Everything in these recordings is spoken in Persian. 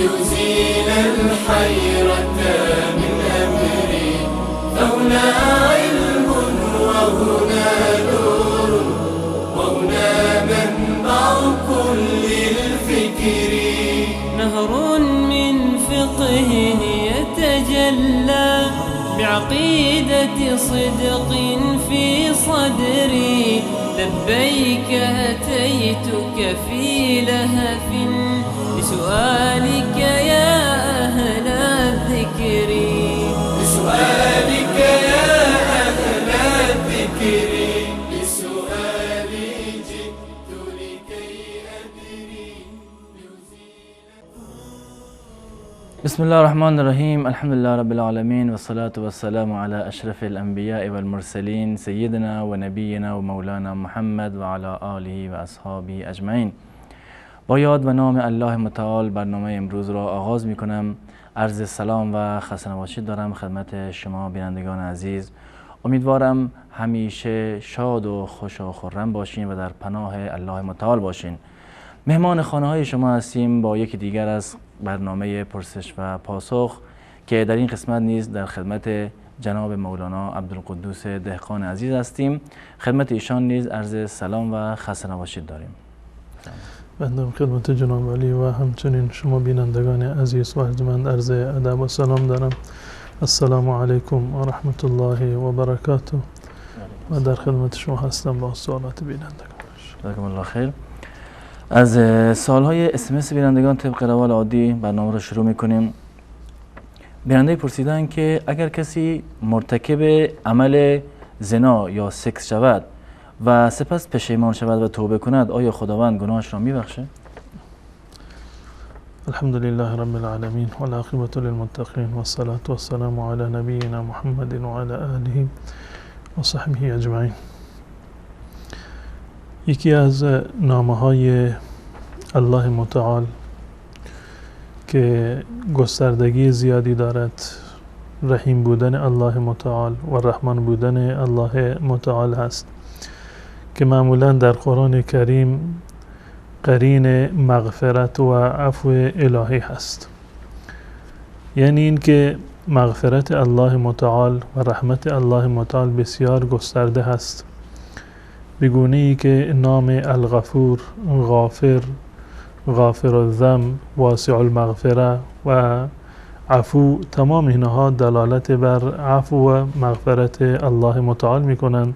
ليزيل الحيرة من أمري. فهنا علم وهنا نور وهنا منبع كل الفكر. نهر من فقه يتجلى بعقيدة صدق في صدري. لبيك أتيتك في لهف لسؤالك يا أهل الذكر. لسؤالك يا أهل الذكر. لسؤالي جئت لكي أدري. بسم الله الرحمن الرحيم. الحمد لله رب العالمين، والصلاة والسلام على أشرف الأنبياء والمرسلين سيدنا ونبينا ومولانا محمد وعلى آله و اصحابه اجمعین. با یاد و نام الله متعال برنامه امروز را آغاز می کنم. عرض سلام و خسته نباشید دارم خدمت شما بینندگان عزیز. امیدوارم همیشه شاد و خوش و خرم باشین و در پناه الله متعال باشین. مهمان خانه های شما هستیم با یکی دیگر از برنامه پرسش و پاسخ که در این قسمت نیز در خدمت جناب مولانا عبدالقدوس دهقان عزیز هستیم. خدمت ایشان نیز عرض سلام و خسته نباشید داریم. بنده خدمت جناب علی و همچنین شما بینندگان عزیز و ارجمند عرض ادب و سلام دارم. السلام علیکم و رحمت الله و برکاته و در خدمت شما هستم با سوالات بینندگان. جزاکم الله خیر. از سوالهای اسمس بینندگان طبق روال عادی برنامه رو شروع میکنیم. بیننده پرسیدن که اگر کسی مرتکب عمل زنا یا سکس شود و سپس پشیمان شود و توبه کند، آیا خداوند گناهش را میبخشه؟ الحمد لله رب العالمین و العاقبة للمتقین و الصلاة والسلام علی نبینا محمد و علی آله و صحبه اجمعین. یکی از نامه های الله متعال که گستردگی زیادی دارد، رحیم بودن الله متعال و رحمان بودن الله متعال هست که معمولا در قرآن کریم قرین مغفرت و عفو الهی هست. یعنی این که مغفرت الله متعال و رحمت الله متعال بسیار گسترده هست، بگونه ای که نام الغفور، غافر، غافر الذنب، واسع المغفره و عفو، تمام اینها دلالت بر عفو و مغفرت الله متعال می کنند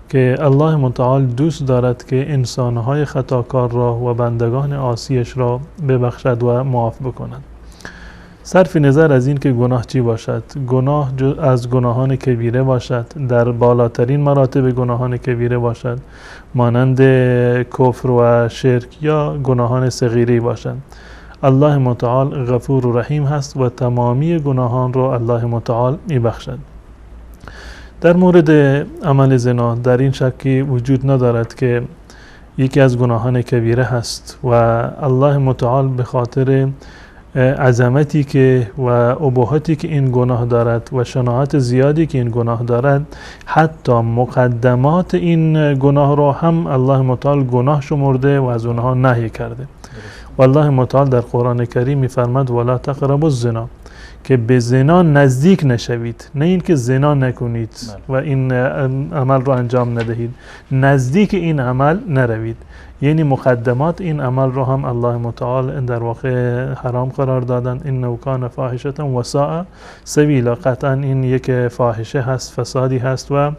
که الله متعال دوست دارد که انسانهای خطاکار را و بندگان عاصیش را ببخشد و معاف بکند. صرف نظر از این که گناه چی باشد، گناه از گناهان کبیره باشد، در بالاترین مراتب گناهان کبیره باشد مانند کفر و شرک، یا گناهان صغیری باشد، الله متعال غفور و رحیم هست و تمامی گناهان را الله متعال میبخشد. در مورد عمل زنا در این شکی وجود ندارد که یکی از گناهان کبیره هست و الله متعال به خاطر عظمتی که و اباحتی که این گناه دارد و شناعت زیادی که این گناه دارد، حتی مقدمات این گناه را هم الله متعال گناه شمرده و از اونها نهی کرده. و الله متعال در قرآن کریم می‌فرماید ولا تقربوا الزنا، که به زنا نزدیک نشوید، نه اینکه زنا نکنید و این عمل را انجام ندهید، نزدیک این عمل نروید. یعنی مقدمات این عمل را هم الله متعال در واقع حرام قرار دادن. انه کان فاحشة و ساء سبیلا، قطعا این یک فاحشه هست، فسادی هست و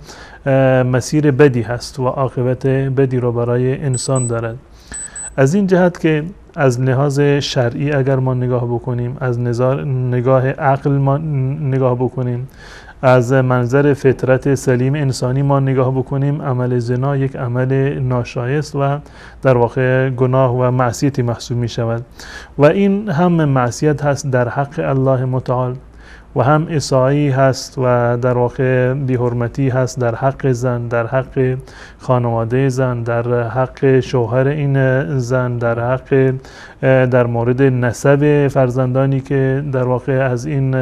مسیر بدی هست و عاقبت بدی را برای انسان دارد. از این جهت که از لحاظ شرعی اگر ما نگاه بکنیم، از نگاه عقل ما نگاه بکنیم، از منظر فطرت سلیم انسانی ما نگاه بکنیم، عمل زنا یک عمل ناشایست و در واقع گناه و معصیتی محسوب می شود و این هم معصیت هست در حق الله متعال و هم اسایی هست و در واقع بی‌حرمتی هست در حق زن، در حق خانواده زن، در حق شوهر این زن، در حق در مورد نسب فرزندانی که در واقع از این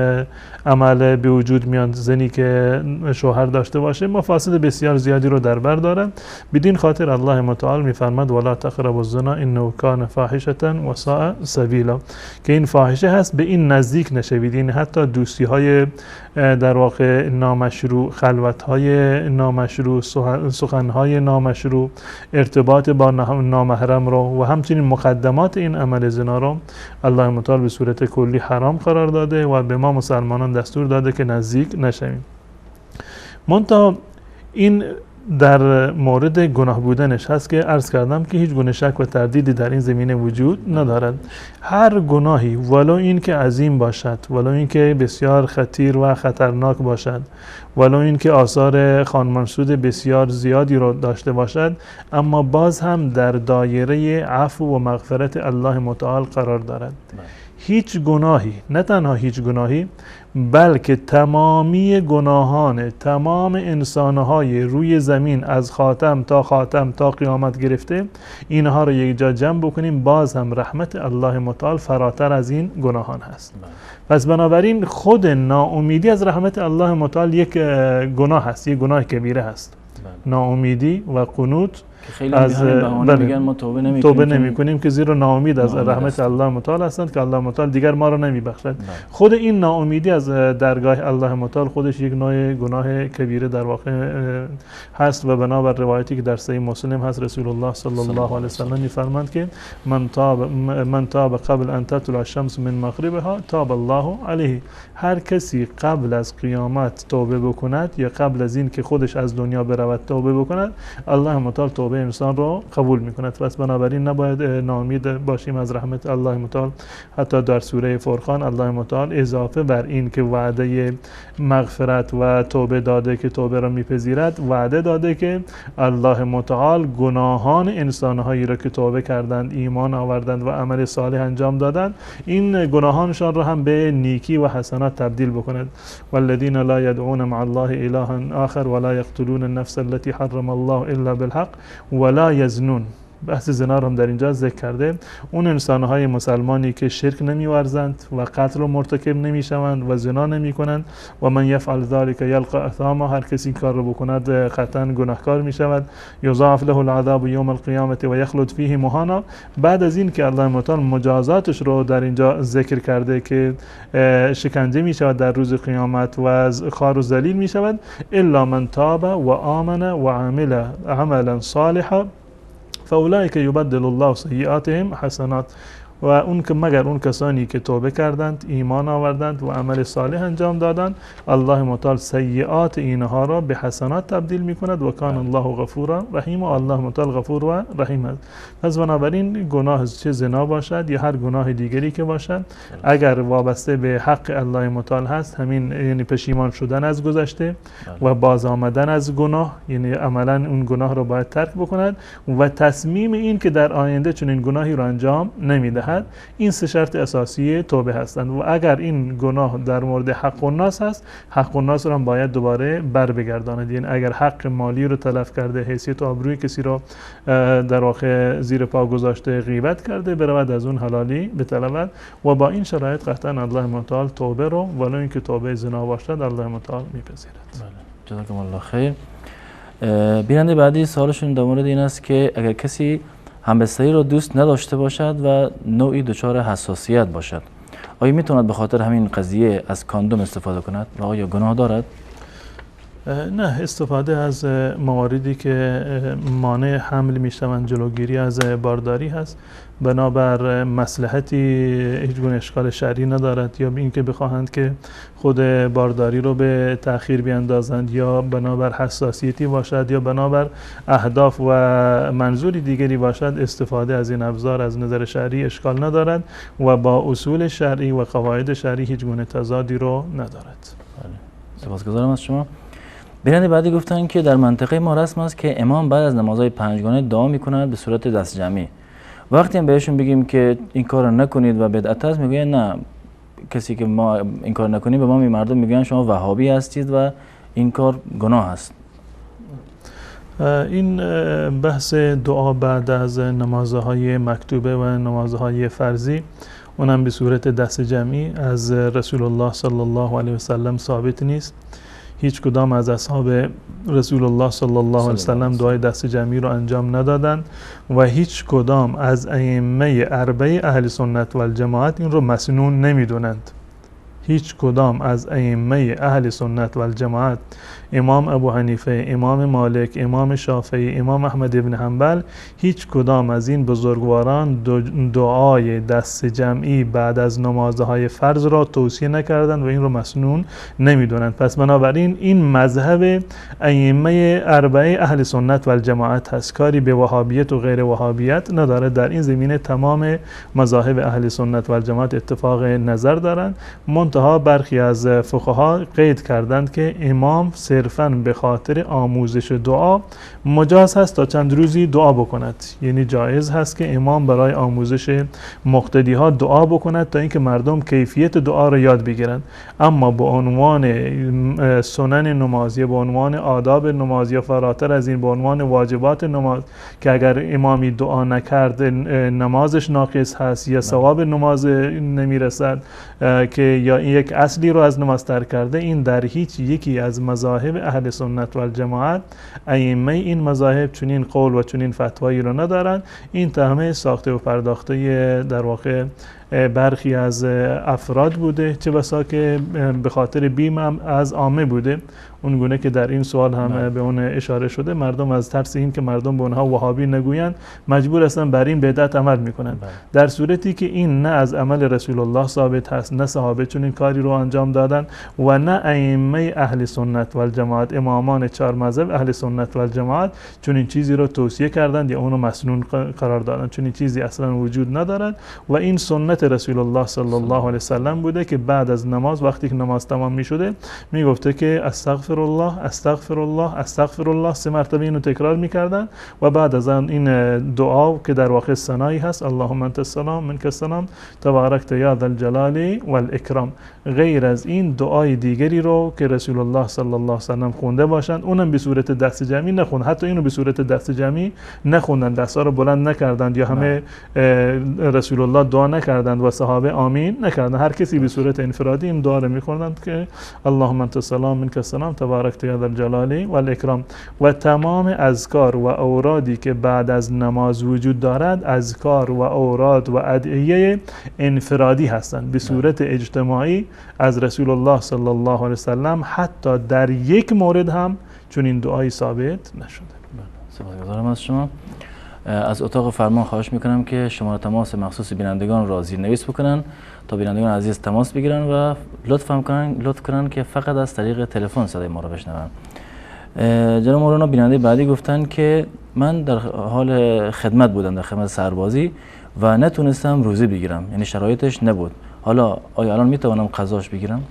عمل به وجود میان، زنی که شوهر داشته باشه، مفاسد بسیار زیادی رو در بر دارن. بدین خاطر الله متعال میفرماد ولا تقربوا الزنا انه کان فاحشه و ساء سبیلا، که این فاحشه هست، به این نزدیک نشوید. این حتی دوستی های در واقع نامشروع، خلوت های نامشروع، سخن های نامشروع، ارتباط با نامحرم رو و همچنین مقدمات این عمل زنا رو الله متعال به صورت کلی حرام قرار داده و به ما مسلمانان دستور داده که نزدیک نشویم. منتها این در مورد گناه بودنش هست که عرض کردم که هیچ گونه شک و تردیدی در این زمینه وجود ندارد. هر گناهی ولو این که عظیم باشد، ولو این که بسیار خطیر و خطرناک باشد، ولو این که آثار خانمانسود بسیار زیادی رو داشته باشد، اما باز هم در دایره عفو و مغفرت الله متعال قرار دارد. هیچ گناهی، نه تنها هیچ گناهی، بلکه تمامی گناهان تمام انسانهای روی زمین از خاتم تا قیامت گرفته، اینها رو یک جا جمع بکنیم، باز هم رحمت الله متعال فراتر از این گناهان هست. پس بنابراین خود ناامیدی از رحمت الله متعال یک گناه هست، یک گناه کبیره هست. ناامیدی و قنوط خیلی از بهانه میگن ما توبه نمی‌کنیم که زیرا ناامید از رحمت الله متعال هستند که الله متعال دیگر ما را نمیبخشد. خود این ناامیدی از درگاه الله متعال خودش یک نوع گناه کبیره در واقع هست و بنابر روایتی که در صحیح مسلم هست، رسول الله صلی الله علیه و سلم می‌فرماند که من تاب قبل ان تطلع الشمس من مغربها تاب الله علیه. هر کسی قبل از قیامت توبه بکند یا قبل از این که خودش از دنیا برود توبه بکند، الله متعال توبه انسان رو قبول میکند. پس بنابراین نباید ناامید باشیم از رحمت الله متعال. حتی در سوره فرقان الله متعال اضافه بر این که وعده مغفرت و توبه داده که توبه را میپذیرد، وعده داده که الله متعال گناهان انسانهایی را که توبه کردند، ایمان آوردند و عمل صالح انجام دادند، این گناهانشان را هم به نیکی و حسنات تبدیل بکند. والذین لا يدعون مع الله اله آخر ولا يقتلون النفس التي حرم الله الا بالحق ولا یزنون. بحث زنا رو هم در اینجا ذکر کرده. اون انسانهای مسلمانی که شرک نمی‌ورزند و قتل رو مرتکب نمی‌شوند و زنا نمی‌کنند، و من یفعل ذلك یلقى اثاما، هر کسی کار رو بکند قطعاً گناهکار می‌شود. یضاعف له العذاب یوم القیامة و یخلد فیه مهانا. بعد از این که الله متعال مجازاتش رو در اینجا ذکر کرده که شکنجه می‌شود در روز قیامت و خوار و ذلیل می‌شود، الا من تاب و آمن و عمل عملا صالحا فاولئک یبدل الله سیئاتهم حسنات. و اون که مگر اون کسانی که توبه کردند، ایمان آوردند و عمل صالح انجام دادند، الله متعال سیئات اینها را به حسنات تبدیل میکند و کان الله غفورا رحیم. و الله متعال غفور و رحیم است. پس بنابراین گناه چه زنا باشد یا هر گناه دیگری که باشد، اگر وابسته به حق الله متعال هست، همین یعنی پشیمان شدن از گذشته و باز آمدن از گناه، یعنی عملا اون گناه را باید ترک بکند و تصمیم این که در آینده چنین گناهی را انجام نمیدهد. این سه شرط اساسی توبه هستند. و اگر این گناه در مورد حق الناس هست، حق الناس رو هم باید دوباره بر بگرداند. یعنی اگر حق مالی رو تلف کرده، حیثیت و آبروی کسی رو در واقع زیر پا گذاشته، غیبت کرده، برود از اون حلالی بطلبد. و با این شرایط قطعا الله متعال توبه رو، ولو اینکه توبه زنا باشد، الله متعال میپذیرد. جزاکم الله خیر. بیننده بعدی سوالشون در مورد این است که اگر کسی همبستری رو دوست نداشته باشد و نوعی دچار حساسیت باشد، آیا میتواند به خاطر همین قضیه از کاندوم استفاده کند و آیا گناه دارد؟ نه، استفاده از مواردی که مانع حمل میشوند، جلوگیری از بارداری هست. بنابر مصلحتی هیچ گونه اشکال شرعی ندارد، یا اینکه بخواهند که خود بارداری رو به تأخیر بیاندازند، یا بنابر حساسیتی باشد، یا بنابر اهداف و منظوری دیگری باشد، استفاده از این ابزار از نظر شرعی اشکال ندارد و با اصول شرعی و قواعد شرعی هیچ گونه تضادی رو ندارد. سپاسگزارم از شما. بیننده بعدی گفتن که در منطقه ما رسم است که امام بعد از نمازهای پنجگانه دعا می‌کند به صورت دست جمعی. وقتی هم بهشون بگیم که این کار رو نکنید و بدعت است، میگوین نه، کسی که ما این کار نکنیم به ما مردم میگن شما وهابی هستید و این کار گناه است. این بحث دعا بعد از نمازهای مکتوبه و نمازهای فرضی اونم به صورت دست جمعی از رسول الله صلی الله علیه وسلم ثابت نیست. هیچ کدام از اصحاب رسول الله صلی الله علیه وسلم دعای دست جمعی رو انجام ندادند و هیچ کدام از ائمه اربعه اهل سنت و الجماعت این رو مسنون نمیدونند. هیچ کدام از ائمه اهل سنت و الجماعت، امام ابو حنیفه، امام مالک، امام شافعی، امام احمد ابن حنبل، هیچ کدام از این بزرگواران دعای دست جمعی بعد از نمازهای فرض را توصیه نکردند و این را مسنون نمیدونند. پس بنابراین این مذهب ائمه اربعه اهل سنت و الجماعت هست، کاری به وهابیت و غیر وهابیت نداره. در این زمینه تمام مذاهب اهل سنت و الجماعت اتفاق نظر دارند. منتها برخی از فقها قید کردند که امام صرفاً به خاطر آموزش دعا مجاز هست تا چند روزی دعا بکند، یعنی جایز هست که امام برای آموزش مقتدی ها دعا بکند تا اینکه مردم کیفیت دعا را یاد بگیرند. اما به عنوان سنن نماز یا به عنوان آداب نماز یا فراتر از این به عنوان واجبات نماز که اگر امامی دعا نکرد نمازش ناقص هست یا ثواب نماز نمیرسد که یا یک اصلی رو از نماز ترک کرده، این در هیچ یکی از مذاهب اهل سنت و الجماعت ائمه این مذاهب چنین قول و چنین فتوایی رو ندارند. این همه ساخته و پرداخته در واقع برخی از افراد بوده، چه بسا که به خاطر بیم از عامه بوده. اون گونه که در این سوال هم به اون اشاره شده، مردم از ترس این که مردم به اونها وهابی نگویند مجبور هستن بر این بدعت عمل میکنند، در صورتی که این نه از عمل رسول الله ثابت هست، نه صحابه چنین کاری رو انجام دادن و نه ائمه اهل سنت و الجماعت، امامان چهار مذهب اهل سنت و الجماعت چنین چیزی رو توصیه کردند یا اونو مسنون قرار دادند. چنین چیزی اصلا وجود ندارد و این سنت رسول الله صلی الله علیه وسلم بوده که بعد از نماز وقتی که نماز تمام میشده میگفته که استغفر الله استغفر الله استغفر الله 3 مرتبه اینو تکرار میکردن و بعد از این دعا که در واقع ثنایی هست، اللهم انت السلام منک السلام تبارکت یا ذا الجلال والاکرام، غیر از این دعای دیگری رو که رسول الله صلی الله علیه وسلم خونده باشند اونم به صورت دست جمعی نخوند. حتی اینو به صورت دست جمعی نخوندن، دستا رو بلند نکردند یا همه رسول الله دعا نکردند و صحابه آمین نکردند، هر کسی به صورت انفرادی این دعا رو میخوندند که اللهم انت السلام منک السلام تبارکت یا ذا الجلال والاکرام. و تمام اذکار و اورادی که بعد از نماز وجود دارد اذکار و اوراد و ادعیه انفرادی هستند به صورت اجتماعی از رسول الله صلی الله علیه وسلم، حتی در یک مورد هم چون این دعای ثابت نشده. سپاسگزارم از شما. از اتاق فرمان خواهش میکنم که شماره تماس مخصوص بینندگان را زیرنویس بکنن تا بینندگان عزیز تماس بگیرن و لطف کنن که فقط از طریق تلفن صدای ما را بشنون. جناب مولانا بیننده بعدی گفتن که من در حال خدمت بودم، در خدمت سربازی و نتونستم روزه بگیرم، یعنی شرایطش نبود. حالا آیا الان میتوانم قضاش بگیرم؟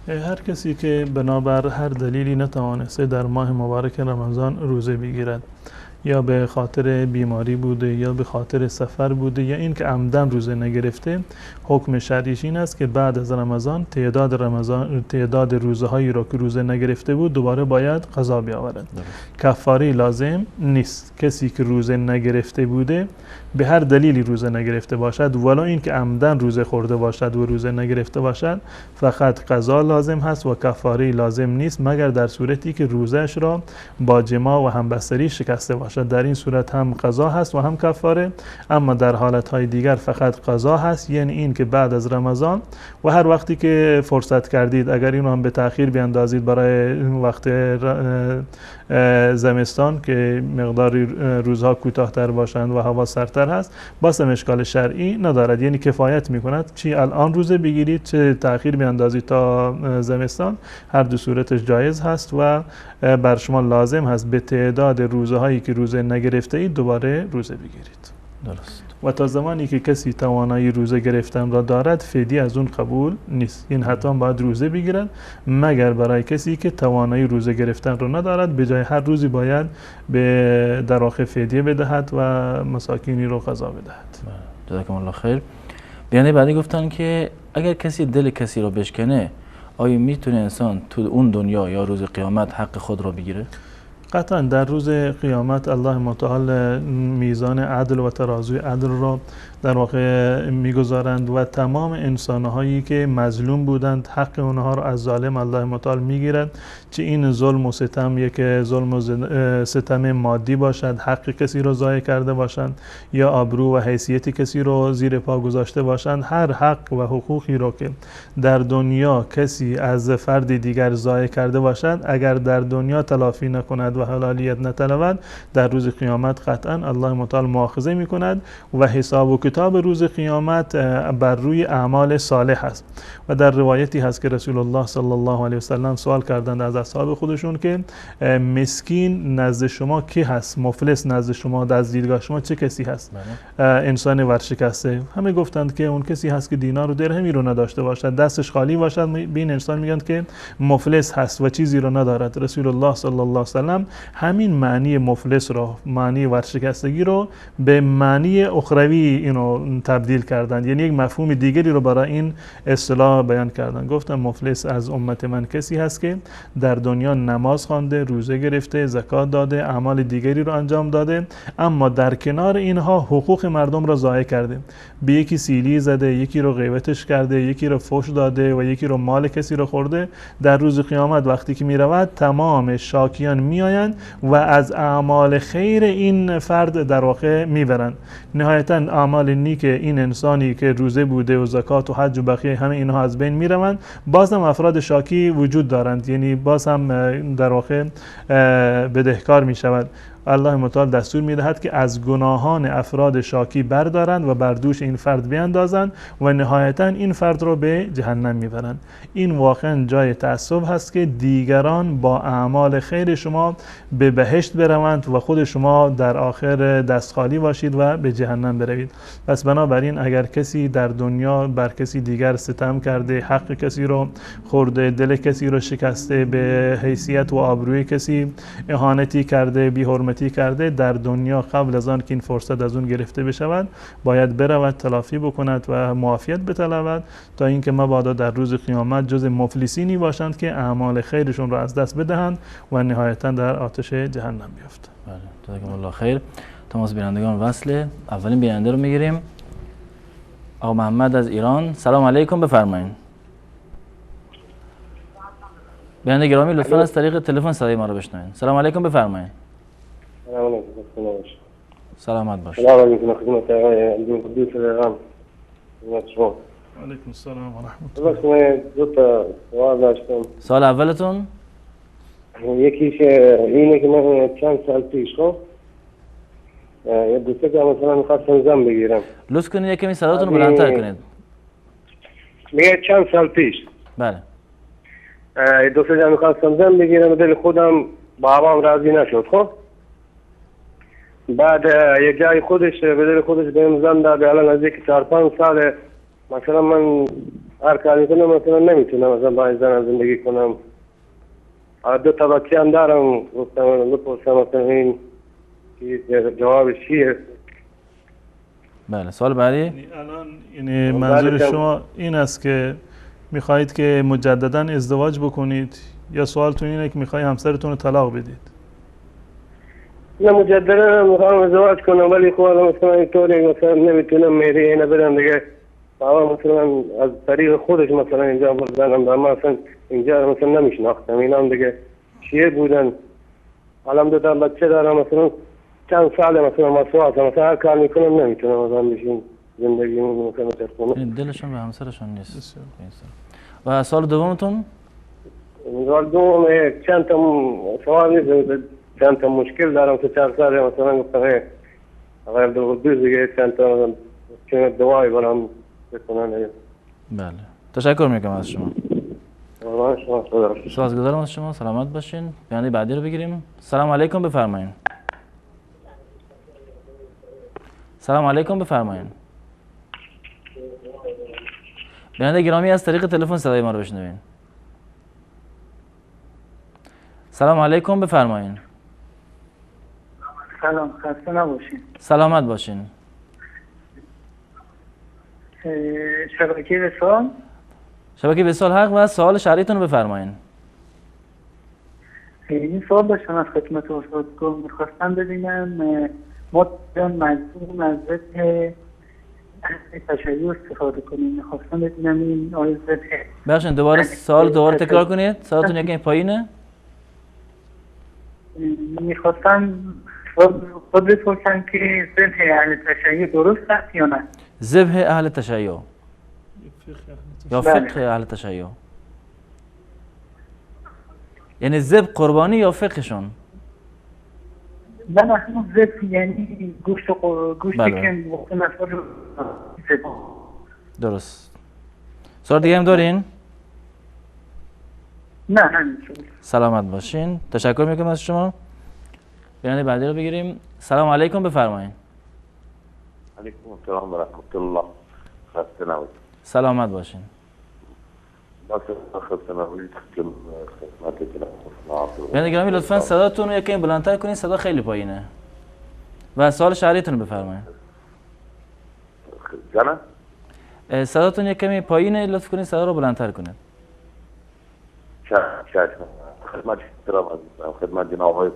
هر کسی که بنابر هر دلیلی نتوانسته در ماه مبارک رمضان روزه بگیرد، یا به خاطر بیماری بوده یا به خاطر سفر بوده یا این که عمدن روزه نگرفته، حکم شرعیش این است که بعد از رمضان تعداد روزه هایی را که روزه نگرفته بود دوباره باید قضا بیاورد. کفاره لازم نیست. کسی که روزه نگرفته بوده به هر دلیلی روزه نگرفته باشد، ولو این که عمدن روزه خورده باشد و روزه نگرفته باشد، فقط قضا لازم هست و کفاره لازم نیست، مگر در صورتی که روزهش را با جماع و همبستری شکسته باشد. در این صورت هم قضا هست و هم کفاره. اما در حالتهای دیگر فقط قضا هست، یعنی این که بعد از رمضان و هر وقتی که فرصت کردید، اگر اینو هم به تأخیر بیاندازید برای وقت زمستان که مقدار روزها کوتاه‌تر باشند و هوا سردتر هست، باز هم اشکال شرعی ندارد، یعنی کفایت میکند چی الان روزه بگیرید چه تأخیر بیاندازید تا زمستان، هر دو صورتش جایز هست و بر شما لازم هست به تعداد روزه هایی که روزه نگرفته اید دوباره روزه بگیرید. درست. و تا زمانی که کسی توانایی روزه گرفتن را دارد فدیه از اون قبول نیست، این حتما باید روزه بگیرد، مگر برای کسی که توانایی روزه گرفتن را ندارد به جای هر روزی باید به در واقع فدیه بدهد و مساکینی رو قضا بدهد. جزاکم الله خیر. بیانده بعدی گفتن که اگر کسی دل کسی رو بشکنه، آیا میتونه انسان تو اون دنیا یا روز قیامت حق خود رو بگیره؟ قطعا در روز قیامت الله متعال میزان عدل و ترازوی عدل را در واقع میگذارند و تمام انسانهایی که مظلوم بودند حق اونها را از ظالم الله متعال میگیرد، چه این ظلم و ستم یک ظلم و ستم مادی باشد، حق کسی را ضایع کرده باشند یا آبرو و حیثیت کسی را زیر پا گذاشته باشند، هر حق و حقوقی را که در دنیا کسی از فرد دیگر ضایع کرده باشد، اگر در دنیا تلافی نکند و حلالیت نطلبد، در روز قیامت قطعا الله متعال مؤاخذه میکند و حساب و کتاب روز قیامت بر روی اعمال صالح است. و در روایتی هست که رسول الله صلی الله علیه و سلم سوال کردند از اصحاب خودشون که مسکین نزد شما کی هست؟ مفلس نزد شما از دیدگاه شما چه کسی هست؟ انسان ورشکسته. همه گفتند که اون کسی هست که دینار و درهمی رو نداشته باشد، دستش خالی باشد. به این انسان میگند که مفلس هست و چیزی رو ندارد. رسول الله صلی الله علیه و سلم همین معنی مفلس رو، معنی ورشکستگی رو به معنی اخروی اینو تبدیل کردند، یعنی یک مفهوم دیگری رو برای این اصطلاح بیان کردند. گفتم مفلس از امت من کسی هست که در دنیا نماز خوانده، روزه گرفته، زکات داده، اعمال دیگری رو انجام داده، اما در کنار اینها حقوق مردم را ضایع کرده. به یکی سیلی زده، یکی رو غیبتش کرده، یکی رو فحش داده و یکی رو مال کسی رو خورده. در روز قیامت وقتی که میرود تمام شاکیان میآیند و از اعمال خیر این فرد در واقع میبرند. نهایتا اعمال نیک این انسانی که روزه بوده و زکات و حج و بقیه همه اینها از بین میروند، باز هم افراد شاکی وجود دارند، یعنی باز هم در واقع بدهکار میشود. الله متعال دستور میدهد که از گناهان افراد شاکی بردارند و بر دوش این فرد بیاندازند و نهایتا این فرد رو به جهنم میبرند. این واقعا جای تأسف هست که دیگران با اعمال خیر شما به بهشت بروند و خود شما در آخر دست خالی باشید و به جهنم بروید. پس بنابراین اگر کسی در دنیا بر کسی دیگر ستم کرده، حق کسی رو خورده، دل کسی رو شکسته، به حیثیت و آبروی کسی اهانتی کرده، بی حرمتی کرده، در دنیا قبل از آن که این فرصت از اون گرفته بشود باید برود تلافی بکند و معافیت بطلبد تا اینکه مبادا در روز قیامت جز مفلسینی باشند که اعمال خیرشون را از دست بدهند و نهایتا در آتش جهنم بیفتند. بله، جزاکم الله خیر. تماس بینندگان وصله. اولین بیننده رو میگیریم. آقا محمد از ایران. سلام علیکم، بفرمایید. بیننده گرامی لطفا از طریق تلفن صدای ما رو بشنوید. سلام علیکم، بفرمایید. سلامت باشید. سلام علیکم خدمت آقای عبدالقدوس رقم. خدمت شما. علیکم السلام و رحمت الله. من دو تا سوال داشتم. سوال اولتون؟ یکیش اینه که من چند سال پیش یه دوسته که مثلا میخواستم زن بگیرم. لطف کنید یک کمی صداتون رو بلندتر کنید. میگه چند سال پیش. بله. یه دوسته که میخواستم زن بگیرم، دل خودم بابام راضی نشد. خب بعد یه جای خودش به دل خودش بهم زن داد. الان از یک 4-5 ساله مثلا من هر کاری کنم مثلا نمیتونم مثلا با این زن زندگی کنم. دو تا بچه هم دارم. گفتم بپرسم مثلا این جوابش چیه؟ بله، سوال بعدی؟ الان یعنی منظور شما این است که میخواهید که مجددا ازدواج بکنید یا سوالتون اینه که میخواهید همسرتون رو طلاق بدید؟ نه، مجددا میخوام ازدواج کنم ولی خب مثلا اینطوری مثلا نمیتونم میری اینه بدم دیگه. بابا مثلا از طریق خودش مثلا اینجا بردنم و من اصلا اینجا مثلا نمیشناختم. اینا هم دیگه چیه بودن. حالا دو تا بچه دارم، مثلا چند ساله مثلا مسواکم، مثلا هر کار میکنم نمیتونم مثلا بشین زندگیمون مثلا ترکنم. دلشون به همسرشون نیست. و سوال دومتون؟ سوال دوم چند تا سوال نیست، چند تا مشکل دارم که 4 ساله مثلا گفتم آقای عبدالقدوس دیگه چند تا که دوایی برام بکنن. بله، تشکر میکنم از شما. سپاسگزارم از شما. سلامت باشین. بیانده بعدی رو بگیریم. سلام علیکم، بفرمایید. سلام علیکم، بفرمایید. بیانده گرامی از طریق تلفن صدای ما رو بشنوین. سلام علیکم، بفرمایید. سلام، خسته نباشین. سلامت باشین. شبکه وصال. شبکه وصال حق و سوال شرعیتون رو بفرمایید. این سوال داشتم از خدمت استاد که میخواستم ببینم ما مجبوریم از ذبح تشیع استفاده کنیم. میخواستم ببینم این آیا ذبح بخشین دوباره دوباره تکرار کنید. صداتون یکم پایینه. میخواستم خود بپرسم که ذبح اهل تشیع درست است یا نه؟ ذبح اهل تشیع یا فقه اهل تشیع، یعنی ذبح قربانی یا فقهشون؟ نه همون ذبح یعنی گوشتی که وقت مسئول ذبح. درست. سوال دیگه هم دارین؟ نه همینطور. سلامت باشین. تشکر میکنم از شما. بیانیه بعدی رو بگیریم. سلام علیکم، بفرمایید. علیکم السلام و رحمت الله. خسته نباشید. سلامت باشین. خسته نباشید. خدمت جناب. بیانیه گرامی لطفاً صداتون رو یکم بلندتر کنین، صدا خیلی پایینه. و سوال شرعیتون رو بفرمایید. جانم؟ صداتون یکمی پایینه، لطف کنین صدا رو بلندتر کنید. چشم. خدمت احترام عزیزم. خدمت جناب آقای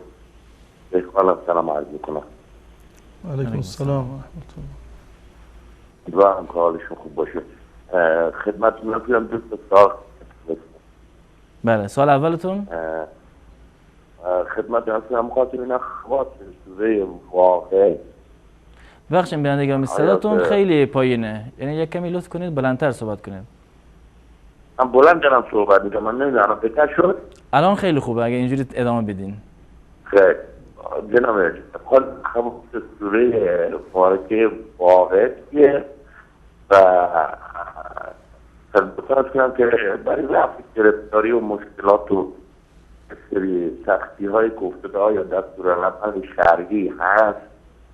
دهقان سلام عرض میکنم. علیکم السلام و رحمت الله. امیدوارم که حالشون خوب باشه. خدمت میکنم دوست سال. بله، سوال اولتون؟ خدمت جناب خاطر این اخوات سوره واقع. بخشیم بیانده گرامی صداتون خیلی پایینه، یعنی یک کمی لطف کنید بلندتر صحبت کنید. من بلند دارم صحبت میکنم، من نمیدونم بهتر شد؟ الان خیلی خوبه، اگه اینجوری ادامه بدین. خیلی جناب خود سوره فارقه واقع که و خدمت کنم که برای رفع گرفتاری و مشکلات و سری سختی های گفته آیا دستورالعمل شرعی هست،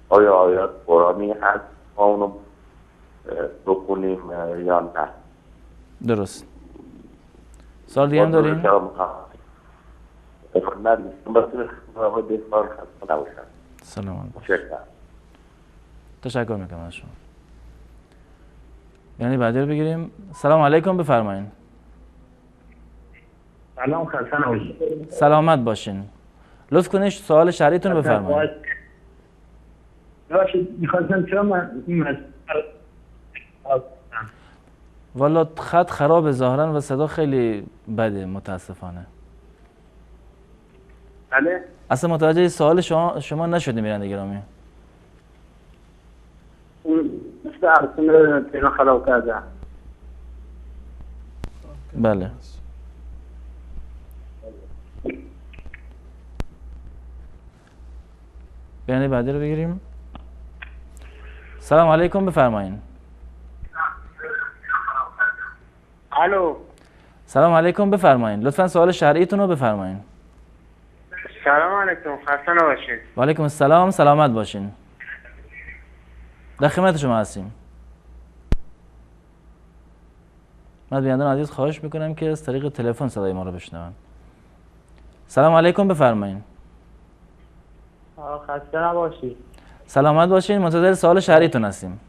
آیا آیات قرآنی هست ما اونو بکنیم یا نه؟ درست. سوال دیگه هم دارین؟ سلام. تشکر میکنم از شما. یعنی بعدی رو بگیریم. سلام علیکم، بفرمایید. سلام، خسته نباشید. سلامت باشین. لطف کنید سوال شرعیتون رو بفرمایید. میخواستم چرا من والا خط خراب ظاهرا و صدا خیلی بده متاسفانه. بله؟ اصلا متوجه سوال شما نشدیم میرنده گرامی. مثل ارسنه پینا خراب کرده. بله. بیانیه بعدی رو بگیریم. سلام علیکم، بفرمایید. الو. سلام علیکم، بفرمایید. لطفاً سوال شرعیتون رو بفرمایید. سلام علیکم، خسته نباشید. و علیکم السلام، سلامت باشین. در خدمت شما هستیم. من بینندگان عزیز خواهش میکنم که از طریق تلفن صدای ما رو بشنون. سلام علیکم، بفرمایید. خسته نباشید. سلامت باشین. منتظر سوال شرعیتون هستیم.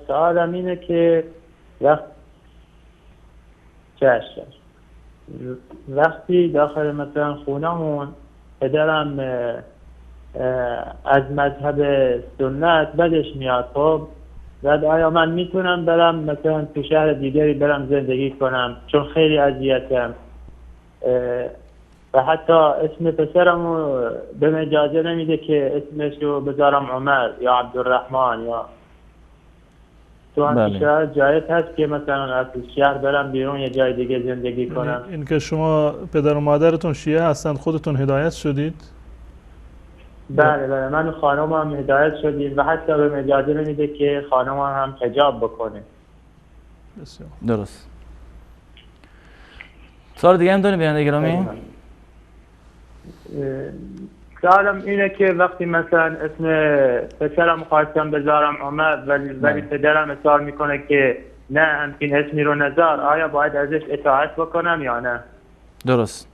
سوالم اینه که وقتی داخل مثلا خونمون پدرم از مذهب سنت بدش میاد، خب بعد آیا من میتونم برم مثلا تو شهر دیگری برم زندگی کنم چون خیلی اذیتم و حتی اسم پسرمو به من اجازه نمیده که اسمشو بذارم عمر یا عبدالرحمن یا تو هم شهر جایز هست که مثلا از شهر برم بیرون یه جای دیگه زندگی کنم؟ این که شما پدر و مادرتون شیعه هستند خودتون هدایت شدید؟ بله من و خانم هم هدایت شدیم و حتی به اجازه نمیده که خانم هم حجاب بکنه. بسیار درست. سوال دیگه هم داریم بیانده گرامی؟ سوالم اینه که وقتی مثلا اسم پسرم خواستم بذارم عمر ولی پدرم اصرار میکنه که نه همچین اسمی رو نذار، آیا باید ازش اطاعت بکنم یا نه؟ درست.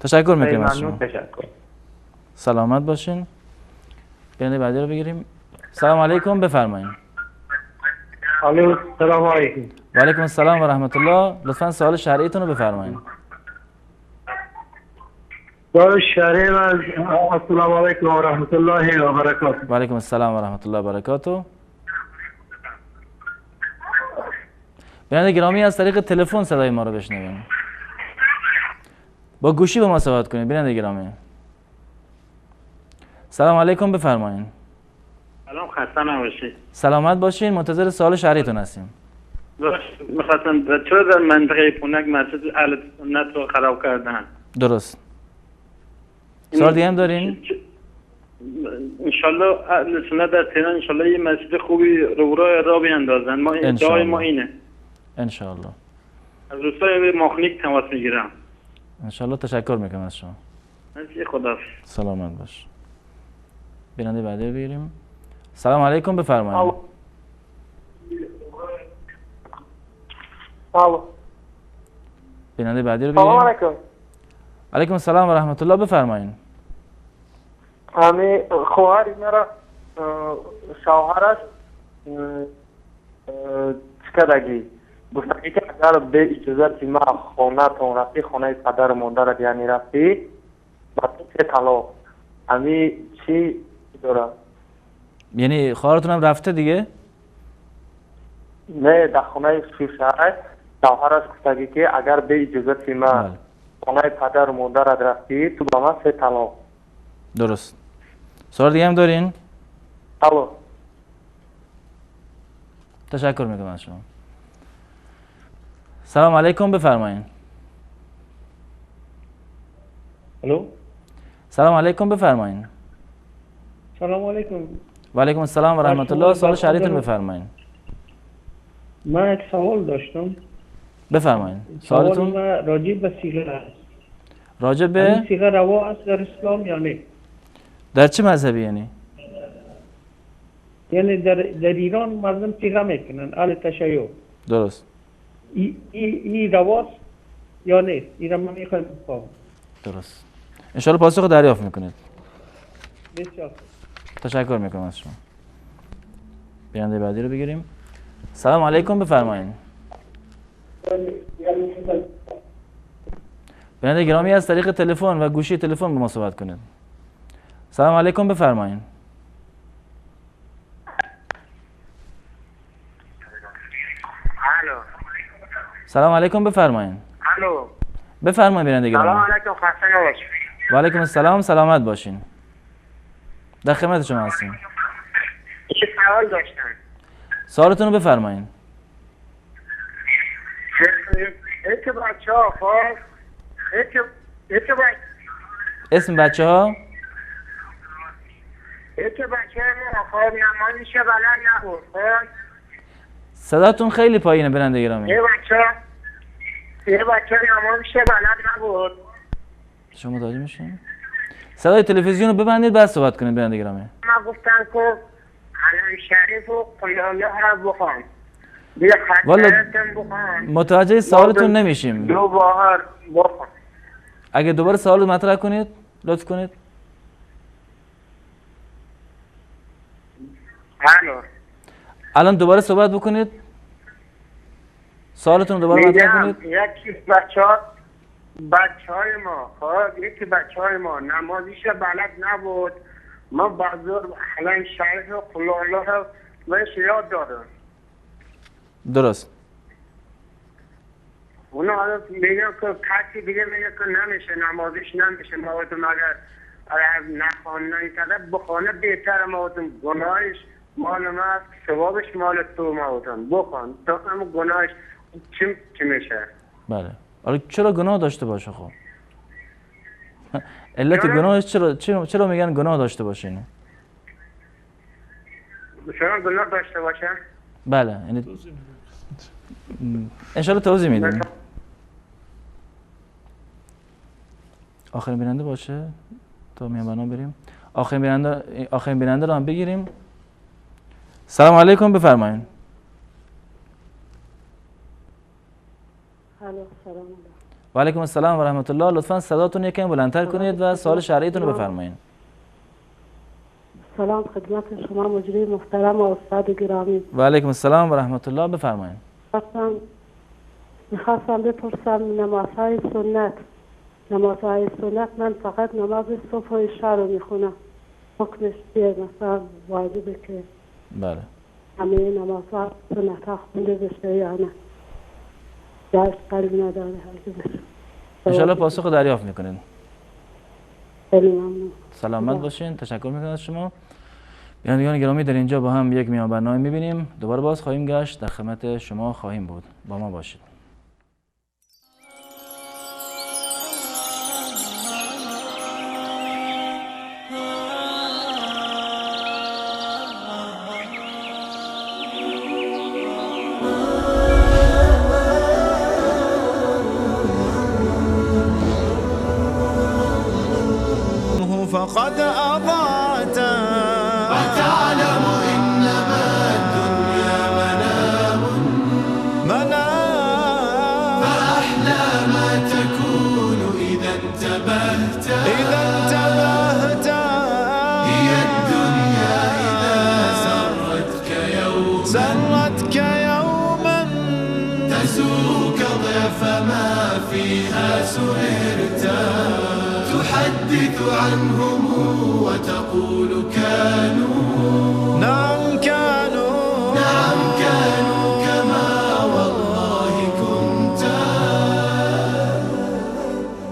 تشکر میکنم از شما. تشکر. سلامت باشین. بیانده بعدی رو بگیریم. سلام علیکم، بفرمایید. الو السلام علیکم. و علیکم السلام و رحمت الله. لطفا سوال شرعیتون رو بفرمایید. سوال شرعی از السلام علیکم و رحمت الله و برکاته. و علیکم السلام و رحمت الله و برکاته. بیننده گرامی از طریق تلفن صدای ما رو بشنوین. با گوشی با ما صحبت کنید بیننده گرامی. سلام علیکم بفرمایید. سلام خسته نباشید. سلامت باشین. منتظر سوال شرعیتون هستیم. می‌خواستم چرا در منطقه پونک مسجد اهل سنت رو خراب کردن؟ درست. سوال دیگه هم دارین؟ انشالله اهل سنت در تهران انشالله یه مسجد خوبی رو راه بیندازن. ما ادعای ما اینه. انشالله. از روستای ماخنیک تماس میگیرم. انشالله. تشکر میکنم از شما. مرسی خدا. سلامت باش. بیننده بعدی رو بگیریم. سلام علیکم بفرمایید. الو. بیننده بعدی رو سلام بگیریم. علیکم. علیکم السلام و رحمت الله بفرمایید. همی خواهر مرا شوهر است چکدگی گفتگی که اگر به اجازت ما خانه تون رفتی خانه پدر و مادر یعنی رفتی با تو سه طلاق همی چی داره؟ یعنی خواهرتون هم رفته دیگه؟ نه در خانه شوهر است گفتگی که اگر به اجازت ما خانه پدر و مادر رفتی تو با من سه طلاق. درست. سوال دیگه هم دارین؟ الو. تشکر میکنم از شما. سلام علیکم بفرمایید. الو. سلام علیکم بفرمایید. سلام علیکم. و علیکم السلام و رحمت الله. سوال شرعیتون بفرمایید. من یک سوال داشتم. بفرمایید. سوال سوالتون ما راجع به صیغه است. راجع این به صیغه روا است در اسلام یا نه؟ در چه مذهبی یعنی؟ یعنی در ایران مردم صیغه میکنن اهل تشیع. درست. این رواست یا نه؟ این را من میخوایم بفهمم. درست. انشالله پاسخ دریافت میکنید. بسیار. تشکر میکنم از شما. بیننده بعدی رو بگیریم. سلام علیکم بفرمایید. بیننده گرامی از طریق تلفن و گوشی تلفن با ما صحبت کنید. سلام علیکم بفرمایید. الو. سلام علیکم بفرمایید. الو. بفرمایید بیننده گرامی. سلام علیکم خسته نباشید. و علیکم السلام. سلامت باشین. در خدمت شما هستیم. یه سوال داشتم. سوالتون رو بفرمایید. که بچه ها خواهد اسم بچه ها؟ که بچه ها خواهد نمازیش بلد نبود. صداتون خیلی پایینه بیننده گرامی. یه بچه نمازیش بلد نبود. شما متوجه میشین؟ صدای تلویزیون رو ببندید بعد صحبت کنید بیننده گرامی. ما گفتن که حلال شریف و قلیانه را بخوان. بیا والا خطرتم بخوان. متوجه سوالتون نمیشیم. دو باهر بخوان. اگه دوباره سوال مطرح کنید لطف کنید. الو. الان دوباره صحبت بکنید. سوالتون رو دوباره مطرح کنید. یکی بچه های ما یکی بچه های ما نمازیش بلد نبود. ما بعضور حلال شریف و قلیانه را بهش یاد دادم. درست. اونا حالا میگن که کسی دیگه میگه که نمیشه نمازیش نمیشه موادم اگر نخوانه کرده بخوانه بهتره موادم گناهش مال ما است ثوابش مال تو موادم بخوان تو هم گناهش چی میشه؟ بله. حالا چرا گناه داشته باشه خب؟ علت گناهش چرا میگن گناه داشته باشه اینو؟ چرا گناه داشته باشه؟ بله یعنی انشالله توضیح میدیم. آخرین بیننده باشه تا میانبرنامه بریم. آخرین بیننده رو هم بگیریم. سلام علیکم بفرمایید. و علیکم السلام و رحمت الله. لطفا صداتون یکم بلندتر کنید و سوال شرعیتون رو بفرمایید. سلام خدمت شما مجری محترم و استاد گرامی. و علیکم السلام و رحمت الله. بفرمایید. میخواستم بپرسم نمازهای سنت من فقط نماز صبح و عشاء رو میخونم، حکمش چیه؟ مثلا واجبه که بله همه نمازها سنت ها خونده بشه یا نه؟ یا اشکالی نداره؟ انشاءالله پاسخ رو دریافت میکنین. خیلی ممنون. سلامت باشین. تشکر میکنم از شما. بینندگان گرامی، در اینجا با هم یک میان برنامه میبینیم، دوباره باز خواهیم گشت، در خدمت شما خواهیم بود. با ما باشید. فقد أضعت وتعلم إنما الدنيا منام فأحلى ما تكون إذا انتبهت هي الدنيا إذا سرتك يوما تسوك ضعف ما فيها سهرت تحدث عنهم وتقول كانوا نعم كانوا كما والله كنت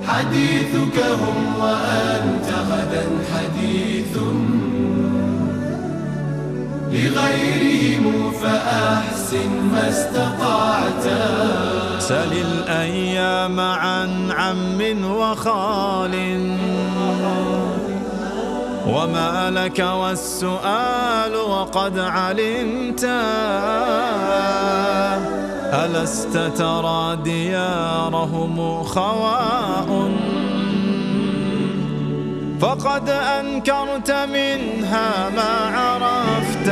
حديثك هم وأنت غدا حديث لغيرهم فأحسن ما استطعت سل الأيام عن عم وخال وما لك والسؤال وقد علمت ألست ترى ديارهم خواء فقد أنكرت منها ما عرفت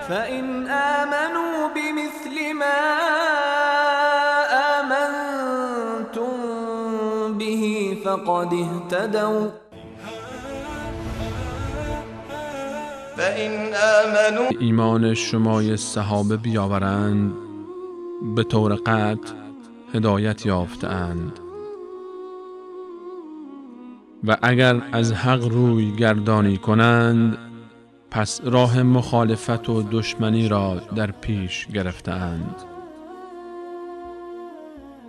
فإن آمنوا بمثل ما آمنتم به فقد اهتدوا فإن آمنوا ایمان شمای صحابه بیاورند به طور قطع هدایت یافتند و اگر از حق روی گردانی کنند پس راه مخالفت و دشمنی را در پیش گرفتند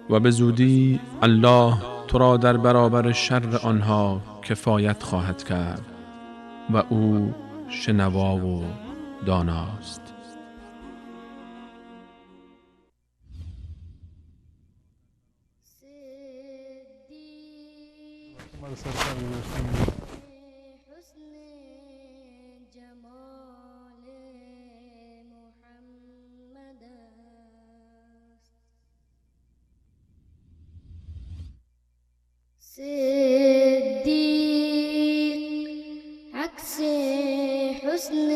و به زودی الله تو را در برابر شر آنها کفایت خواهد کرد و او شنوا و داناست. صديق عكس حسن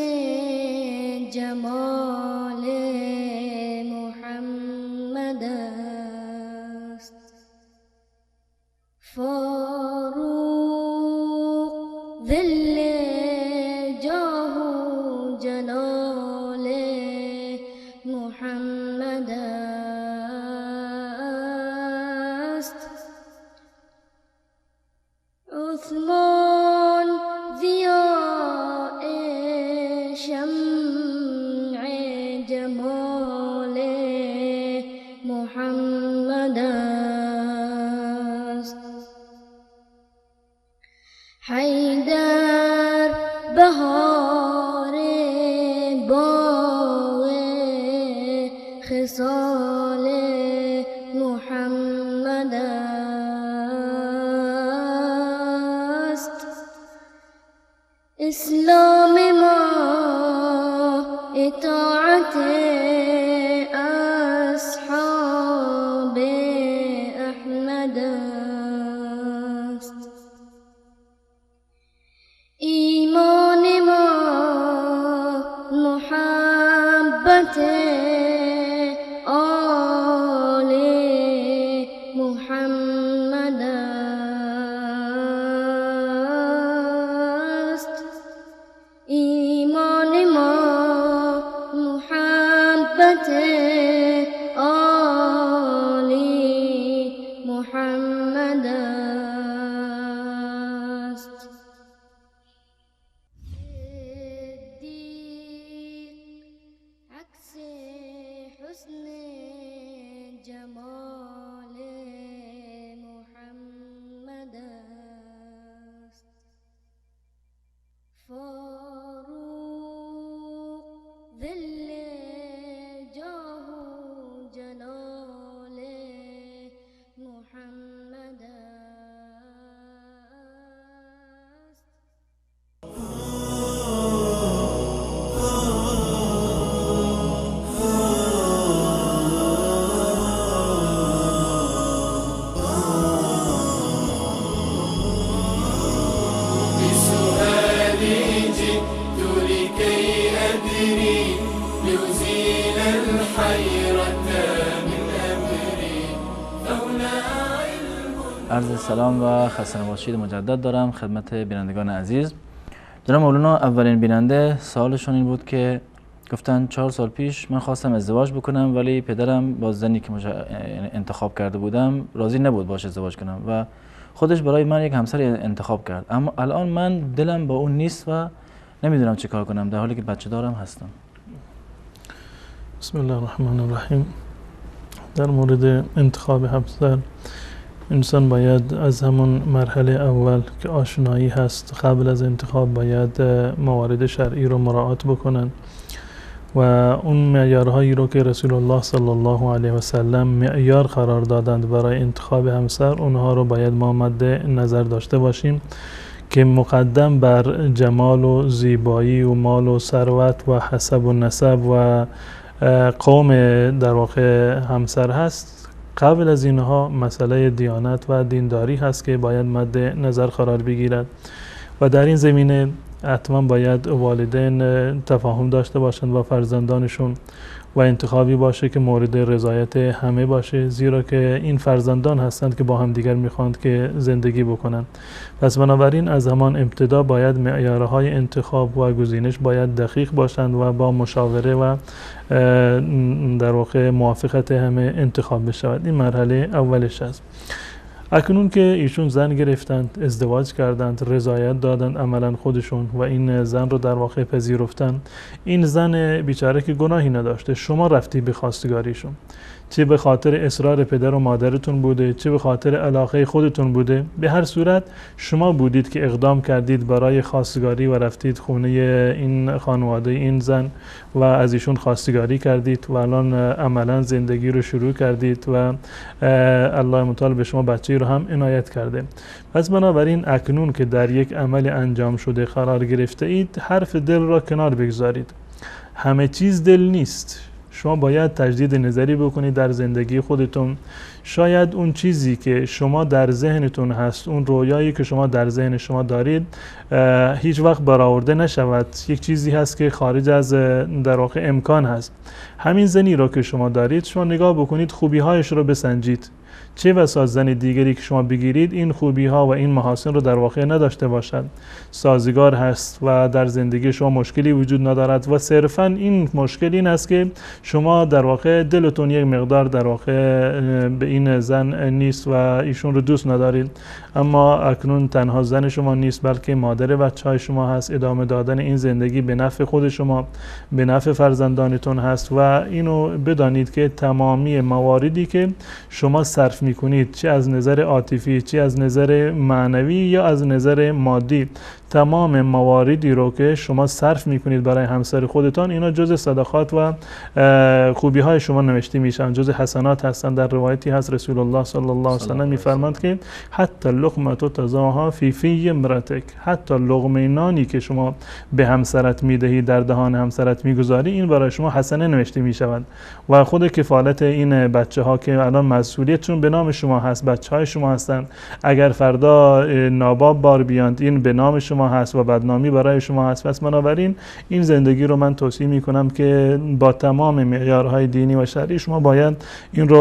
جمال محمد است فاروق ظل جاه جلال محمد است عثمان ضیاء شمع جمال محمد اسلام ما اطاعت اصحاب احمد است. ایمان ما محبت آل محمد است. ایمان ما محبت آل محمد است. عکس حسن جمال محمد است. فاروق ذل جاه و جلال محمد است. بسؤالي جئت لكي أدري لأزيل الحيرة من أمري فهنا عرض سلام و خسته نباشید مجدد دارم خدمت بینندگان عزیز. جناب مولانا اولین بیننده سوالشون این بود که گفتن 4 سال پیش من خواستم ازدواج بکنم ولی پدرم با زنی که انتخاب کرده بودم راضی نبود باش ازدواج کنم و خودش برای من یک همسر انتخاب کرد، اما الان من دلم با اون نیست و نمیدونم چه کار کنم در حالی که بچه دارم هستم. بسم الله الرحمن الرحیم. در مورد انتخاب همسر انسان باید از همون مرحله اول که آشنایی هست قبل از انتخاب باید موارد شرعی رو مراعات بکنن و اون معیارهایی رو که رسول الله صلی الله علیه و سلم معیار قرار دادند برای انتخاب همسر اونها رو باید ما مد نظر داشته باشیم که مقدم بر جمال و زیبایی و مال و ثروت و حسب و نسب و قوم در واقع همسر هست. قبل از اینها مسئله دیانت و دینداری هست که باید مد نظر قرار بگیرد و در این زمینه حتما باید والدین تفاهم داشته باشند با فرزندانشون و انتخابی باشه که مورد رضایت همه باشه، زیرا که این فرزندان هستند که با هم دیگر میخواند که زندگی بکنند. پس بنابراین از همان ابتدا باید معیارهای انتخاب و گزینش باید دقیق باشند و با مشاوره و در واقع موافقت همه انتخاب بشود. این مرحله اولش است. اکنون که ایشون زن گرفتند، ازدواج کردند، رضایت دادند عملا خودشون و این زن رو در واقع پذیرفتن، این زن بیچاره که گناهی نداشته، شما رفتی به خواستگاریشون، چه به خاطر اصرار پدر و مادرتون بوده چه به خاطر علاقه خودتون بوده، به هر صورت شما بودید که اقدام کردید برای خواستگاری و رفتید خونه این خانواده این زن و از ایشون خواستگاری کردید و الان عملا زندگی رو شروع کردید و الله متعال به شما بچه‌ای رو هم عنایت کرده. پس بنابراین اکنون که در یک عمل انجام شده قرار گرفته اید، حرف دل را کنار بگذارید. همه چیز دل نیست. شما باید تجدید نظری بکنید در زندگی خودتون. شاید اون چیزی که شما در ذهنتون هست، اون رویایی که شما در ذهن شما دارید هیچ وقت برآورده نشود. یک چیزی هست که خارج از در واقع امکان هست. همین زنی رو که شما دارید، شما نگاه بکنید، خوبی هایش رو بسنجید. چه بسا زن دیگری که شما بگیرید این خوبی ها و این محاسن رو در واقع نداشته باشد، سازگار هست و در زندگی شما مشکلی وجود ندارد و صرفا این مشکل این است که شما در واقع دلتون یک مقدار در واقع به این زن نیست و ایشون رو دوست ندارید. اما اکنون تنها زن شما نیست بلکه مادر بچهای شما هست. ادامه دادن این زندگی به نفع خود شما، به نفع فرزندانتون هست و اینو بدانید که تمامی مواردی که شما صرف میکنید، چه از نظر عاطفی، چه از نظر معنوی یا از نظر مادی، تمام مواردی رو که شما صرف میکنید برای همسر خودتان، اینا جز صدقات و خوبی های شما نوشته میشن، جز حسنات هستن. در روایتی هست رسول الله صلی الله علیه و سلم میفرماند که حتی لقمه تضاها فی فی امرأتک، حتی لقمه نانی که شما به همسرت میدهی، در دهان همسرت میگذاری، این برای شما حسنه نوشته میشود. و خود کفالت این بچه ها که الان مسئولیتشون به نام شما هست، بچه های شما هستن، اگر فردا ناباب بار بیاند این به نام شما هست و بدنامی برای شما هست. پس بنابراین این زندگی رو من توصیه میکنم که با تمام معیارهای دینی و شرعی شما باید این رو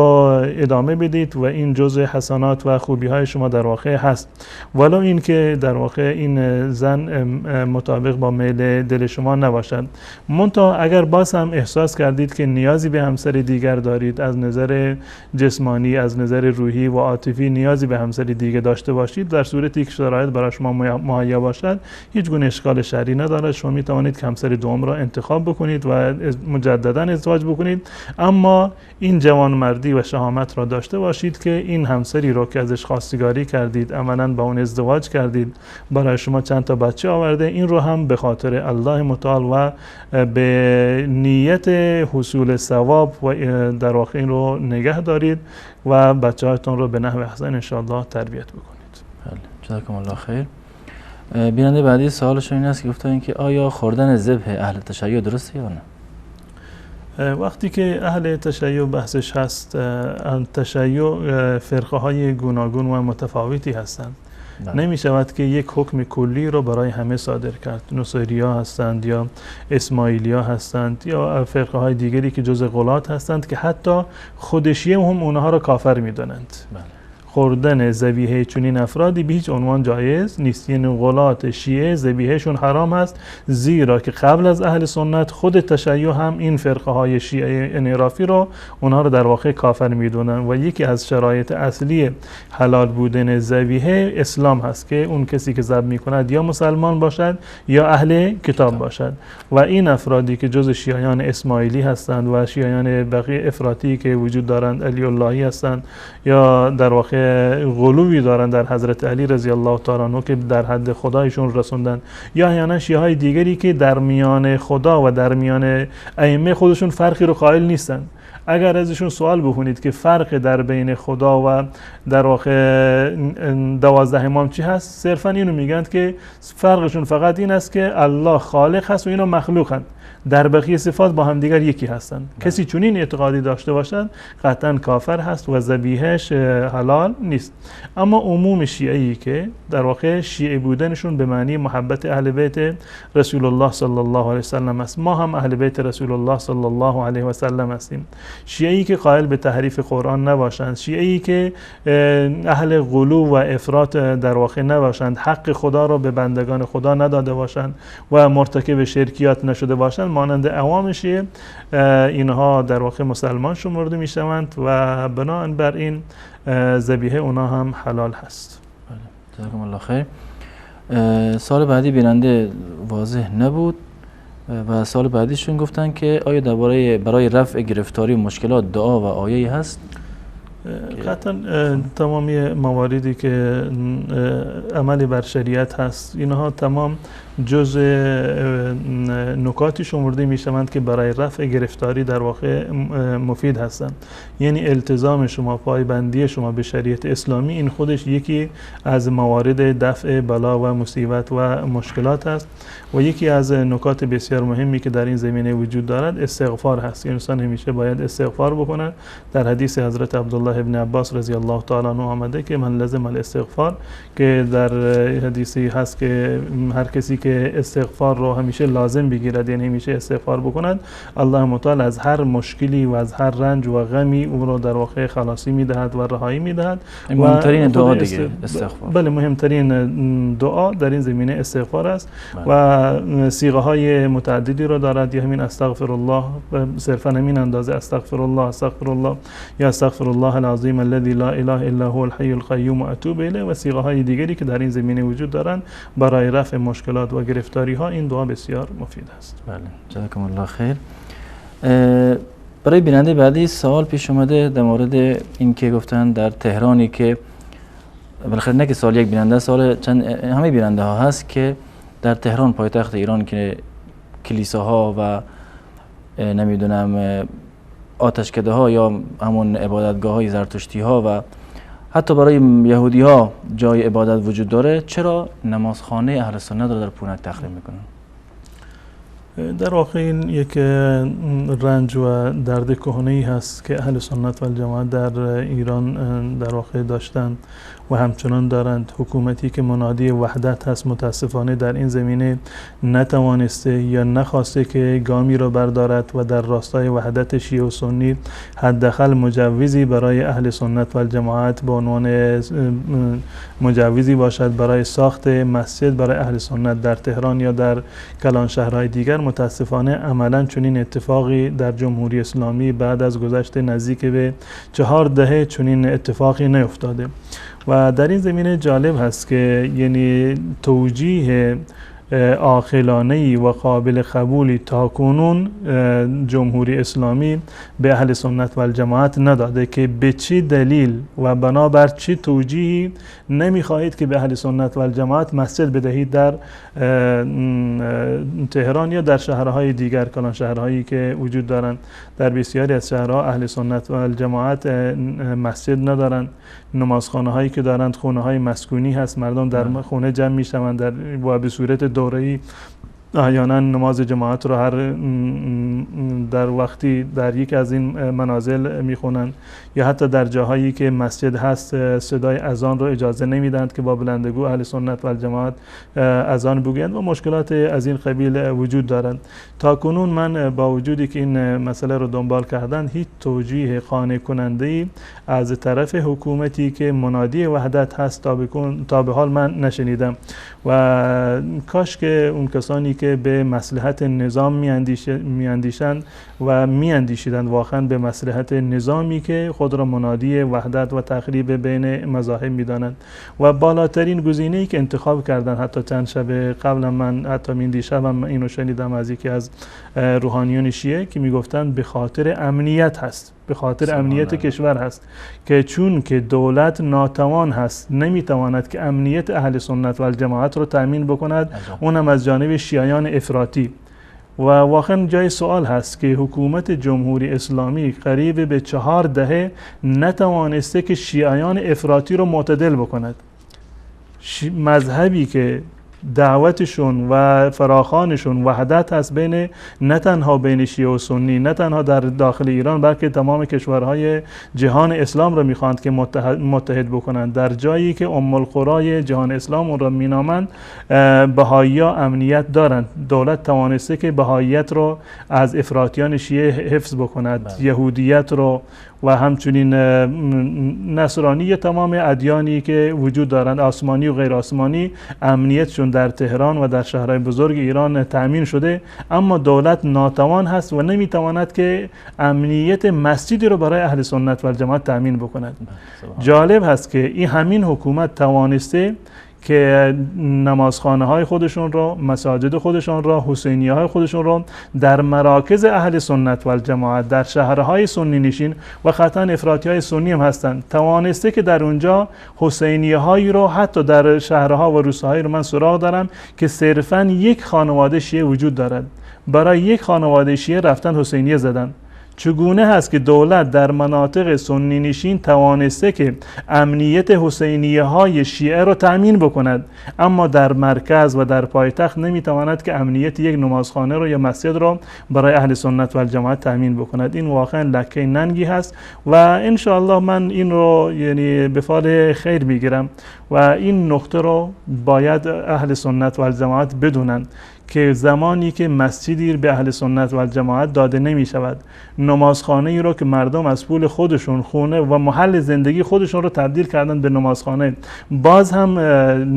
ادامه بدید و این جزء حسنات و خوبی های شما در واقع هست، ولو این که در واقع این زن مطابق با میل دل شما نباشد. منتها اگر باز هم احساس کردید که نیازی به همسر دیگر دارید، از نظر جسمانی، از نظر روحی و عاطفی نیازی به همسر دیگر داشته باشید، در صورتی که شرایط برای شما مهیا باشد، هیچ گونه اشکال شرعی ندارد. شما می توانید که همسر دوم را انتخاب بکنید و مجددا ازدواج بکنید، اما این جوانمردی و شهامت را داشته باشید که این همسری رو که ازش خواستگاری کردید، عملاً با اون ازدواج کردید، برای شما چند تا بچه آورده، این رو هم به خاطر الله متعال و به نیت حصول ثواب و در واقع این رو نگه دارید و بچه هایتون رو به نحو احسن انشاءالله تربیت بکنید. بله، جزاکم الله خیر. بیننده بعدی سوالشون این است که گفتن که آیا خوردن ذبح اهل تشیع درسته یا نه؟ وقتی که اهل تشیع بحثش هست، تشیع فرقه های گوناگون و متفاوتی هستند. نمی شود که یک حکم کلی رو برای همه صادر کرد. نصیری ها هستند یا اسماعیلی ها هستند یا فرقه های دیگری که جز غلات هستند که حتی خود شیعه هم اونها رو کافر می دانند. خوردن ذبیحه چنین افرادی به هیچ عنوان جایز نیست. یعنی غلات شیعه ذبیحهشون حرام هست، زیرا که قبل از اهل سنت خود تشیع هم این فرقه های شیعه انحرافی رو اونها رو در واقع کافر میدونن. و یکی از شرایط اصلی حلال بودن ذبیحه اسلام هست که اون کسی که ذبح میکند یا مسلمان باشد یا اهل کتاب باشد. و این افرادی که جز شیعیان اسماعیلی هستند و شیعیان بقیه افراطی که وجود دارند، علی اللهی هستند یا در واقع غلوی دارن در حضرت علی رضی الله تعالی عنه که در حد خدایشون رسوندن، یا احیانا شیعه های دیگری که در میان خدا و در میان ائمه خودشون فرقی رو قائل نیستن. اگر ازشون سوال بکنید که فرق در بین خدا و در واقع 12 امام چی هست، صرفا اینو میگن که فرقشون فقط این است که الله خالق هست و اینا مخلوق هست، در بقیه صفات با هم دیگر یکی هستند. کسی چنین اعتقادی داشته باشد قطعا کافر هست و ذبیحه‌اش حلال نیست. اما عموم شیعه‌ای که در واقع شیعه بودنشون به معنی محبت اهل بیت رسول الله صلی الله علیه و سلم است، ما هم اهل بیت رسول الله صلی الله علیه و سلم هستیم. شیعه‌ای که قائل به تحریف قرآن نباشند، شیعه‌ای که اهل غلو و افراط در واقع نباشند، حق خدا را به بندگان خدا نداده باشند و مرتکب شرکیات نشده باشند، مانند عوام شیعه، اینها در واقع مسلمان شمرده می شوند و بناء بر این ذبیحه اونا هم حلال هست. جزاکم الله خیر. سال بعدی بیننده واضح نبود و سال بعدیشون گفتن که آیا برای رفع گرفتاری و مشکلات دعا و آیه‌ای هست؟ قطعا تمامی مواردی که عملی بر شریعت هست اینها تمام جز نکاتی شمرده می شوند که برای رفع گرفتاری در واقع مفید هستند. یعنی التزام شما، پایبندی شما به شریعت اسلامی، این خودش یکی از موارد دفع بلا و مصیبت و مشکلات است. و یکی از نکات بسیار مهمی که در این زمینه وجود دارد استغفار هست. انسان همیشه باید استغفار بکنه. در حدیث حضرت عبدالله ابن عباس رضی الله تعالی عنه آمده که من لزم الاستغفار، که در حدیثی هست که هر کسی که استغفار رو همیشه لازم بگیرد، یعنی همیشه استغفار بکند، الله متعال از هر مشکلی و از هر رنج و غمی او رو در واقع خلاصی میدهد و رهایی میدهد. مهمترین دعا دیگه استغفار. بله، مهمترین دعا در این زمینه استغفار است. و صیغه های متعددی رو دارد، یا همین استغفر الله، صرفا همین اندازه استغفر الله یا استغفر الله العظیم الذي لا اله الا هو الحي القيوم واتوب الیه و صیغه های دیگری که در این زمینه وجود دارند برای رفع مشکلات و گرفتاری ها. این دعا بسیار مفید است. بله، جزاکم الله خیر. برای بیننده بعدی سوال پیش اومده در مورد این که گفتن در تهرانی که بالاخره نه که سوال یک بیننده، سوال چند همه بیننده ها هست که در تهران پایتخت ایران که کلیساها و نمیدونم آتشکده ها یا همون عبادتگاه های زرتشتی ها و حتی برای یهودی ها جای عبادت وجود داره، چرا نمازخانه اهل سنت را در پونک تخریب میکنن؟ در واقع این یک رنج و درد کهنه‌ای هست که اهل سنت و الجماعت در ایران در واقع داشتن و همچنان دارند. حکومتی که منادی وحدت هست متاسفانه در این زمینه نتوانسته یا نخواسته که گامی را بردارد و در راستای وحدت شیعه و سنی حداقل مجوزی برای اهل سنت و الجماعت به عنوان مجوزی باشد برای ساخت مسجد برای اهل سنت در تهران یا در کلان شهرهای دیگر. متاسفانه عملا چنین اتفاقی در جمهوری اسلامی بعد از گذشت نزدیک به 4 دهه چنین اتفاقی نیفتاده و در این زمینه جالب هست که یعنی توجیه عاقلانه‌ای و قابل قبولی تاکنون جمهوری اسلامی به اهل سنت و الجماعت نداده که به چه دلیل و بنابر چه توجیهی نمیخواهید که به اهل سنت و الجماعت مسجد بدهید در تهران یا در شهرهای دیگر، کلان شهرهایی که وجود دارند. در بسیاری از شهرها اهل سنت و الجماعت مسجد ندارند. نمازخانه هایی که دارند خونه های مسکونی هست، مردم در خونه جمع میشوند و به صورت دوره‌ای احیانا نماز جماعت رو هر در وقتی در یک از این منازل میخونند یا حتی در جاهایی که مسجد هست صدای اذان رو اجازه نمیدند که با بلندگو اهل سنت و الجماعت اذان بگویند و مشکلات از این قبیل وجود دارند. تا کنون من با وجودی که این مسئله رو دنبال کردن هیچ توجیه قانع کننده‌ای از طرف حکومتی که منادی وحدت هست تا به حال من نشنیدم و کاش که اون کسانی که به مصلحت نظام میاندیشند و میاندیشیدند واقعا به مصلحت نظامی که خود را منادی وحدت و تخریب بین مذاهب میدانند و بالاترین گزینه‌ای که انتخاب کردند. حتی چند شب قبل من حتی من دیشبم اینو شنیدم از یکی از روحانیون شیعه که میگفتند به خاطر امنیت هست، به خاطر امنیت کشور هست که چون که دولت ناتوان هست نمیتواند که امنیت اهل سنت و الجماعت رو تأمین بکند، اونم از جانب شیعیان افراطی. و واقعا جای سوال هست که حکومت جمهوری اسلامی قریب به 4 دهه نتوانسته که شیعیان افراطی رو معتدل بکند. مذهبی که دعوتشون و فراخوانشون وحدت هست بین نه تنها بین شیعه و سنی، نه تنها در داخل ایران بلکه تمام کشورهای جهان اسلام را میخواند که متحد بکنند. در جایی که ام القرای جهان اسلام اون را مینامند بهائی‌ها امنیت دارند. دولت توانسته که بهائیت رو از افراطیان شیعه حفظ بکند، یهودیت رو و همچنین نصرانی، تمام ادیانی که وجود دارند آسمانی و غیر آسمانی امنیتشون در تهران و در شهرهای بزرگ ایران تأمین شده، اما دولت ناتوان هست و نمیتواند که امنیت مسجدی رو برای اهل سنت و الجماعت تأمین بکند. جالب هست که این همین حکومت توانسته که نمازخانه های خودشون رو، مساجد خودشون رو، حسینیه های خودشون رو در مراکز اهل سنت و الجماعت در شهرهای سنی نشین و قطعا افراطی های سنی هم هستند، توانسته که در اونجا حسینیه هایی رو حتی در شهرها و روستاهایی رو من سراغ دارم که صرفا یک خانواده شیعه وجود دارد، برای یک خانواده شیعه رفتن حسینیه زدن. چگونه هست که دولت در مناطق سنی نشین توانسته که امنیت حسینیه های شیعه رو تأمین بکند، اما در مرکز و در پایتخت نمیتواند که امنیت یک نمازخانه رو یا مسجد رو برای اهل سنت و الجماعت تأمین بکند؟ این واقعا لکه ننگی هست و انشاءالله من این رو یعنی به فال خیر میگیرم و این نقطه رو باید اهل سنت و الجماعت بدونند که زمانی که مسجدی به اهل سنت و الجماعت داده نمی شود، نمازخانه ای رو که مردم از پول خودشون خونه و محل زندگی خودشون رو تبدیل کردن به نمازخانه، باز هم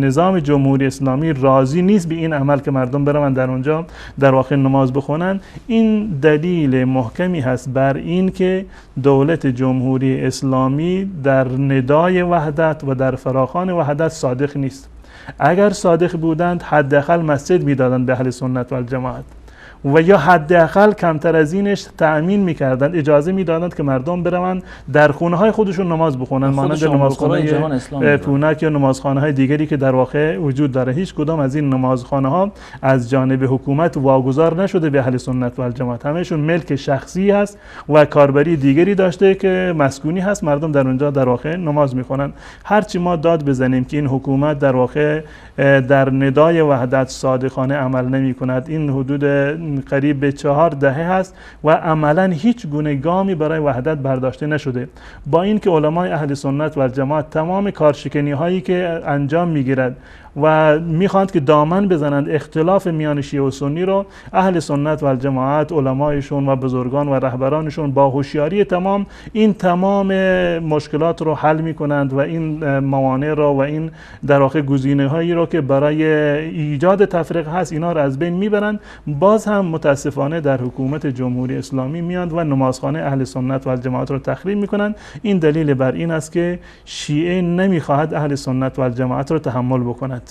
نظام جمهوری اسلامی راضی نیست به این عمل که مردم برن در اونجا در واقع نماز بخونن. این دلیل محکمی هست بر این که دولت جمهوری اسلامی در ندای وحدت و در فراخوان وحدت صادق نیست. اگر صادق بودند حداقل مسجد میدادند به اهل سنت و الجماعت و یا حداقل کمتر از اینش تأمین میکردند، اجازه میدادند که مردم بروند در خونه های خودشون نماز بخونن، مانند نمازخانه پونک یا نمازخانه های دیگری که در واقع وجود داره. هیچ کدام از این نمازخانه ها از جانب حکومت واگذار نشده به اهل سنت و الجماعت، همهشون ملک شخصی هست و کاربری دیگری داشته که مسکونی هست، مردم در اونجا در واقع نماز میخونن. هرچی ما داد بزنیم که این حکومت در واقع در ندای وحدت صادقانه عمل نمی کند، این حدود قریب به 4 دهه هست و عملا هیچ گونه گامی برای وحدت برداشته نشده. با این که علمای اهل سنت و الجماعت تمام کارشکنی هایی که انجام میگیرد و میخواند که دامن بزنند اختلاف میان شیعه و سنی رو، اهل سنت و الجماعت علمایشون و بزرگان و رهبرانشون با هوشیاری تمام این تمام مشکلات رو حل میکنند و این موانع رو و این در واقع گزینه هایی رو که برای ایجاد تفرقه هست اینا رو از بین میبرند. باز هم متاسفانه در حکومت جمهوری اسلامی میاند و نمازخانه اهل سنت و الجماعت رو تخریب میکنند. این دلیل بر این است که شیعه نمیخواهد اهل سنت و الجماعت رو تحمل بکند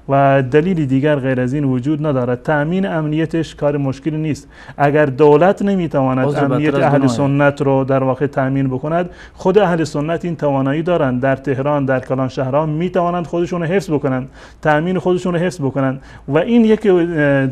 و دلیلی دیگر غیر از این وجود ندارد. تأمین امنیتش کار مشکلی نیست. اگر دولت نمیتواند امنیت اهل سنت رو در واقع تأمین بکند، خود اهل سنت این توانایی دارند. در تهران، در کلان شهرها میتوانند خودشون رو حفظ بکنند، تأمین خودشون رو حفظ بکنند و این یک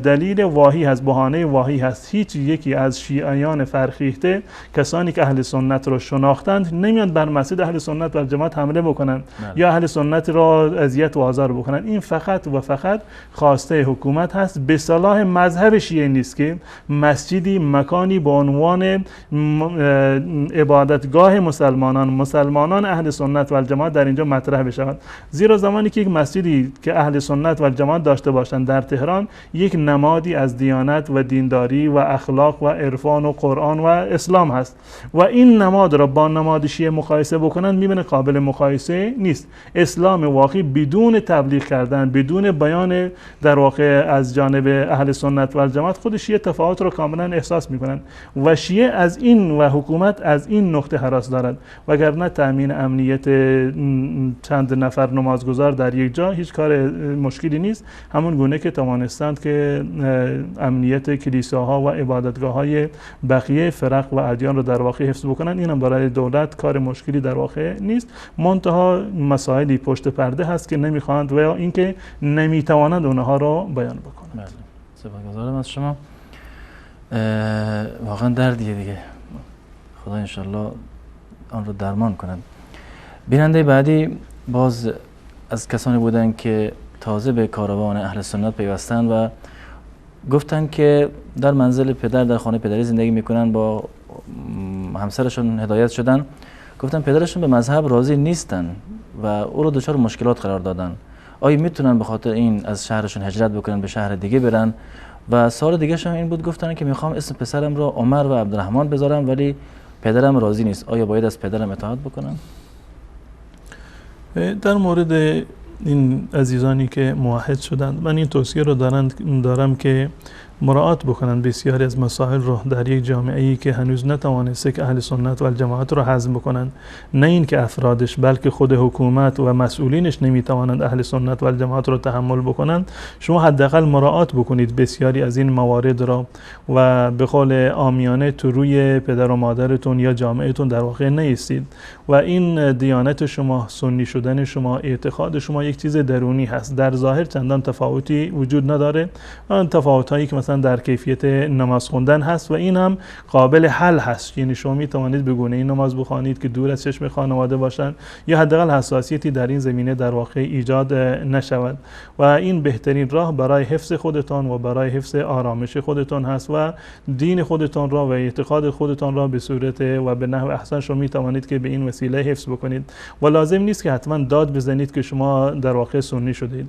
دلیل واهی هست، بهانه واهی هست. هیچ یکی از شیعیان فرخیخته، کسانی که اهل سنت رو شناختند، نمیان بر مسجد اهل سنت و جماعت حمله بکنند یا اهل سنت را اذیت و آزار بکنند. این فقط و فقط خواسته حکومت هست. به صلاح مذهب شیعه نیست که مسجدی، مکانی به عنوان عبادتگاه مسلمانان اهل سنت و الجماعت در اینجا مطرح بشود. زیرا زمانی که یک مسجدی که اهل سنت و الجماعت داشته باشند در تهران، یک نمادی از دیانت و دینداری و اخلاق و عرفان و قرآن و اسلام هست و این نماد را با نماد شیعه مقایسه بکنند، میبینه قابل مقایسه نیست. اسلام واقعی بدون تبلیغ کردن، بدون بیان در واقع از جانب اهل سنت و الجماعت، خود شیعه تفاوت رو کاملا احساس میکنن و شیعه از این و حکومت از این نقطه هراس دارد. وگرنه تامین امنیت چند نفر نمازگزار در یک جا هیچ کار مشکلی نیست، همون گونه که توانستند که امنیت کلیساها و عبادتگاه های بقیه فرق و ادیان رو در واقع حفظ بکنن. اینم برای دولت کار مشکلی در واقع نیست، منتها مسائلی پشت پرده هست که نمیخواند و یا اینکه نمیتوانند اونها رو بیان بکنند. بله، سپاسگزارم از شما. واقعا دردیه دیگه، خدا انشالله آن رو درمان کند. بیننده بعدی باز از کسانی بودن که تازه به کاروان اهل سنت پیوستند و گفتن که در منزل پدر، در خانه پدری زندگی میکنن، با همسرشون هدایت شدن. گفتن پدرشون به مذهب راضی نیستن و او رو دچار مشکلات قرار دادن. آیا میتونن به خاطر این از شهرشون هجرت بکنن، به شهر دیگه برن؟ و سوال دیگه هم این بود، گفتن که میخوام اسم پسرم رو عمر و عبدالرحمن بذارم ولی پدرم راضی نیست، آیا باید از پدرم اطاعت بکنم؟ در مورد این عزیزانی که موحد شدند، من این توصیه رو دارم که مراعات بکنن بسیاری از مسائل رو در یک جامعه‌ای که هنوز نتوانسته که اهل سنت و الجماعت رو هضم بکنن، نه این که افرادش بلکه خود حکومت و مسئولینش نمیتوانند اهل سنت و الجماعت رو تحمل بکنند. شما حداقل مراعات بکنید بسیاری از این موارد را و به قول عامیانه تو روی پدر و مادرتون یا جامعهتون در واقع نیستید و این دیانت شما، سنی شدن شما، اعتقاد شما یک چیز درونی هست. در ظاهر چندان تفاوتی وجود نداره، آن تفاوتایی که مثلا در کیفیت نماز خوندن هست و این هم قابل حل هست. یعنی شما می توانید به گونه‌ای نماز بخوانید که دور از چشم خانواده باشند یا حداقل حساسیتی در این زمینه در واقع ایجاد نشود و این بهترین راه برای حفظ خودتان و برای حفظ آرامش خودتان هست و دین خودتان را و اعتقاد خودتان را به صورت و به نحو احسن شما می توانید که به این وسیله حفظ بکنید و لازم نیست که حتما داد بزنید که شما در واقع سنی شدید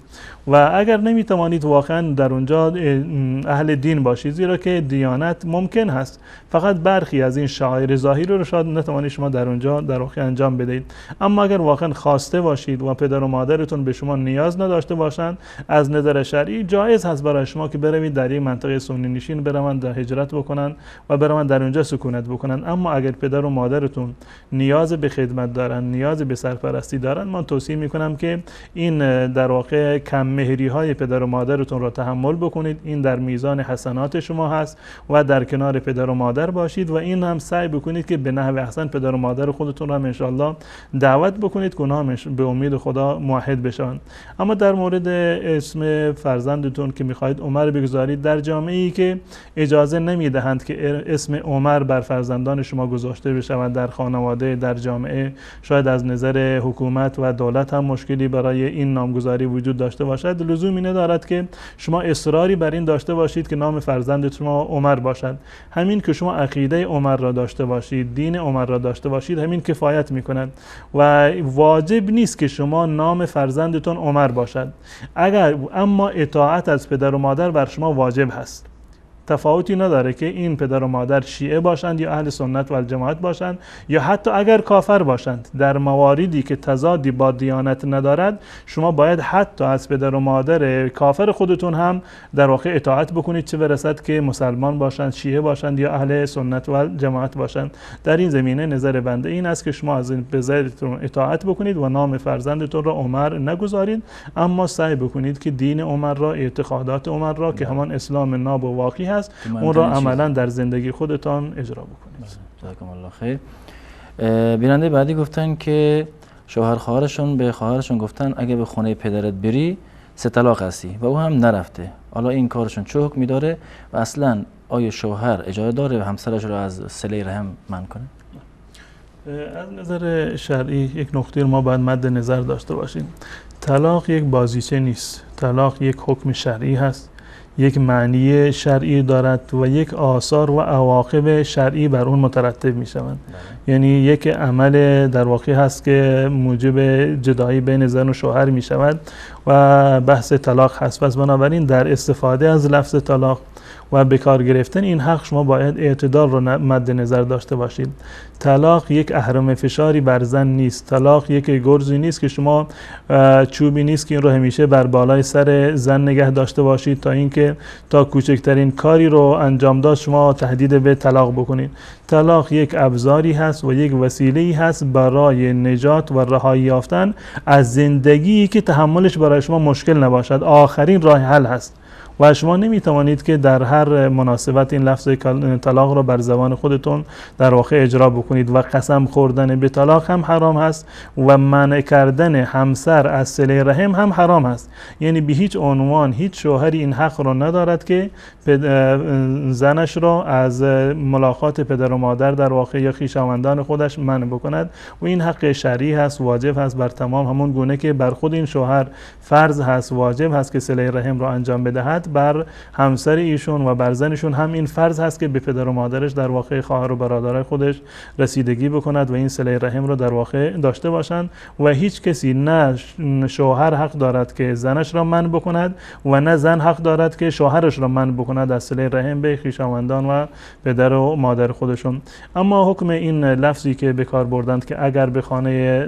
و اگر نمی توانید واقعا در اونجا اهل دین باشید، زیرا که دیانت ممکن هست فقط برخی از این شعائر ظاهری رو شاید نتوانید شما در اونجا در واقع انجام بدهید، اما اگر واقعا خواسته باشید و پدر و مادرتون به شما نیاز نداشته باشند، از نظر شرعی جایز هست برای شما که بروید در یک منطقه سنی نشین بروند هجرت بکنن و بروند در اونجا سکونت بکنن. اما اگر پدر و مادرتون نیاز به خدمت دارن، نیاز به سرپرستی دارن، من توصیه میکنم که این در واقع کم مهری های پدر و مادرتون را تحمل بکنید. این در میزان میزان حسنات شما هست و در کنار پدر و مادر باشید و این هم سعی بکنید که به نحو احسن پدر و مادر خودتون را انشالله دعوت بکنید که اونها به امید خدا موحد بشن. اما در مورد اسم فرزندتون که میخواهید عمر بگذارید، در جامعه‌ای که اجازه نمیدهند که اسم عمر بر فرزندان شما گذاشته بشود، در خانواده، در جامعه، شاید از نظر حکومت و دولت هم مشکلی برای این نامگذاری وجود داشته باشد، لزومی ندارد که شما اصراری بر این داشته باشید که نام فرزند شما عمر باشد. همین که شما عقیده عمر را داشته باشید، دین عمر را داشته باشید، همین کفایت میکند و واجب نیست که شما نام فرزندتون عمر باشد. اما اطاعت از پدر و مادر بر شما واجب هست. تفاوتی نداره که این پدر و مادر شیعه باشند یا اهل سنت و الجماعت باشند یا حتی اگر کافر باشند. در مواردی که تضادی با دیانت ندارد شما باید حتی از پدر و مادر کافر خودتون هم در واقع اطاعت بکنید، چه برسد که مسلمان باشند، شیعه باشند یا اهل سنت و الجماعت باشند. در این زمینه نظر بنده این است که شما از این پدرتون اطاعت بکنید و نام فرزندتون را عمر نگذارید، اما سعی بکنید که دین عمر را، اعتقادات عمر را که همان اسلام ناب و واقعی هست، اون را عملا در زندگی خودتان اجرا بکنید. جزاکم الله خیر. بیننده بعدی گفتن که شوهر خواهرشون به خواهرشون گفتن اگه به خونه پدرت بری 3 طلاق هستی و او هم نرفته. حالا این کارشون چه حکمی داره و اصلا آیا شوهر اجازه داره همسرش رو از صله رحم منع کنه؟ از نظر شرعی یک نکته ما باید مد نظر داشته باشیم. طلاق یک بازیچه نیست. طلاق یک حکم شرعی هست، یک معنی شرعی دارد و یک آثار و عواقب شرعی بر اون مترتب می شوند. یعنی یک عمل در واقع هست که موجب جدایی بین زن و شوهر می شود و بحث طلاق هست. پس بنابراین در استفاده از لفظ طلاق و به کار گرفتن این حق شما باید اعتدال رو مد نظر داشته باشید. طلاق یک اهرم فشاری بر زن نیست. طلاق یک گرزی نیست که شما چوبی نیست که این رو همیشه بر بالای سر زن نگه داشته باشید تا اینکه تا کوچکترین کاری رو انجام داد شما تهدید به طلاق بکنید. طلاق یک ابزاری هست و یک وسیله‌ای هست برای نجات و رهایی یافتن از زندگی که تحملش برای شما مشکل نباشد. آخرین راه حل هست و شما نمیتوانید که در هر مناسبت این لفظ طلاق را بر زبان خودتون در واقع اجرا بکنید و قسم خوردن به طلاق هم حرام هست و منع کردن همسر از صله رحم هم حرام هست. یعنی به هیچ عنوان هیچ شوهری این حق را ندارد که زنش را از ملاقات پدر و مادر در واقع یا خویشاوندان خودش منع بکند و این حق شرعی هست، واجب هست بر تمام، همون گونه که بر خود این شوهر فرض هست، واجب هست که صله رحم را انجام بدهد، بر همسر ایشون و بر زنشون هم این فرض هست که به پدر و مادرش در واقع خواهر و برادرای خودش رسیدگی بکند و این صله رحم رو در واقع داشته باشند و هیچ کسی، نه شوهر حق دارد که زنش را منع بکند و نه زن حق دارد که شوهرش را منع بکند از صله رحم به خویشاوندان و پدر و مادر خودشون. اما حکم این لفظی که به کار بردند که اگر به خانه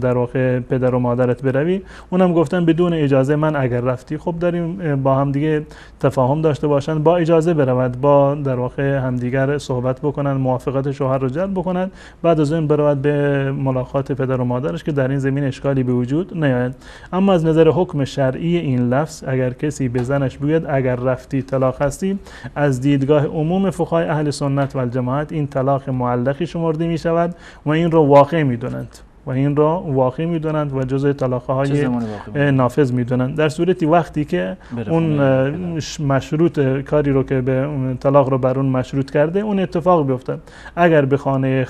در واقع پدر و مادرت بروی، اونم گفتن بدون اجازه من اگر رفتی. خب داریم با هم دیگه تفاهم داشته باشند، با اجازه برود، با در واقع همدیگر صحبت بکنند، موافقت شوهر رو جلب بکنند، بعد از اون برود به ملاقات پدر و مادرش که در این زمین اشکالی به وجود نیاید. اما از نظر حکم شرعی این لفظ اگر کسی به زنش بگوید اگر رفتی طلاق هستی، از دیدگاه عموم فقهای اهل سنت و الجماعت این طلاق معلقی شمرده می شود و این را واقع می دونند و جزء طلاق‌های نافذ میدونن. در صورتی وقتی که اون مشروط کاری رو که به طلاق رو بر اون مشروط کرده اون اتفاق بیفته، اگر به خانه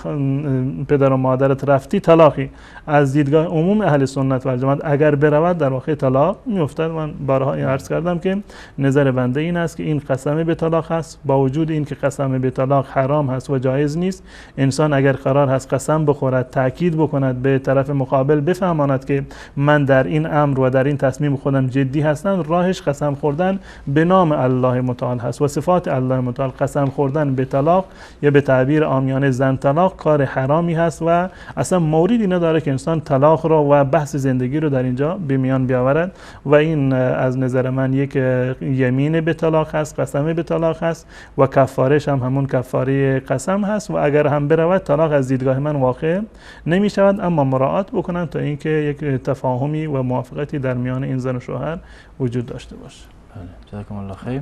پدر و مادرت رفتی طلاقی، از دیدگاه عموم اهل سنت و الجماعت اگر برود در واقع طلاق میافتد. من بارها عرض کردم که نظر بنده این است که این قسم به طلاق هست، با وجود این که قسم به طلاق حرام هست و جایز نیست. انسان اگر قرار هست قسم بخورد، تاکید بکند، به طرف مقابل بفهماند که من در این امر و در این تصمیم خودم جدی هستم، راهش قسم خوردن به نام الله متعال هست و صفات الله متعال. قسم خوردن به طلاق یا به تعبیر عامیانه زن طلاق کار حرامی هست و اصلا موردی نداره که انسان طلاق رو و بحث زندگی رو در اینجا به میان بیاورد و این از نظر من یک یمین به طلاق هست، قسم به طلاق هست و کفارش هم همون کفاره قسم هست و اگر هم برود طلاق از دیدگاه من واقع نمی شود. اما مراعات بکنن تا اینکه یک تفاهمی و موافقتی در میان این زن و شوهر وجود داشته باشه. بله، جزاکم الله خیر.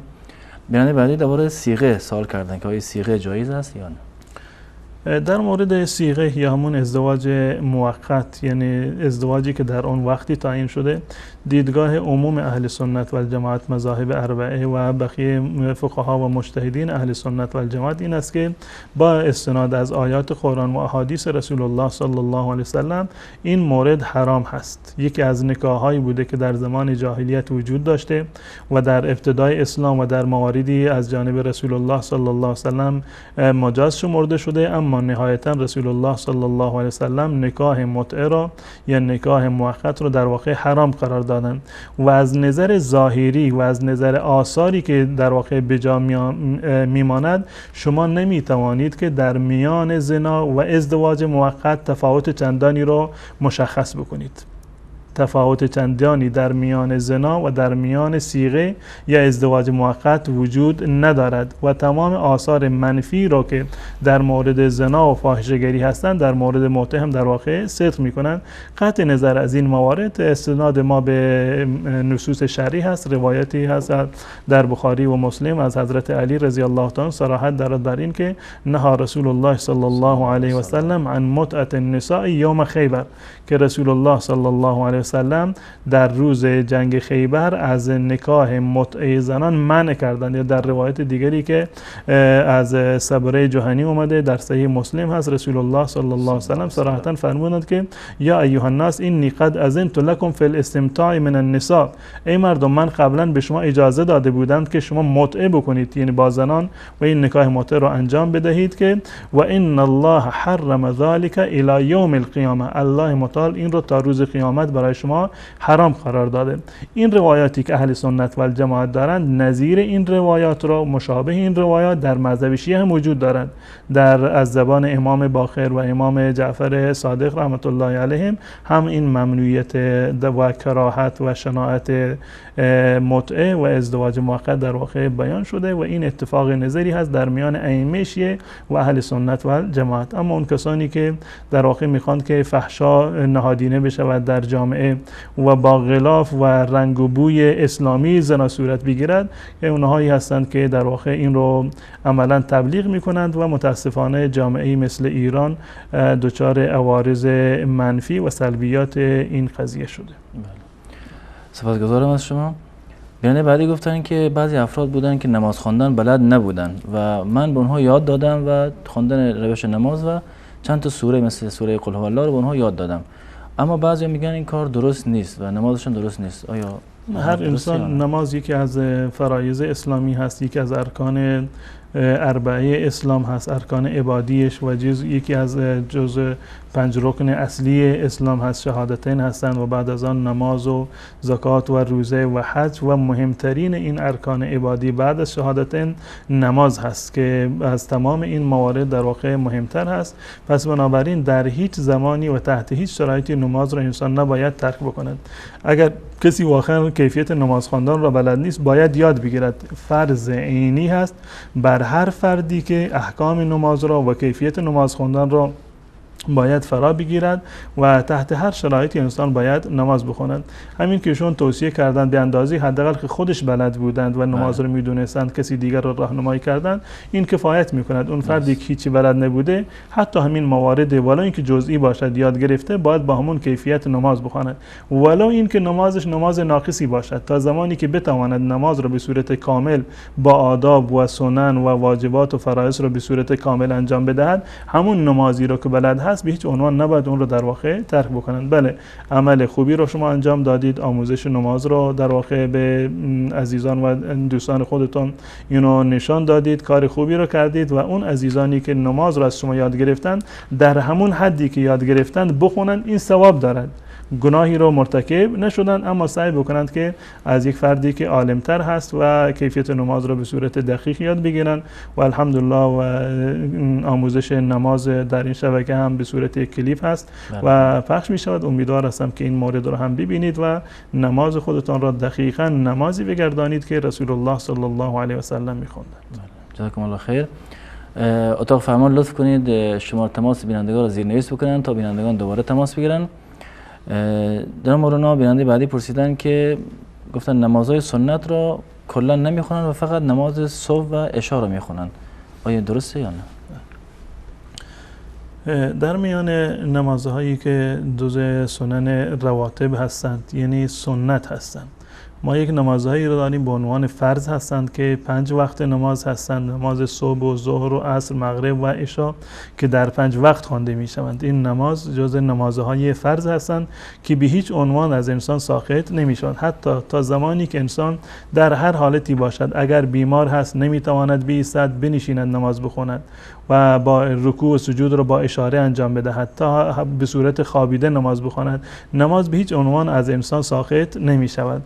بیننده بعدی درباره صیغه سوال کردن که آیا صیغه جایز است یا نه؟ در مورد صیغه یا همون ازدواج موقت، یعنی ازدواجی که در آن وقتی تعیین شده، دیدگاه عموم اهل سنت و الجماعت مذاهب اربعه و بقیه فقها و مجتهدین اهل سنت و الجماعت این است که با استناد از آیات قرآن و احادیث رسول الله صلی الله علیه وسلم این مورد حرام هست. یکی از نکاح‌هایی بوده که در زمان جاهلیت وجود داشته و در ابتدای اسلام و در مواردی از جانب رسول الله صلی الله علیه وسلم مجاز شمرده شده، اما نهایتا رسول الله صلی الله علیه وسلم نکاح متعه را یا نکاح موقت را در واقع حرام قرار دادند و از نظر ظاهری و از نظر آثاری که در واقع به جا میماند شما نمیتوانید که در میان زنا و ازدواج موقت تفاوت چندانی را مشخص بکنید. تفاوت چندانی در میان زنا و در میان صیغه یا ازدواج موقت وجود ندارد و تمام آثار منفی را که در مورد زنا و فاحشه‌گری هستند در مورد متعه هم در واقع صدق می‌کنند. قطع نظر از این موارد استناد ما به نصوص شرعی هست. روایتی هست در بخاری و مسلم از حضرت علی رضی الله تعالی صراحت دارد بر این که نهى رسول الله صلی الله علیه و سلم عن متعه النساء یوم خیبر، که رسول الله صلی الله علیه و سلم در روز جنگ خیبر از نکاح متعه زنان منع کردند. یا در روایت دیگری که از صبره جهنی اومده در صحیح مسلم هست، رسول الله صلی الله علیه و سلم صراحتا فرمودند که یا ایها الناس اینی قد اذنت لكم فی الاستمتاع من النساء، ای مردم من قبلا به شما اجازه داده بودند که شما متعه بکنید، یعنی با زنان و این نکاح متعه را انجام بدهید، که و ان الله حرم ذلك الی یوم القیامه، الله متعال این رو تا روز قیامت برای شما حرام قرار داده. این روایاتی که اهل سنت و الجماعت دارند نظیر این روایات را، مشابه این روایات در مذهب شیعه هم وجود دارند. در از زبان امام باقر و امام جعفر صادق رحمت الله علیهم هم این ممنوعیت و کراهت و شناعت متعه و ازدواج موقت در واقع بیان شده و این اتفاق نظری هست در میان ائمه شیعه و اهل سنت و الجماعت. اما اون کسانی که در واقع میخوان که فحشا نهادینه بشه و در جامعه و با غلاف و رنگ و بوی اسلامی زنا صورت بگیرد، که اونهایی هستند که در واقع این رو عملا تبلیغ میکنند و متاسفانه جامعه مثل ایران دچار عوارض منفی و سلبیات این قضیه شده. سپاسگزارم از شما. بیننده بعدی گفتن که بعضی افراد بودن که نماز خواندن بلد نبودن و من به اونها یاد دادم و خواندن روش نماز و چند تا سوره مثل سوره قل هو الله رو به اونها یاد دادم، اما بعضی میگن این کار درست نیست و نمازشون درست نیست. آیا هر انسان نماز یکی از فرایض اسلامی هست، یکی از ارکان اربعه اسلام هست، ارکان عبادیش و یکی از جزء 5 رکن اصلی اسلام هست، شهادتین هستند و بعد از آن نماز و زکات و روزه و حج و مهمترین این ارکان عبادی بعد از شهادتین نماز هست که از تمام این موارد در واقع مهمتر هست. پس بنابراین در هیچ زمانی و تحت هیچ شرایطی نماز را انسان نباید ترک بکند. اگر کسی واقعا کیفیت نماز خواندن را بلد نیست باید یاد بگیرد. فرض عینی هست بر هر فردی که احکام نماز را و کیفیت نماز خواندن را باید فرا بگیرد و تحت هر شرایطی انسان باید نماز بخواند. همین که ایشون توصیه کردند به اندازه حداقل که خودش بلد بودند و نماز رو میدونستند کسی دیگر رو راهنمایی کردند، این کفایت میکند. اون فردی که هیچی بلد نبوده حتی همین موارد ولو اینکه جزئی باشد یاد گرفته باید با همون کیفیت نماز بخواند، ولو اینکه نمازش نماز ناقصی باشد، تا زمانی که بتواند نماز رو به صورت کامل با آداب و سنن و واجبات و فرایض رو به صورت کامل انجام بدهد، همون نمازی رو که بلد به هیچ عنوان نباید اون رو در واقع ترک بکنند. بله، عمل خوبی رو شما انجام دادید، آموزش نماز رو در واقع به عزیزان و دوستان خودتون اینو نشان دادید، کار خوبی رو کردید و اون عزیزانی که نماز رو از شما یاد گرفتن در همون حدی که یاد گرفتند بخونن، این ثواب دارد. گناهی رو مرتکب نشدن، اما سعی بکنند که از یک فردی که عالمتر هست و کیفیت نماز رو به صورت دقیق یاد بگیرن و الحمدلله و آموزش نماز در این شبکه هم به صورت یک کلیپ هست و پخش می شود. امیدوار هستم که این مورد رو هم ببینید و نماز خودتان را دقیقاً نمازی بگردانید که رسول الله صلی الله علیه و سلم می‌خواندند. جزاکم الله خیر. اتاق فرمان لطف کنید شماره تماس بینندگان را زیرنویس بکنن تا بینندگان دوباره تماس بگیرن. در موردنا بیننده بعدی پرسیدن که گفتن نمازهای سنت را کلا نمیخونن و فقط نماز صبح و عشا رو میخونن. آیا درسته یا نه؟ در میان نمازهایی که جزء سنن رواتب هستند، یعنی سنت هستند، ما یک نمازهایی رو داریم به عنوان فرض هستند که 5 وقت نماز هستند، نماز صبح و ظهر و عصر، مغرب و عشا که در 5 وقت خوانده می شوند. این نماز جزء نمازهای فرض هستند که به هیچ عنوان از انسان ساقط نمی شوند، حتی تا زمانی که انسان در هر حالتی باشد، اگر بیمار هست نمی تواند بایستد بنشیند نماز بخواند و با رکوع و سجود رو با اشاره انجام بدهد، تا به صورت خوابیده نماز بخواند، نماز به هیچ عنوان از انسان ساقط نمی شود،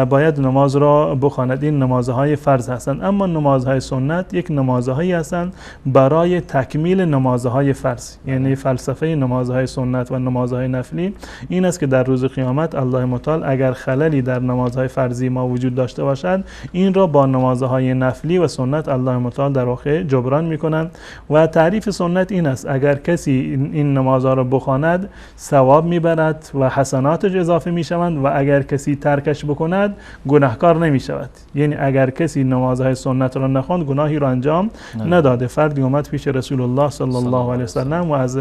باید نماز را بخواند. این نمازهای فرض هستند. اما نمازهای سنت یک نمازهایی هستند برای تکمیل نمازهای فرض. یعنی فلسفه نمازهای سنت و نمازهای نفلی این است که در روز قیامت الله متعال اگر خللی در نمازهای فرضی ما وجود داشته باشد، این را با نمازهای نفلی و سنت الله متعال در واقع جبران میکنند. و تعریف سنت این است: اگر کسی این نمازها را بخواند ثواب میبرد و حسناتش اضافه میشوند، و اگر کسی ترکش بکند گناهکار نمی شود. یعنی اگر کسی نمازهای سنت را نخواند گناهی را انجام نداده. فردی اومد پیش رسول الله صلی الله علیه وسلم و از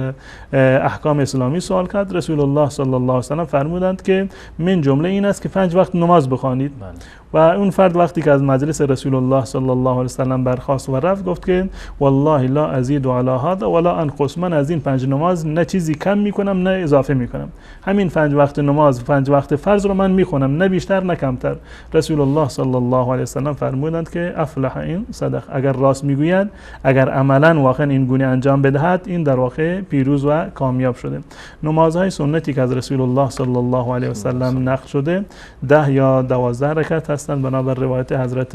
احکام اسلامی سوال کرد. رسول الله صلی الله علیه وسلم فرمودند که من جمله این است که 5 وقت نماز بخوانید. و اون فرد وقتی که از مجلس رسول الله صلی الله علیه وسلم برخاست و رفت، گفت که والله لا ازید علی هذا ولا انقص، من از این 5 نماز نه چیزی کم میکنم نه اضافه میکنم، همین 5 وقت نماز 5 وقت فرض رو من میخونم، نه بیشتر نه کمتر. رسول الله صلی الله علیه وسلم فرمودند که افلح این صدق، اگر راست میگوید، اگر عملا واقعا این گونه انجام بدهد، این در واقع پیروز و کامیاب شده. نمازهای سنتی که از رسول الله صلی الله علیه وسلم نقل شده 10 یا 12 رکعت هستند، بنابر روایت حضرت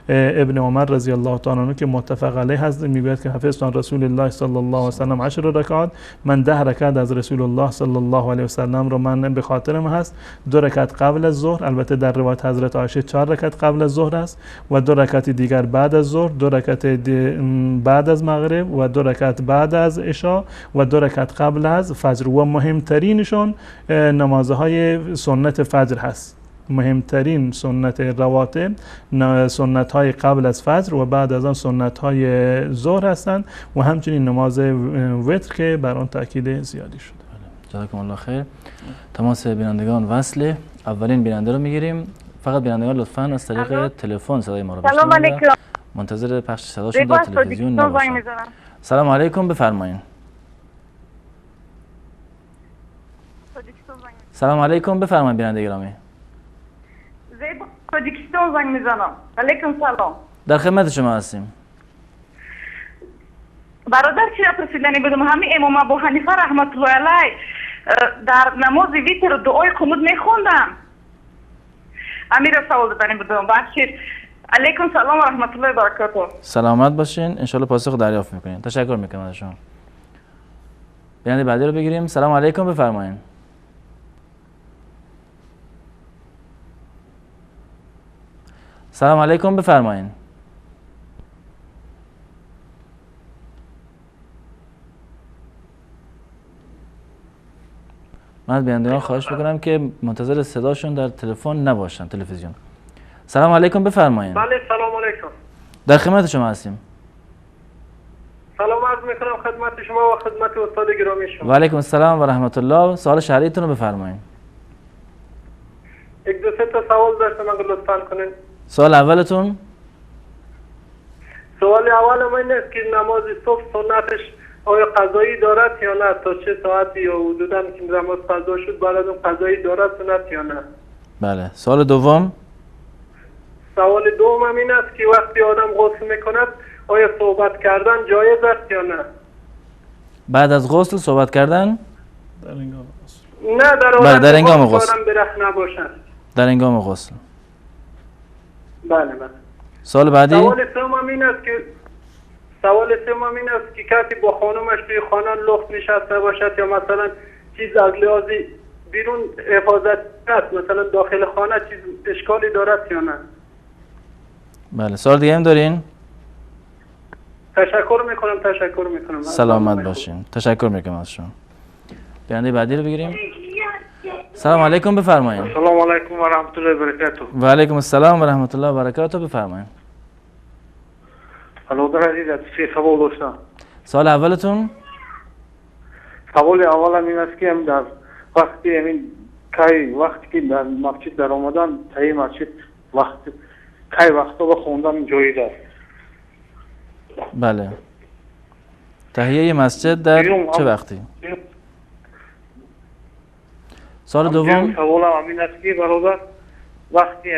ابن عمر رضی الله تعالی عنه که متفق علیه هست، میگوید که حفظت عن رسول الله صلی الله علیه وسلم 10 رکعات، من 10 رکعت از رسول الله صلی الله علیه وسلم رو من به خاطرم هست. 2 رکعت قبل از ظهر، البته در روایت حضرت عایشه 4 رکعت قبل از ظهر است، و 2 رکعت دیگر بعد از ظهر، 2 رکعت بعد از مغرب، و 2 رکعت بعد از عشا، و 2 رکعت قبل از فجر. و مهمترینشون نمازهای سنت فجر هست. مهمترین سنت رواتب سنت های قبل از فجر و بعد از آن سنت های ظهر هستند، و همچنین نماز وتر که بر آن تاکید زیادی شده. جزاکم الله خیر. تماس بینندگان وصله. اولین بیننده رو میگیریم. فقط بینندگان لطفاً از طریق تلفن صدای ما رو بشنوید. سلام علیکم. منتظر پخش صداشون در تلویزیون نباشید. سلام علیکم، بفرمایید. سلام علیکم، بفرمایید بیننده گرامی. زیبا تاجیکستان زنگ میزنم. علیکم سلام. در خدمت شما هستیم. برادر چی پرسیدنی بدم؟ همین امام ابو حنیفه رحمت الله علیه در نماز ویتر دعای قنوت میخوندن. امیر سوال داریم بدم. بخشید. علیکم سلام و رحمت الله و برکاته. سلامت باشین. ان شاء الله پاسخ دریافت میکنین. تشکر میکنم از شما. بیننده بعدی رو بگیریم. سلام علیکم، بفرمایید. سلام علیکم، بفرمایید. من از بینندگان خواهش میکنم که منتظر صداشون در تلفن نباشن، تلویزیون. سلام علیکم، بفرمایید. بله سلام علیکم. در خدمت شما هستیم. سلام عرض میکنم خدمت شما و خدمت استاد گرامی شما. و علیکم السلام و رحمت الله. سوال شهریتون رو بفرمایید. 1 2 3 تا سوال داشتم اگر لطفا کنین. سوال اولتون؟ سوال اول من است که نماز صبح سنتش آیا قضایی دارد یا نه؟ تا چه ساعتی یا حدوداً که نماز قضا شد بعد اون قضایی دارد سنت یا نه؟ بله. سوال دوم؟ سوال دوم این است که وقتی آدم غسل میکند آیا صحبت کردن جایز است یا نه؟ بعد از غسل صحبت کردن؟ در هنگام غسل. نه در هنگام غسل. آدم برخ نباشد. در هنگام غسل. بله بله. سوال بعدی؟ سوال سوم این است که کسی با خانمش توی خانه لخت نشسته باشد یا مثلا چیز از لحاظی بیرون حفاظت است، مثلا داخل خانه چیز اشکالی دارد یا نه؟ بله. سوال دیگه هم دارین؟ تشکر میکنم. سلامت باشین. تشکر میکنم از شما. بیننده بعدی رو بگیریم. سلام علیکم بفرمایید. السلام علیکم و رحمت الله و برکاته. و علیکم السلام و رحمت الله و برکاته. بفرمایید. برادر عزیز، از سه سوال داشتم. سوال اولتون؟ سوال اولم این است که در وقتی وقتی که در مسجد در آمدن تایی مسجد وقتا به خوندن جایز است. بله. تهیه مسجد در چه وقتی؟ سوال دوم؟ سوالم این است که برادر وقتی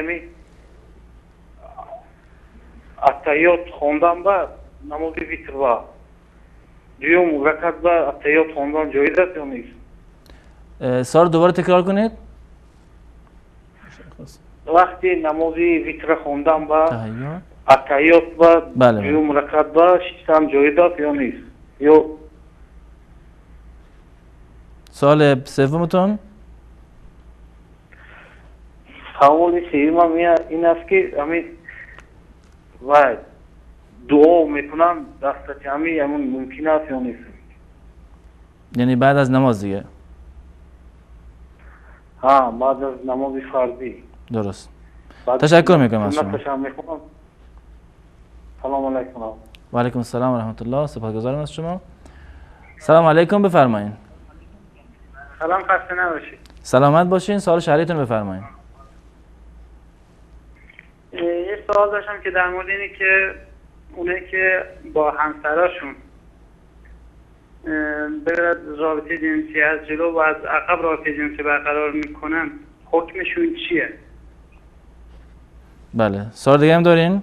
اتحیات خوندن به نماز ویتر و دوم رکعت به اتحیات خوندن جایز است یا نیست؟ سوال دوباره تکرار کنید. وقتی نماز ویتر خوندن به اتحیات به دوم رکعت به شیشتم جایز است یا نیست؟ یا سوال سومتون؟ سوال سومم این است که و دعا میکنم دست جمعی ممکن است یا نیست؟ یعنی بعد از نماز دیگه؟ ها، بعد از نماز فرضی. درست. تشکر میکنم از شما. سلام علیکم. و علیکم السلام و رحمت الله. سپاسگزارم از شما. سلام علیکم بفرمایید. سلام، خسته نباشید. سلامت باشین. سوال شهریتون بفرمایید. یه سوال داشتم که در مورد اینه که اونایی که با همسراشون به رابطه جنسی از جلو و از عقب رابطه جنسی برقرار میکنن حکمشون چیه؟ بله. سوال دیگه هم دارین؟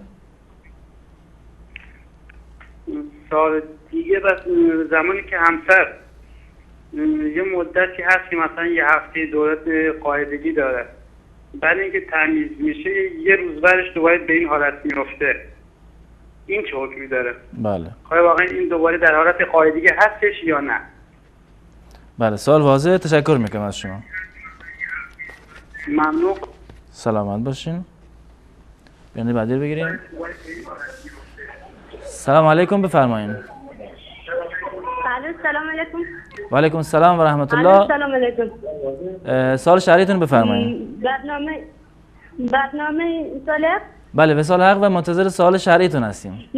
سوال دیگه بس زمانی که همسر یه مدتی هست که مثلا یه هفته دورت قاعدگی داره، بعد اینکه تمیز میشه یه روز بعدش دوباره به این حالت میفته، این چه حکمی داره؟ بله. آیا واقعا این دوباره در حالت قاعدگی هستش یا نه؟ بله، سوال واضحه. تشکر میکنم از شما. ممنون. سلامت باشین. بیانده بعدی رو بگیریم. سلام علیکم بفرمایید. سلام علیکم. و علیکم السلام و رحمت الله. سلام علیکم. سوال شهریتون بفرمایید. برنامه سالح؟ بله، وصال حق و منتظر سوال شهریتون هستیم.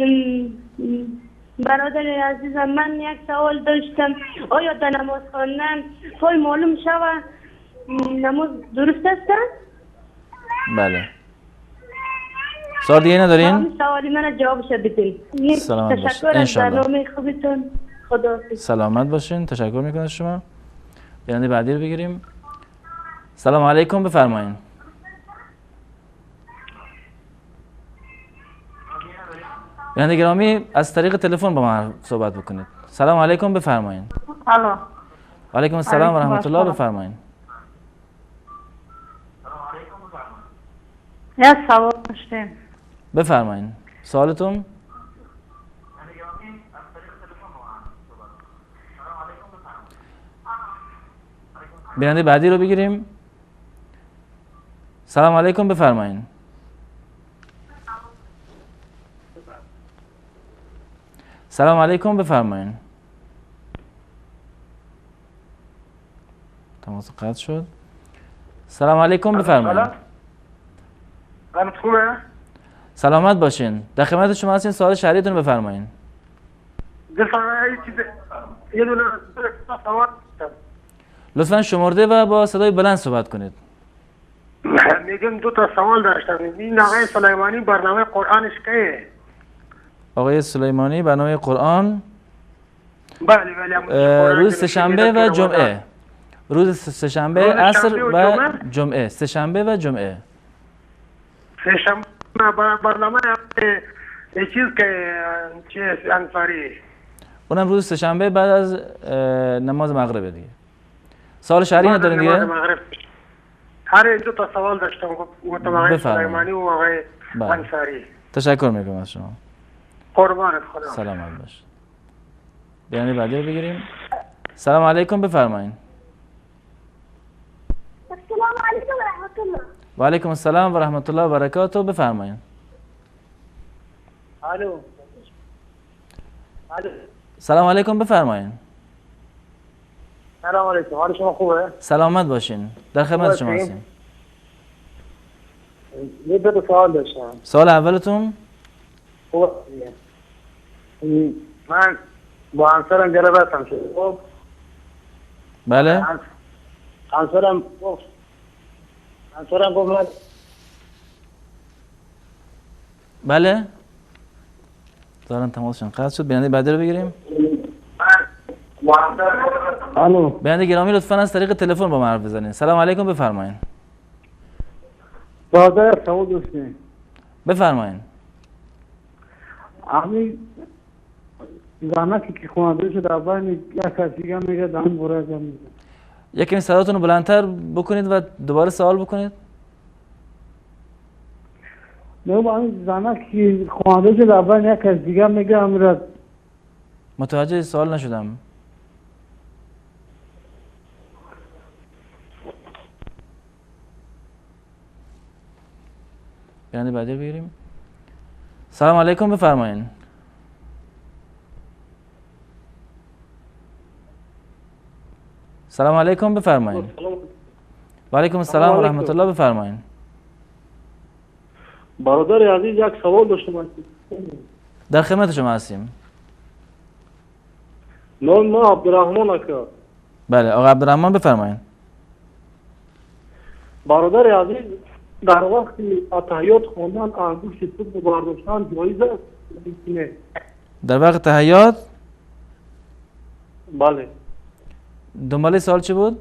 برادر عزیزم، من یک سوال داشتم. آیا در نماز خواندن پای معلوم شود نماز درست است؟ بله. سوال دیگه ندارین؟ سوالی من جوابش بدین. تشکر از برنامه خوبتون. خداحافظ. سلامت باشین. تشکر میکنم از شما. بیننده بعدی رو بگیریم. سلام علیکم بفرمایید. بیننده گرامی از طریق تلفن با من صحبت بکنید. سلام علیکم بفرمایید. الو. و علیکم السلام و رحمت الله. بفرمایید. یه سوال داشتیم. بفرمایید. سوالتون؟ بیننده بعدی رو بگیریم. سلام علیکم بفرمایید. سلام علیکم بفرمایید. تماس قطع شد. سلام علیکم بفرمایید. خوبه؟ سلامت باشین. در خدمت شما هستین. سوال شهریتون بفرمایید. یه دونه سوال لطفاً شمرده و با صدای بلند صحبت کنید. میگم دو تا سوال داشتم. این آقای سلیمانی برنامه قرآنش که؟ آقای سلیمانی برنامه قرآن؟ بله. روز سه‌شنبه و جمعه. روز سه‌شنبه عصر و جمعه. سه‌شنبه و جمعه. سه‌شنبه برنامه چیز که انصاری. اونم روز سه‌شنبه بعد از نماز مغرب دیگه. سوال شهری ندارین دیگه؟ هر دو تا سوال داشتم. گفتم آقای سلیمانی و آقای انصاری. تشکر میکنم از شما. قربانت خدا. سلامت باش. بیانیه بعدی رو بگیریم. سلام علیکم بفرمایید. السلام علیکم و رحمت الله. و علیکم السلام و رحمت الله و برکاته. بفرمایید. الو. سلام علیکم بفرمایید. سلام علیکم، حال شما خوبه؟ سلامت باشین. در خدمت شما هستیم. یه دو سوال داشتم. سوال اولتون؟ خوبه. من با همسرم گرفتم شد. خب بله. همسرم گفت من بله. دارن تماسشون قطع شد. بیننده بعدی رو بگیریم. الو. بیننده گرامی لطفاً از طریق تلفن با من حرف بزنید. سلام علیکم، بفرمایید. برادر سوال داشتیم. بفرمایید. همین زحمتی که خونده شد اول یک کسی میگه دم برای میگه. یکمی صداتون رو بلندتر بکنید و دوباره سوال بکنید. نه با این زحمتی که خونده شد اول یک کسی دیگه میگه امرت. متوجه سوال نشدم. بیانده بعدی رو بگیریم. سلام علیکم، بفرمایید. سلام علیکم، بفرمایید. و علیکم السلام و رحمت الله، بفرمایید. برادر عزیز یک سوال داشتم. در خدمت شما هستیم. نام ما عبدالرحمن اکا. بله آقا عبدالرحمن، بفرمایید. برادر عزیز در وقت اتحیات خواندن انگشت توپ برداشتن جایز است؟ نه. در وقت تحیات؟ بله. دنباله سوال چی بود؟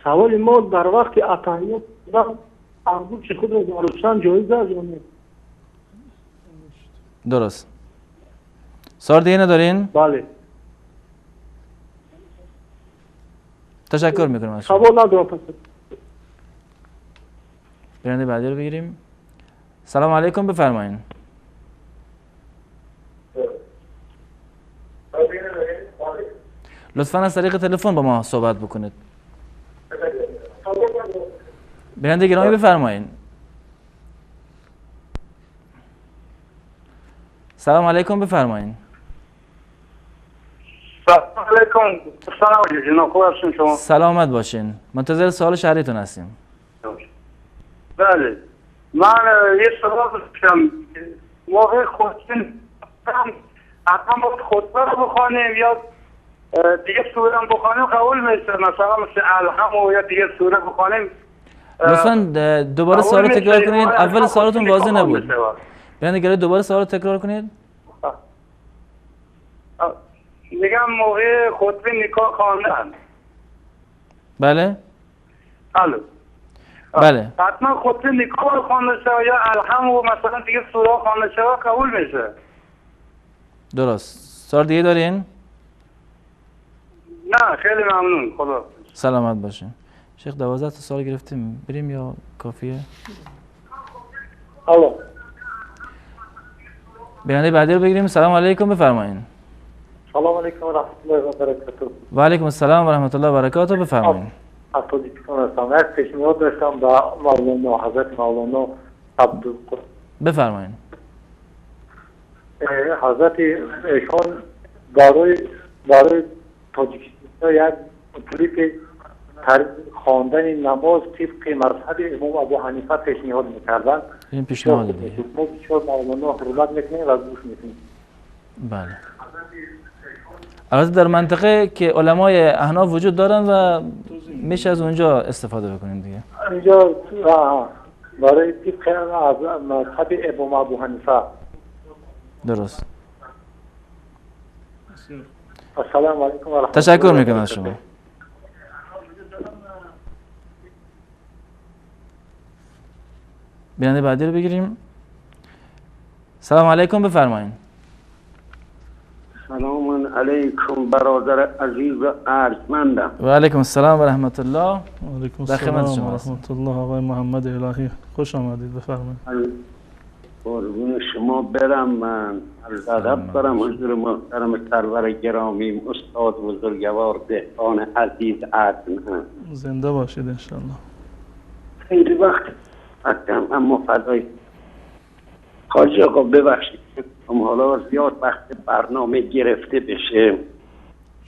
سوال ما در وقت اتحیات انگشت خود رو برداشتن جایز است یا نه؟ درست. سوال دیگه ندارین؟ بله. تشکر میکنم از شما. سوال ندارم. بیننده بعدی رو بگیریم. سلام علیکم، بفرمایید. لطفاً از طریق تلفن با ما صحبت بکنید. بیننده گرامی بفرمایید. سلام علیکم، بفرمایید. سلام علیکم. سلام علیکم. خوب هستین شما؟ سلامت باشین. منتظر سوال شهریتون هستیم. بله. من یه سوال داشتم. موقع خطبه حتما خطبه رو بخوانیم یا دیگه سوره هم بخوانیم قبول میشه؟ مثلا مثل الحم و یا دیگه سوره بخوانیم. لطفاً دوباره سوال تکرار کنید. اول سوالتون واضح نبود. بیننده گرامی دوباره سوال تکرار کنید. میگم موقع خطبه نکاح خواندن. بله. الو. بله. حتما خطبه نکاح خوانده شود یا الحم و مثلا دیگه سوره خوانده شود قبول میشه؟ درست. سوال دیگه دارین؟ نه خیلی ممنون. خدا سلامت باشین. شیخ 12 تا سوال گرفتیم، بریم یا کافیه؟ الو. بیننده بعدی رو بگیریم. سلام علیکم، بفرمایید. سلام علیکم و رحمت الله و برکاته. و علیکم السلام و رحمت الله و برکاته، بفرمایید. از تاجیکستان هستم. یک پیشنهاد داشتم با مولانا حضرت مولانا عبدالقدوس. بفرمایید. حضرت ایشان برای تاجیکستان یک کلیپ خواندن نماز طبق مذهب امام ابو حنیفه پیشنهاد میکردن. این پیشنهاد دیگه. ما بسیار مولانا حرمت میکنیم و گوش میکنیم. بله. البته در منطقه که علمای احناف وجود دارن و میشه از اونجا استفاده بکنیم دیگه. اینجا برای طبق مذهب امام ابو حنیفه. درست. السلام علیکم و رحمت الله. تشکر میکنم از شما. بیننده بعدی رو بگیریم. سلام علیکم، بفرمایید. سلام علیکم برادر عزیز و ارجمندم. و علیکم السلام و رحمت الله. و علیکم السلام و رحمت الله. آقای محمد الهی خوش آمدید، بفرمایید. قربون شما برم. من از ادب برم حضور محترم سرور گرامی استاد بزرگوار دهقان عزیز ارجمند. زنده باشید انشالله. خیلی وقت هستم اما فدای حاجی آقا ببخشید حالا زیاد وقت برنامه گرفته بشه.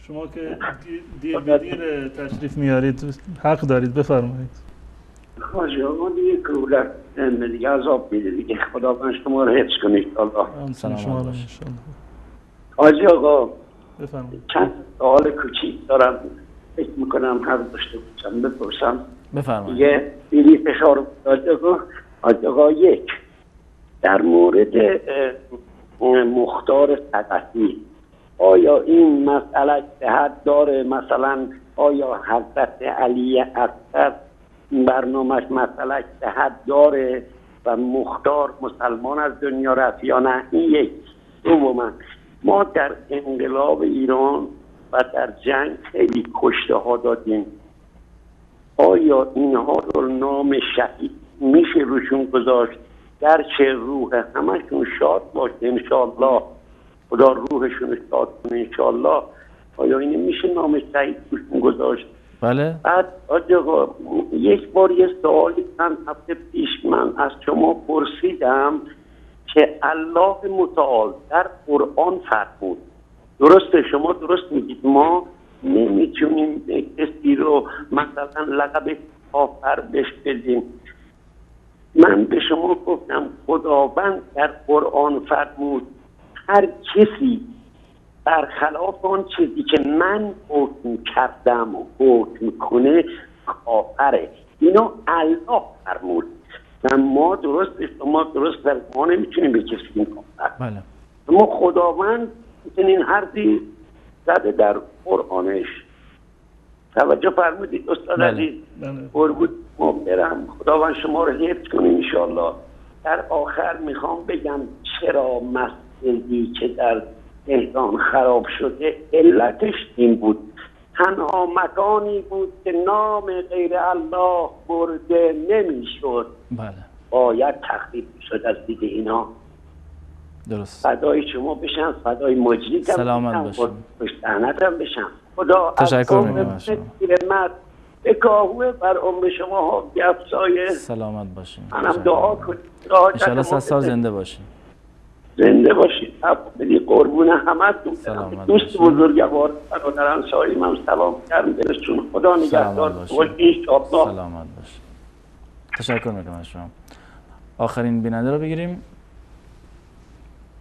شما که دیر به دیر تشریف میارید حق دارید، بفرمایید. حاجی آقا دیگه کولت دیگه عذاب میده دیگه، خداوند شما رو حفظ کنه انشاءالله. شما رو انشاءالله. حاجی آقا بفرمایید. چند سوال کوچیک دارم، فکر میکنم حق داشته باشم بپرسم. بفرمایید. دیگه بیلی فشار حاجی آقا یک در مورد مختار صدقی، آیا این مسئله صحت داره؟ مثلا آیا حضرت علی اکبر برنامهش مسئله صحت داره و مختار مسلمان از دنیا رفت یا نه؟ این یک. دوما ما در انقلاب ایران و در جنگ خیلی کشته ها دادیم، آیا اینها رو نام شهید میشه روشون گذاشت؟ گرچه روح همشون شاد باشه انشاءالله، خدا روحشون رو شاد کنه انشاءالله، آیا این میشه نام شهید روشون گذاشت؟ بله. بعد آقا یک بار یه سوالی چند هفته پیش من از شما پرسیدم که الله متعال در قرآن فرمود، درسته؟ شما درست میگید ما نمیتونیم کسی رو مثلا لقب کافر بهش بدیم. من به شما گفتم خداوند در قرآن فرمود هر کسی برخلاف آن چیزی که من حکم کردم و حکم کنه کافره. اینو الله فرمود. ما درست شما درست در ما نمیتونیم به کسی این کافر. بله. اما خداوند این حرفی زده در قرآنش. توجه فرمودید استاد عزیز؟ قربون ما برم، خداوند شما رو حفظ کنه انشاءالله. در آخر میخوام بگم چرا مسجدی که در تهران خراب شده علتش این بود، تنها مکانی بود که نام غیر الله برده نمیشد. بله. باید تخفیف شد از دید اینا. درست. فدای شما بشن، فدای مجری کم سلامت باشم، پشتهنتم بشم. خدا تشکر میکنم شما. به کاهوه بر عمر شما ها بیفزایه. سلامت باشین. منم دعا کنید انشاءالله 100 سال زنده باشین. زنده باشید. بدی قربون همتون. دوست بزرگوار برادران سایه من سلام کردم دلشون. خدا نگهدار باشید. سلامت باشید. تشکر میکنم از شما. آخرین بیننده رو بگیریم.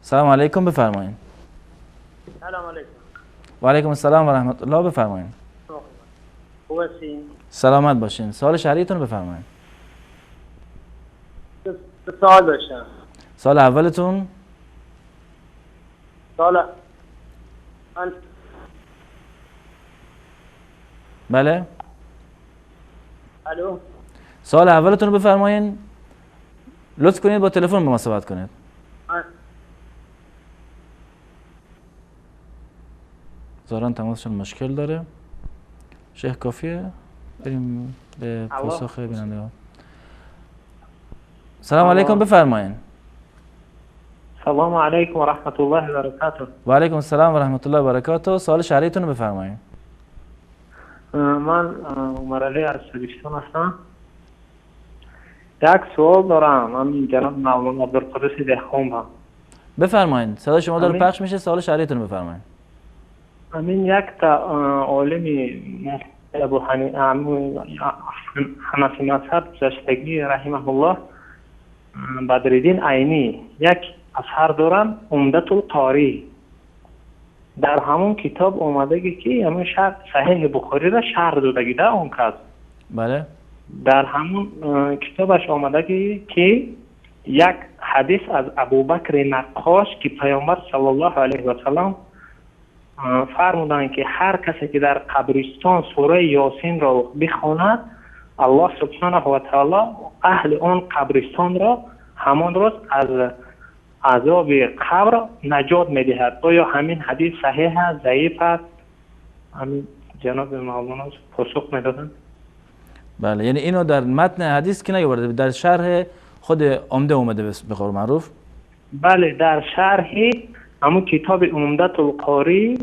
سلام علیکم، بفرمایید. سلام علیکم. و علیکم السلام و رحمت الله، بفرمایید. خوب هستین؟ سلامت باشین. سوال شهریتون رو بفرمایید. سوال داشتم. سال اولتون؟ بله. الو. سال اولتون رو بفرمایید. لطف کنید با تلفن با ما صحبت کنید. ظاهرا تماسشون مشکل داره. شیخ کافیه بریم به پاسخ بینندگان. سلام علیکم، بفرمایید. سلام علیکم و رحمت الله و برکاته. و علیکم السلام و رحمت الله و برکاته. سوال شهریتون رو بفرمایید. من عمر علی از سویستان هستم. یک سوال دارم. من جناب مولانا عبدالقدوس دهخان. بفرمایید. صدا شما داره پخش میشه. سوال شهریتون رو بفرمایید. همین یک تا عالمی ابو حنفی مذهب زشتگی رحمه الله بدرالدین عینی یک اثر دارن، عمدة القاری. در همون کتاب اومده که همون شرح صحیح بخاری را شرح داده ده اون کس. بله. در همون کتابش آمده که یک حدیث از ابوبکر نقاش که پیامبر صلی الله علیه و سلم فرمودند که هر کسی که در قبرستان سوره یاسین را بخواند الله سبحانه و تعالی اهل آن قبرستان را همان روز از عذاب قبر نجات میدهد. آیا همین حدیث صحیح است، ضعیف است؟ همین جناب مولانا پاسخ میدادن. بله، یعنی اینو در متن حدیث که نیاورده، در شرح خود عمده اومده به قول معروف. بله، در شرح همون کتاب عمدة القاری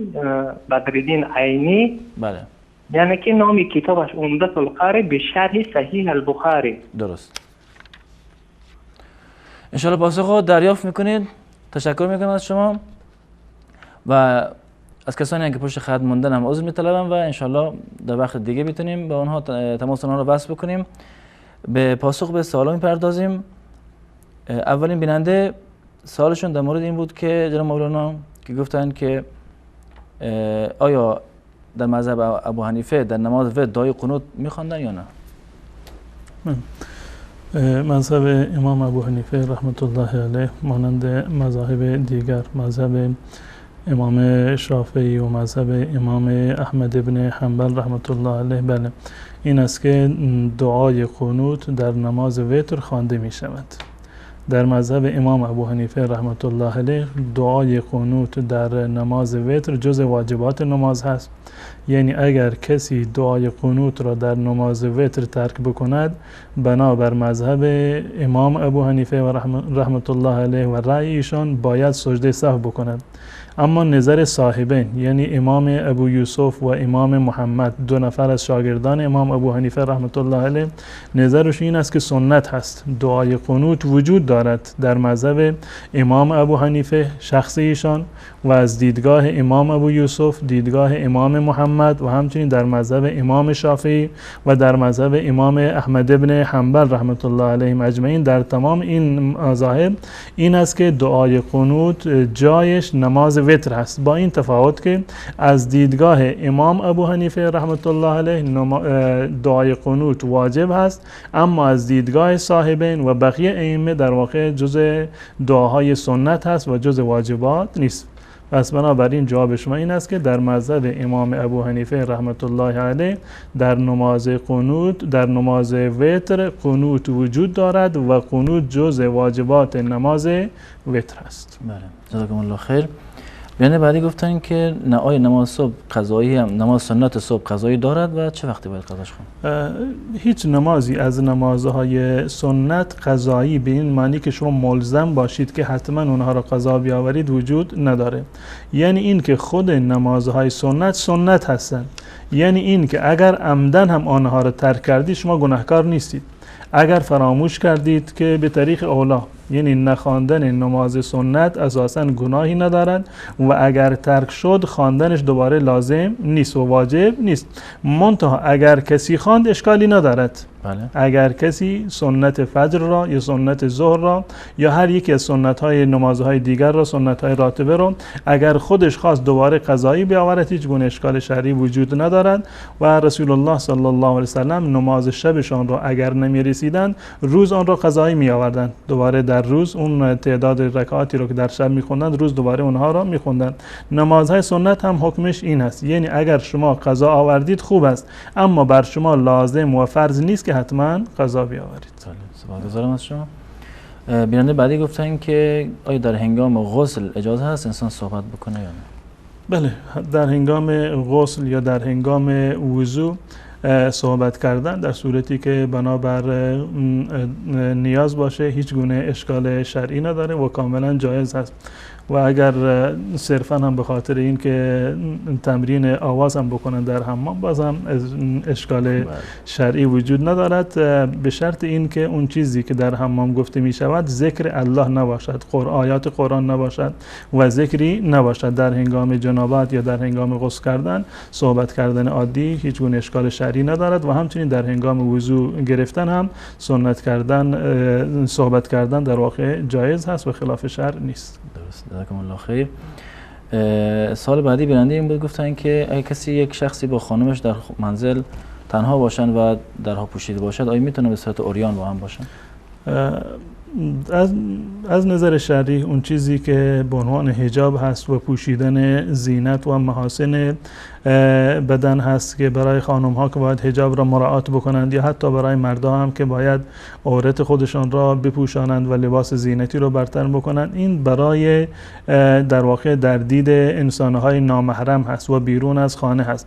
بدرالدین عینی. بله. یعنی که نام کتابش عمدة القاری به شرح صحیح البخاری. درست. انشاءالله پاسخ رو دریافت میکنید. تشکر میکنم از شما. و از کسانی که پشت خط موندن هم عذر میطلبم و انشالله در وقت دیگه بتونیم با اونها تماس اونها رو وصل بکنیم. به پاسخ به سوالا میپردازیم. اولین بیننده سوالشون در مورد این بود که جناب مولانا که گفتن که آیا در مذهب ابو حنیفه در نماز ورد دعای قنوت میخواندن یا نه؟ مذهب امام ابو حنیفه رحمت الله علیه مانند مذاهب دیگر، مذهب امام شافعی و مذهب امام احمد ابن حنبل رحمت الله علیه، بله، این است که دعای قنوت در نماز وتر خوانده می شود. در مذهب امام ابو حنیفه رحمت الله علیه دعای قنوت در نماز وتر جز واجبات نماز هست. یعنی اگر کسی دعای قنوت را در نماز وتر ترک بکند، بنابر مذهب امام ابو حنیفه و رحمت الله علیه و رأی ایشان باید سجده سهو بکند. اما نظر صاحبین یعنی امام ابو یوسف و امام محمد، دو نفر از شاگردان امام ابو حنیفه رحمت الله علیه، نظرش این است که سنت هست. دعای قنوت وجود دارد در مذهب امام ابو حنیفه شخص ایشان و از دیدگاه امام ابو یوسف، دیدگاه امام محمد و همچنین در مذهب امام شافعی و در مذهب امام احمد ابن حنبل رحمت الله علیهم اجمعین. در تمام این مذاهب این است که دعای قنوت جایش نماز وتر هست، با این تفاوت که از دیدگاه امام ابو حنیفه رحمت الله علیه دعای قنوت واجب هست، اما از دیدگاه صاحبین و بقیه ائمه در واقع جز دعاهای سنت هست و جز واجبات نیست. پس بنابراین جواب شما این است که در مذهب امام ابو حنیفه رحمت الله علیه در نماز قنوت، در نماز وتر قنوت وجود دارد و قنوت جز واجبات نماز وتر است. بله، جزاکم الله خیر. بیان بعدی گفتن که آیا نماز صبح قضایی هم، نماز سنت صبح قضایی دارد و چه وقتی باید قضاش کنیم؟ هیچ نمازی از نمازهای سنت قضایی به این معنی که شما ملزم باشید که حتما اونها را قضا بیاورید وجود نداره. یعنی این که خود نمازهای سنت هستند، یعنی این که اگر عمدن هم آنها را ترک کردید شما گناهکار نیستید. اگر فراموش کردید که به طریق اولا، یعنی نخواندن نماز سنت اساساً گناهی ندارد و اگر ترک شد خواندنش دوباره لازم نیست و واجب نیست. منتها اگر کسی خواند اشکالی ندارد. بله. اگر کسی سنت فجر را یا سنت ظهر را یا هر یکی از سنت های نمازهای دیگر را، سنت های راتبه را اگر خودش خواست دوباره قضایی بیاورد هیچ گونه اشکال شرعی وجود ندارد. و رسول الله صلی الله علیه وسلم نماز شبشان را اگر نمی رسیدند روز آن را قضایی می آوردند، دوباره در روز اون تعداد رکعاتی رو که در شب می خوندند روز دوباره اونها را می خوندند. نمازهای سنت هم حکمش این است، یعنی اگر شما قضا آوردید خوب است، اما بر شما لازم و فرض نیست که حتما قضا بیاورید. سپاسگزارم از شما. بیننده بعدی گفتن که آیا در هنگام غسل اجازه هست انسان صحبت بکنه یا نه؟ بله، در هنگام غسل یا در هنگام وضو صحبت کردن در صورتی که بنابر نیاز باشه هیچ گونه اشکال شرعی نداره و کاملا جایز هست. و اگر صرفا هم به خاطر این که تمرین آواز هم بکنن در حمام باز هم اشکال شرعی وجود ندارد، به شرط این که اون چیزی که در حمام گفته می شود ذکر الله نباشد، آیات قرآن نباشد و ذکری نباشد. در هنگام جنابت یا در هنگام غسل کردن صحبت کردن عادی هیچ گونه اشکال شرعی ندارد و همچنین در هنگام وضو گرفتن هم سنت کردن، صحبت کردن در واقع جایز هست و خلاف شرع نیست. درست، جزاکم الله خیر. سال بعدی بیننده این بود گفتن که اگه کسی یک شخصی با خانمش در منزل تنها باشن و درها پوشیده باشد آیا میتونه به صورت عریان با هم باشن؟ از نظر شرعی اون چیزی که به عنوان حجاب هست و پوشیدن زینت و محاسن بدن هست که برای خانم ها که باید حجاب را مراعات بکنند یا حتی برای مردا هم که باید عورت خودشان را بپوشانند و لباس زینتی را برتر بکنند، این برای در واقع در دید انسانهای نامحرم هست و بیرون از خانه هست.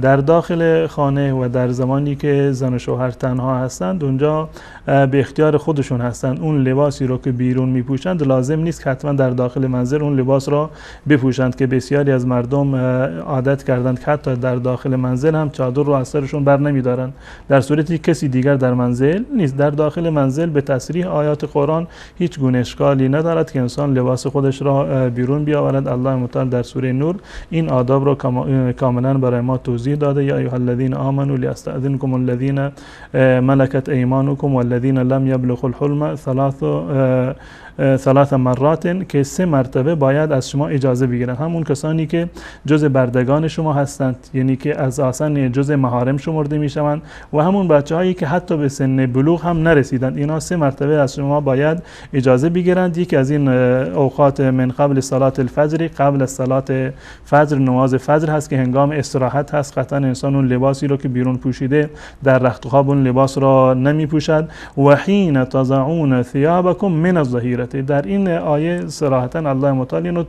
در داخل خانه و در زمانی که زن و شوهر تنها هستند اونجا به اختیار خودشون هستند. اون لباسی رو که بیرون میپوشند لازم نیست که حتما در داخل منزل اون لباس را بپوشند که بسیاری از مردم عادت کردن میکنند که حتی در داخل منزل هم چادر رو از سرشون بر نمیدارن، در صورتی کسی دیگر در منزل نیست. در داخل منزل به تصریح آیات قرآن هیچ گونه اشکالی ندارد که انسان لباس خودش را بیرون بیاورد. الله متعال در سوره نور این آداب را کاملا برای ما توضیح داده. یا ایها الذین آمنوا لیستأذنکم الذین ملکت ایمانکم والذین لم یبلغوا الحلم ثلاث مرات، که 3 مرتبه باید از شما اجازه بگیرن. همون کسانی که جز بردگان شما هستند، یعنی که از آسان جز محارم شمرده میشوند، و همون بچه‌هایی که حتی به سن بلوغ هم نرسیدند، اینا 3 مرتبه از شما باید اجازه بگیرند. یکی از این اوقات من قبل صلات الفجر، قبل از صلات فجر، نماز فجر هست که هنگام استراحت هست. قطعا انسان اون لباسی رو که بیرون پوشیده در رخت خواب اون لباس را نمی پوشد. و حین تضعون ثيابكم من الظهیره، در این آیه صراحتا الله متعال اینو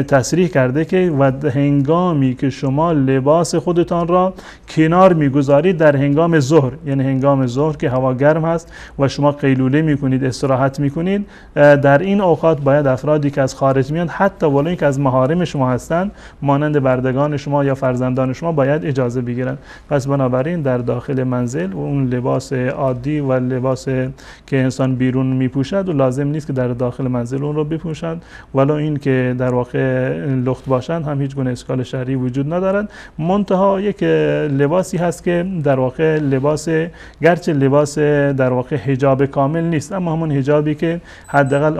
تصریح کرده که و هنگامی که شما لباس خودتان را کنار میگذارید در هنگام ظهر، یعنی هنگام ظهر که هوا گرم هست و شما قیلوله میکنید، استراحت میکنید، در این اوقات باید افرادی که از خارج میان، حتی ولو اینکه از محارم شما هستند، مانند بردگان شما یا فرزندان شما، باید اجازه بگیرن. پس بنابراین در داخل منزل و اون لباس عادی و لباس که انسان بیرون میپوشد و لازم نیست که در داخل منزل اون رو بپوشند، ولو این که در واقع لخت باشند هم هیچ گونه اشکال شرعی وجود ندارد. منتها یک لباسی هست که در واقع لباس، گرچه لباس در واقع حجاب کامل نیست، اما همون حجابی که حداقل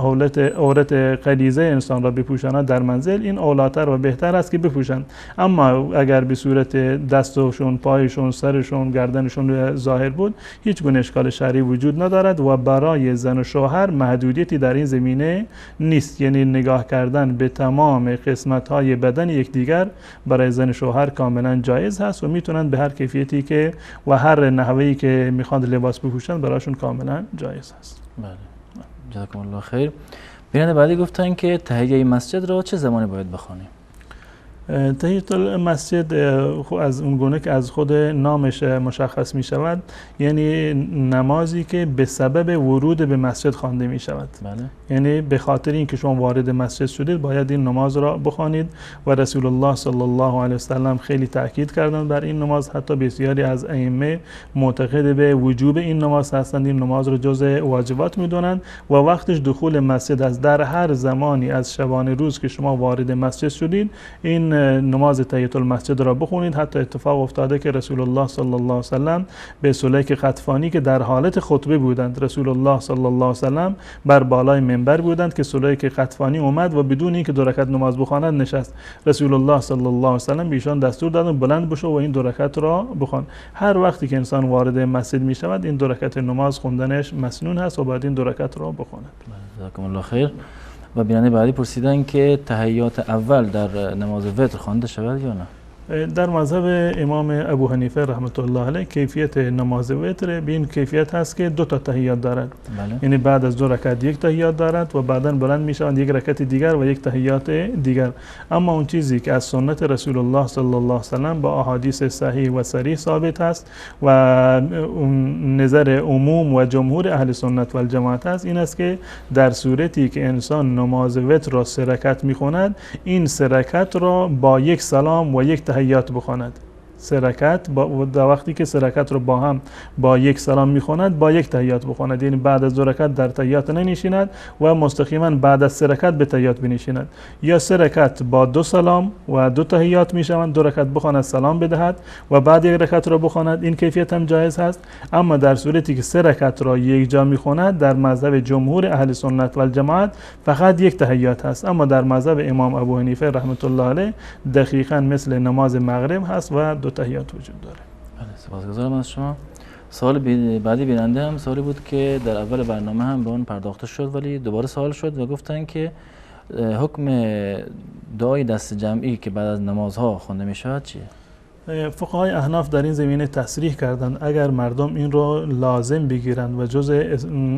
عورت غلیظه انسان را بپوشاند در منزل، این اولاتر و بهتر است که بپوشند. اما اگر به صورت دستشون، پایشون، سرشون، گردنشون ظاهر بود، هیچ گونه اشکال شرعی وجود ندارد و برای زن و شوهر محدودیتی در این زمینه نیست. یعنی نگاه کردن به تمام قسمت‌های بدن یکدیگر برای زن و شوهر کاملا جایز هست و میتونن به هر کیفیتی که و هر نحوهی که میخوان لباس بپوشن براشون کاملا جایز هست. بله، جزاکم الله خیر. بیننده بعدی گفتن که تحیه مسجد را چه زمانی باید بخوانیم؟ تحیت المسجد از اون گونه که از خود نامش مشخص می شود، یعنی نمازی که به سبب ورود به مسجد خوانده می شود. بله. یعنی به خاطر اینکه شما وارد مسجد شدید باید این نماز را بخوانید و رسول الله صلی الله علیه وسلم خیلی تاکید کردند بر این نماز. حتی بسیاری از ائمه معتقد به وجوب این نماز هستند، این نماز را جزء واجبات میدونند و وقتش دخول مسجد است. در هر زمانی از شبانه روز که شما وارد مسجد شدید این نماز تحیت المسجد را بخونید. حتی اتفاق افتاده که رسول الله صلی الله علیه وسلم به سلیک قطفانی که در حالت خطبه بودند، رسول الله صلی الله علیه وسلم بر بالای منبر بودند که سلیک قطفانی اومد و بدون اینکه 2 رکعت نماز بخواند نشست. رسول الله صلی الله علیه وسلم به ایشان دستور دادند بلند بشو و این 2 رکعت را بخوان. هر وقتی که انسان وارد مسجد می شود این 2 رکعت نماز خوندنش مسنون هست و باید این 2 رکعت را بخواند. جزاکم الله خیر. و بیننده بعدی پرسیدن که تحیات اول در نماز وتر خوانده شود یا نه؟ در مذهب امام ابو حنیفه رحمت الله علیه کیفیت نماز وتر به این کیفیت هست که 2 تا تحیات دارد. بله. یعنی بعد از 2 رکعت 1 تحیات دارد و بعداً بلند میشوند 1 رکعت دیگر و 1 تحیات دیگر. اما اون چیزی که از سنت رسول الله صلی الله علیه وسلم با احادیث صحیح و صریح ثابت است و نظر عموم و جمهور اهل سنت و الجماعت است، این است که در صورتی که انسان نماز وتر را 3 رکعت میخواند، این 3 رکعت را با 1 سلام و 1 تحیات بخواند. 3 رکعت در وقتی که 3 رکعت رو با هم با 1 سلام میخواند با 1 تحیات بخواند، یعنی بعد از 2 رکعت در تحیات ننشیند و مستقیما بعد از 3 رکعت به تحیات بنشیند، یا 3 رکعت با 2 سلام و 2 تحیات میشوند، 2 رکعت بخواند سلام بدهد و بعد 1 رکعت را بخواند. این کیفیت هم جایز هست. اما در صورتی که 3 رکعت را یک جا میخواند، در مذهب جمهور اهل سنت و الجماعت فقط 1 تحیات هست. اما در مذهب امام ابو حنیفه رحمت الله علیه دقیقاً مثل نماز مغرب هست و 2 تحیات وجود داره. بله، سپاسگزارم از شما. سوال بعدی بیننده هم سوالی بود که در اول برنامه هم به اون پرداخته شد ولی دوباره سوال شد و گفتن که حکم دعای دست جمعی که بعد از نمازها خوانده می شود چیه؟ فقهای احناف در این زمینه تصریح کردند اگر مردم این رو لازم بگیرند و جزء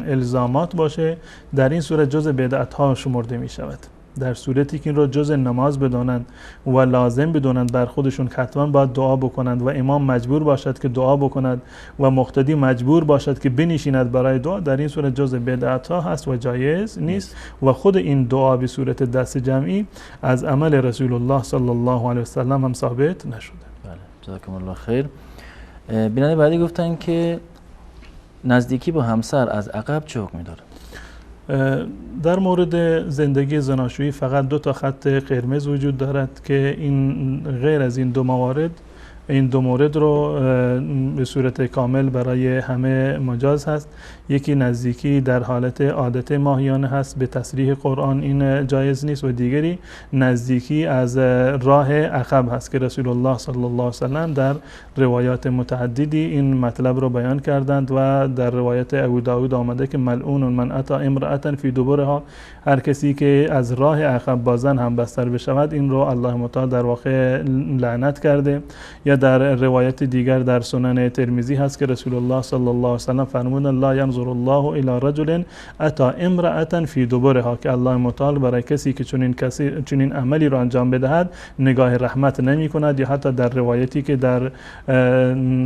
الزامات باشه، در این صورت جزء بدعت ها شمرده می شود. در صورتی که این را جز نماز بدانند و لازم بدانند بر خودشون حتما باید دعا بکنند و امام مجبور باشد که دعا بکند و مقتدی مجبور باشد که بنشیند برای دعا، در این صورت جز بدعت ها هست و جایز نیست و خود این دعا به صورت دست جمعی از عمل رسول الله صلی الله علیه و سلم هم ثابت نشده. بله، جزاکم الله خیر. بیننده بعدی گفتن که نزدیکی با همسر از عقب چه حکمی داره؟ در مورد زندگی زناشویی فقط 2 خط قرمز وجود دارد که این غیر از این دو مورد رو به صورت کامل برای همه مجاز هست. یکی نزدیکی در حالت عادت ماهیانه هست، به تصریح قرآن این جایز نیست، و دیگری نزدیکی از راه عقب هست که رسول الله صلی الله علیه وسلم در روایات متعددی این مطلب رو بیان کردند و در روایت ابو داود آمده که ملعون من اتی امرأة فی دبرها، هر کسی که از راه عقب با زن هم بستر بشود این رو الله متعال در واقع لعنت کرده. یا در روایت دیگر در سنن ترمذی هست که رسول الله صلی الله علیه وسلم فرمودند لا ینظر الله الی رجل اتی امرأة فی دبرها، که الله متعال برای کسی که چنین عملی را انجام بدهد نگاه رحمت نمی کند. یا حتی در روایتی که در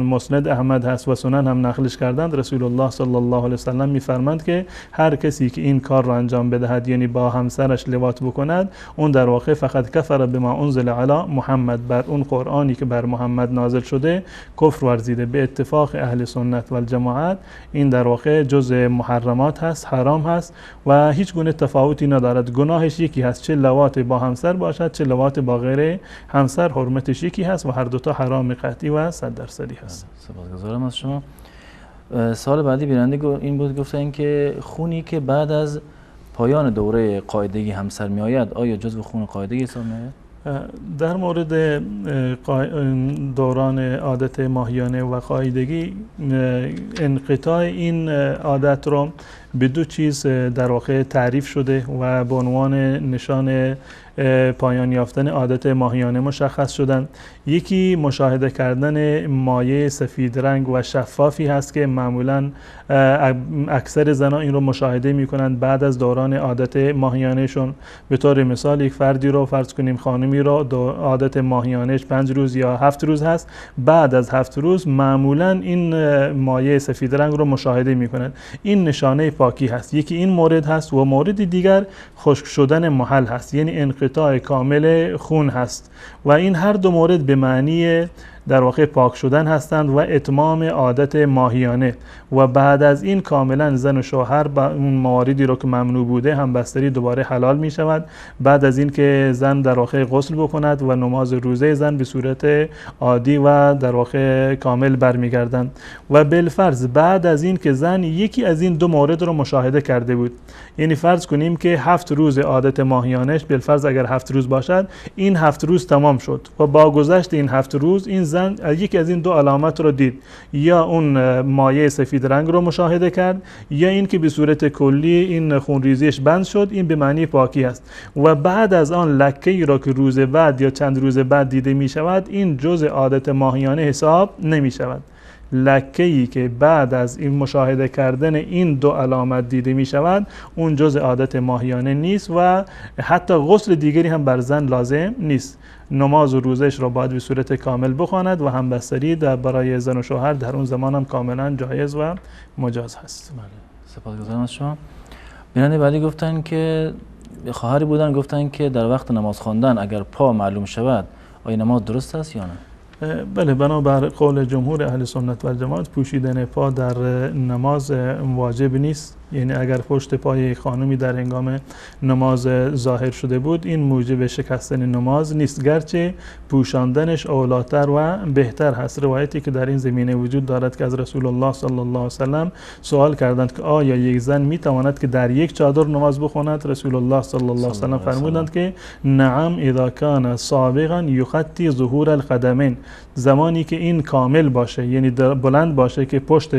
مسند احمد هست و سنن هم نقلش کردند رسول الله صلی الله علیه وسلم میفرماند که هر کسی که این کار را انجام بدهد، یعنی با همسرش لواط بکند، اون در واقع فقط کفر بما انزل علی محمد، بر اون قرآنی که بر محمد نازل شده کفر ورزیده. به اتفاق اهل سنت و الجماعت این در واقع جز محرمات هست، حرام هست و هیچ گونه تفاوتی ندارد. گناهش یکی هست، چه لواط با همسر باشد چه لواط با غیر همسر، حرمتش یکی هست و هر دوتا حرام قطعی و 100% هست. سپاسگزارم از شما. سوال بعدی بیننده این بود، گفتن که خونی که بعد از پایان دوره قاعدگی همسر می آید آیا جزو خون قاعدگی حساب می آید؟ در مورد دوران عادت ماهیانه و قاعدگی انقطاع این عادت رو به 2 چیز در واقع تعریف شده و به عنوان نشان پایان یافتن عادت ماهیانه مشخص شدن. یکی مشاهده کردن مایع سفید رنگ و شفافی هست که معمولا اکثر زنان این رو مشاهده می کنند بعد از دوران عادت ماهیانهشون. به طور مثال یک فردی رو فرض کنیم، خانمی رو عادت ماهیانهش 5 روز یا 7 روز هست، بعد از 7 روز معمولا این مایع سفید رنگ رو مشاهده می کنند. این نشانه پاکی هست. یکی این مورد هست و مورد دیگر خشک شدن محل هست، یعنی انقطاع کامل خون هست و این هر 2 مورد به معنی در واقع پاک شدن هستند و اتمام عادت ماهیانه و بعد از این کاملا زن و شوهر با اون مواردی رو که ممنوع بوده همبستری دوباره حلال می شود. بعد از این که زن در واقع غسل بکند و نماز روزه زن به صورت عادی و در واقع کامل برمیگردند و بالفرض بعد از این که زن یکی از این 2 مورد رو مشاهده کرده بود، یعنی فرض کنیم که 7 روز عادت ماهیانش بالفرض اگر 7 روز باشد این 7 روز تمام شد و با گذشت این 7 روز این زن یکی از این 2 علامت رو دید، یا اون مایع سفید رنگ رو مشاهده کرد یا این که به صورت کلی این خونریزیش بند شد، این به معنی پاکی است و بعد از آن لکه‌ای را که روز بعد یا چند روز بعد دیده می شود این جزء عادت ماهیانه حساب نمی شود. لکه‌ای که بعد از این مشاهده کردن این 2 علامت دیده می شود اون جزء عادت ماهیانه نیست و حتی غسل دیگری هم بر زن لازم نیست. نماز و روزش را باید به صورت کامل بخواند و همبستری برای زن و شوهر در اون زمان هم کاملا جایز و مجاز هست. بله، سپاسگزارم از شما. بیننده بعدی گفتن که خواهری بودن گفتن که در وقت نماز خواندن اگر پا معلوم شود آیا نماز درست است یا نه؟ بله، بنابر قول جمهور اهل سنت و جماعت پوشیدن پا در نماز واجب نیست، یعنی اگر پشت پای خانمی در هنگام نماز ظاهر شده بود این موجب شکستن نماز نیست، گرچه پوشاندنش اولاتر و بهتر هست. روایتی که در این زمینه وجود دارد که از رسول الله صلی الله علیه وسلم سوال کردند که آیا یک زن می تواند که در یک چادر نماز بخواند؟ رسول الله صلی الله علیه وسلم فرمودند که نعم اذا کان سابقا یخطی ظهور القدمین، زمانی که این کامل باشه یعنی بلند باشه که پشت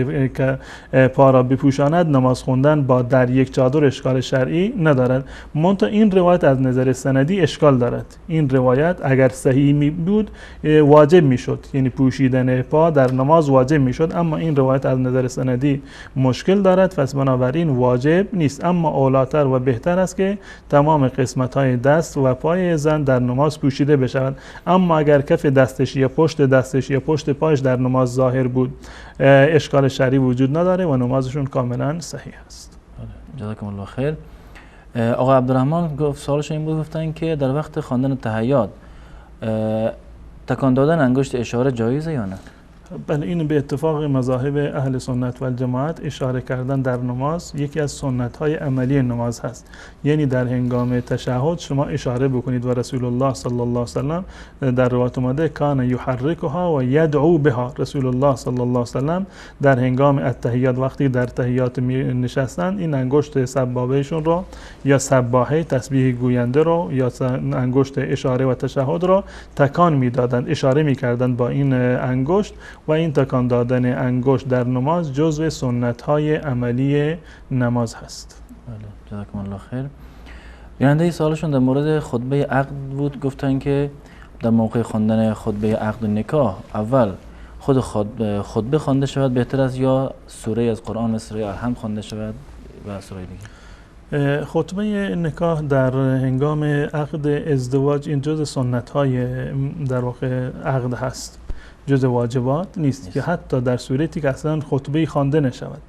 پا را بپوشاند نماز خوندن خواندن با در یک چادر اشکال شرعی ندارد. منتها این روایت از نظر سندی اشکال دارد. این روایت اگر صحیح می بود واجب میشد، یعنی پوشیدن پا در نماز واجب میشد، اما این روایت از نظر سندی مشکل دارد، پس بنابراین واجب نیست. اما اولاتر و بهتر است که تمام قسمت های دست و پای زن در نماز پوشیده بشود. اما اگر کف دستش یا پشت دستش یا پشت پایش در نماز ظاهر بود اشکال شرعی وجود نداره و نمازشون کاملا صحیح است. جزاکم الله خیر. آقا عبدالرحمن گفت سوالش این بود، گفتن که در وقت خواندن تحیات تکان دادن انگشت اشاره جایزه یا نه؟ بله، این به اتفاق مذاهب اهل سنت و الجماعت اشاره کردن در نماز یکی از سنت های عملی نماز هست. یعنی در هنگام تشهد شما اشاره بکنید و رسول الله صلی الله علیه و سلم در روایت اومده کان یحرکها و یدعو بها. رسول الله صلی الله علیه و سلم در هنگام التحیات وقتی در تحیات نشستند این انگشت سبابهشون رو یا سباحه تسبیح گوینده رو یا انگشت اشاره و تشهد رو تکان میدادند، اشاره میکردند با این انگشت و این تکان دادن انگشت در نماز جزو سنت های عملی نماز هست. بله، جزاکم الله خیر. بیننده سوالشون در مورد خطبه عقد بود، گفتن که در موقع خواندن خطبه عقد و نکاح اول خود خطبه خوانده شود بهتر است یا سوره از قرآن مثل سوره الحمد خوانده شود و سوره دیگه؟ خطبه نکاح در هنگام عقد ازدواج این جزو سنت های در واقع عقد هست، جز واجبات نیست که حتی در صورتی که اصلا خطبه خوانده نشود.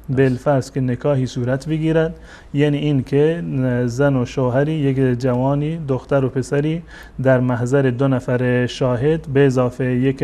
بالفرض که نکاحی صورت بگیرد، یعنی این که زن و شوهری، یک جوانی دختر و پسری در محضر 2 نفر شاهد به اضافه یک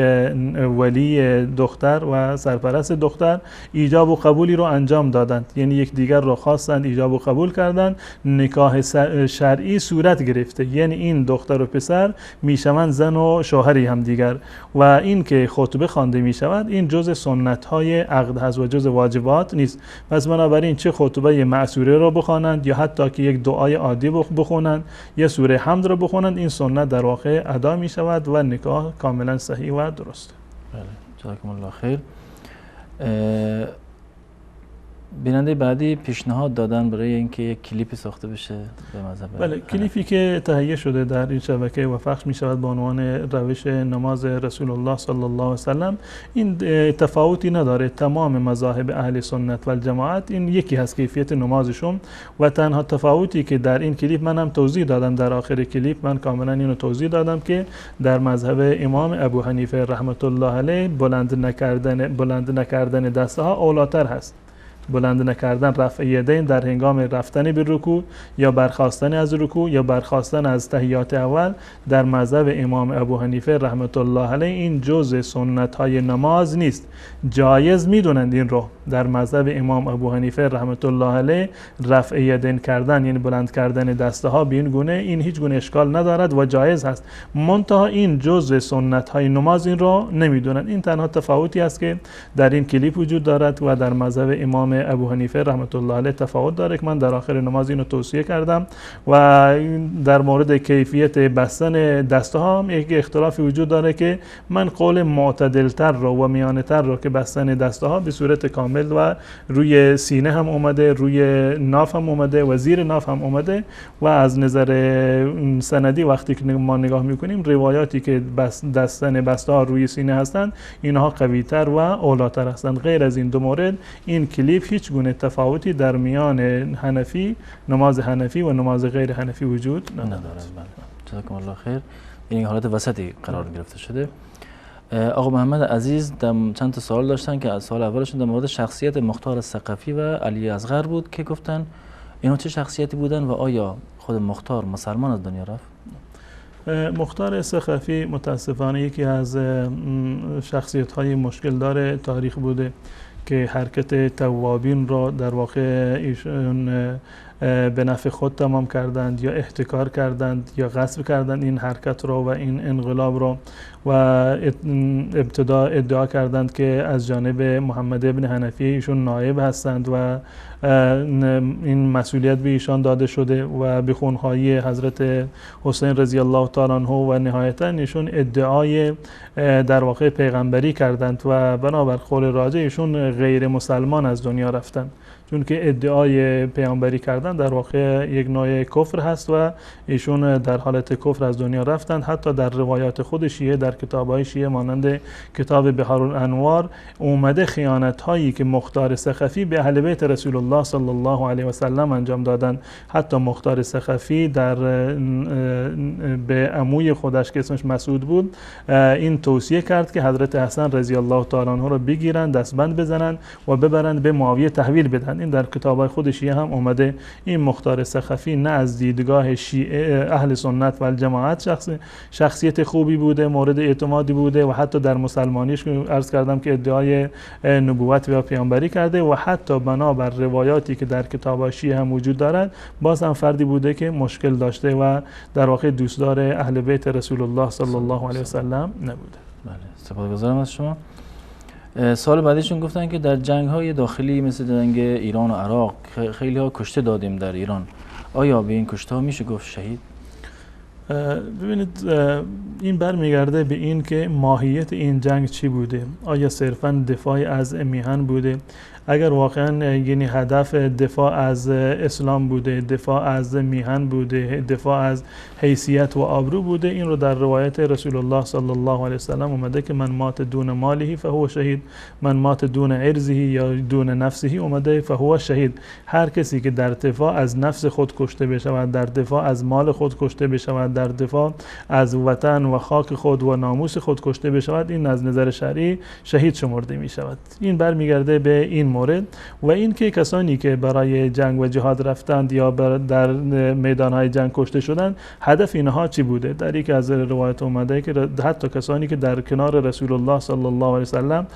ولی دختر و سرپرست دختر ایجاب و قبولی رو انجام دادند، یعنی یک دیگر رو خواستند ایجاب و قبول کردند، نکاح شرعی صورت گرفته، یعنی این دختر و پسر میشوند زن و شوهری هم دیگر و این که خطبه خوانده میشود این جز سنت های عقد هست و جز واجبات نیست. پس بنابراین چه خطبه معصوره را بخوانند یا حتی که یک دعای عادی بخوانند یا سوره حمد را بخوانند این سنت در واقع ادا می شود و نکاح کاملا صحیح و درسته. بله، جزاکم الله خیر. بیننده بعدی پیشنهاد دادن برای اینکه یک کلیپی ساخته بشه به مذهب. بله، کلیپی که تهیه شده در این شبکه و پخش می شود با عنوان روش نماز رسول الله صلی الله علیه و سلم، این تفاوتی نداره. تمام مذاهب اهل سنت و الجماعت این یکی هست کیفیت نمازشون و تنها تفاوتی که در این کلیپ من هم توضیح دادم، در آخر کلیپ من کاملا اینو توضیح دادم که در مذهب امام ابو حنیفه رحمت الله علیه بلند نکردن دستها اولاتر هست. بلند نکردن رفع یدین در هنگام رفتن به رکوع یا برخاستن از رکوع یا برخاستن از تحیات اول در مذهب امام ابو حنیفه رحمت الله علیه این جزء سنت های نماز نیست، جایز میدونند این رو. در مذهب امام ابو حنیفه رحمت الله علیه رفع یدین کردن یعنی بلند کردن دسته ها به این گونه این هیچ گونه اشکال ندارد و جایز هست، منتها این جزء سنت های نماز این رو نمیدونند. این تنها تفاوتی است که در این کلیپ وجود دارد و در مذهب امام ابو حنیفه رحمت الله علیه تفاوت داره که من در آخر نماز اینو توصیه کردم. و در مورد کیفیت بستن دسته ها یک اختلافی وجود داره که من قول معتدلتر رو و میانه‌تر رو که بستن دسته ها به صورت کامل و روی سینه هم اومده، روی ناف هم اومده و زیر ناف هم اومده و از نظر سندی وقتی که ما نگاه میکنیم روایاتی که دستن بسته ها روی سینه هستند اینها قوی‌تر و اولاتر هستند. غیر از این دو مورد این کلیپ هیچ گونه تفاوتی در میان حنفی، نماز حنفی و نماز غیر حنفی وجود ندارد. جزاکم الله خیر. این حالت وسطی قرار گرفته شده. آقا محمد عزیز چند تا سوال داشتن که از سوال اولشون در مورد شخصیت مختار ثقفی و علی اصغر بود که گفتن اینا چه شخصیتی بودن و آیا خود مختار مسلمان از دنیا رفت؟ مختار ثقفی متاسفانه یکی از شخصیت های مشکل دار تاریخ بوده که حرکت توابین را در واقع ایشون به نفع خود تمام کردند یا احتکار کردند یا غصب کردند این حرکت رو و این انقلاب رو و ابتدا ادعا کردند که از جانب محمد ابن حنفیه ایشون نایب هستند و این مسئولیت به ایشان داده شده و به خونخواهی حضرت حسین رضی الله تعالی عنه و نهایتا ایشون ادعای در واقع پیغمبری کردند و بنابر قول راجح ایشون غیر مسلمان از دنیا رفتند، چون که ادعای پیامبری کردن در واقع یک نوع کفر هست و ایشون در حالت کفر از دنیا رفتند. حتی در روایات خود شیعه در کتاب‌های شیعه مانند کتاب بحرالانوار اومده خیانت هایی که مختار ثقفی به اهل بیت رسول الله صلی الله علیه و سلم انجام دادند. حتی مختار ثقفی در به عموی خودش که اسمش مسعود بود این توصیه کرد که حضرت حسن رضی الله تعالی عنه رو بگیرن، دستبند بزنن و ببرند به معاویه تحویل بدن. این در کتاب‌های خود شیعه هم اومده. این مختار ثقفی نه از دیدگاه شیعه اهل سنت و الجماعت شخصیت خوبی بوده، مورد اعتمادی بوده و حتی در مسلمانیش عرض کردم که ادعای نبوت و پیامبری کرده و حتی بنابر روایاتی که در کتاب‌های شیعه هم وجود دارد باز هم فردی بوده که مشکل داشته و در واقع دوستدار اهل بیت رسول الله صلی الله علیه و سلم نبوده. بله، سپاسگزارم از شما. سال بعدیشون گفتن که در جنگ‌های داخلی مثل جنگ ایران و عراق خیلی ها کشته دادیم در ایران. آیا به این کشته ها میشه گفت شهید؟ ببینید این برمیگرده به این که ماهیت این جنگ چی بوده. آیا صرفاً دفاع از میهن بوده؟ اگر واقعا یعنی هدف دفاع از اسلام بوده، دفاع از میهن بوده، دفاع از حیثیت و آبرو بوده، این رو در روایت رسول الله صلی الله علیه وسلم اومده که من مات دون ماله فهو شهید، من مات دون عرضه یا دون نفسه اومده فهو شهید. هر کسی که در دفاع از نفس خود کشته بشود، در دفاع از مال خود کشته بشود، در دفاع از وطن و خاک خود و ناموس خود کشته بشود، این از نظر شرعی شهید شمرده می شود. این برمیگرده به این مورد و این که کسانی که برای جنگ و جهاد رفتند یا در میدانهای جنگ کشته شدند هدف اینها چی بوده. در یک از روایت اومده که حتی کسانی که در کنار رسول الله صلی الله علیه وسلم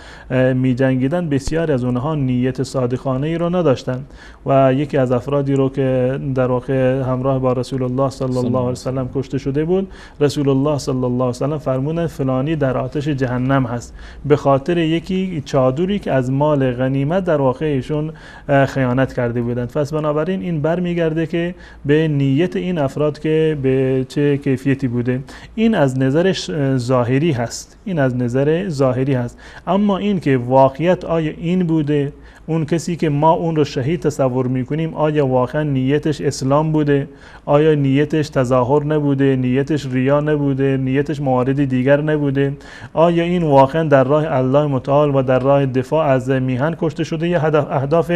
می جنگیدند بسیاری از اونها نیت صادقانه ای رو نداشتند و یکی از افرادی رو که در واقع همراه با رسول الله صلی الله علیه وسلم کشته شده بود، رسول الله صلی الله علیه وسلم فرمودند فلانی در آتش جهنم هست به خاطر یکی چادری که از مال غنیمت در واقع ایشون خیانت کرده بودند. پس بنابراین این برمیگرده که به نیت این افراد که به چه کیفیتی بوده. این از نظرش ظاهری هست، این از نظر ظاهری هست. اما این که واقعیت آیا این بوده، اون کسی که ما اون رو شهید تصور میکنیم آیا واقعا نیتش اسلام بوده، آیا نیتش تظاهر نبوده، نیتش ریا نبوده، نیتش موارد دیگر نبوده، آیا این واقعا در راه الله متعال و در راه دفاع از میهن کشته شده یا اهداف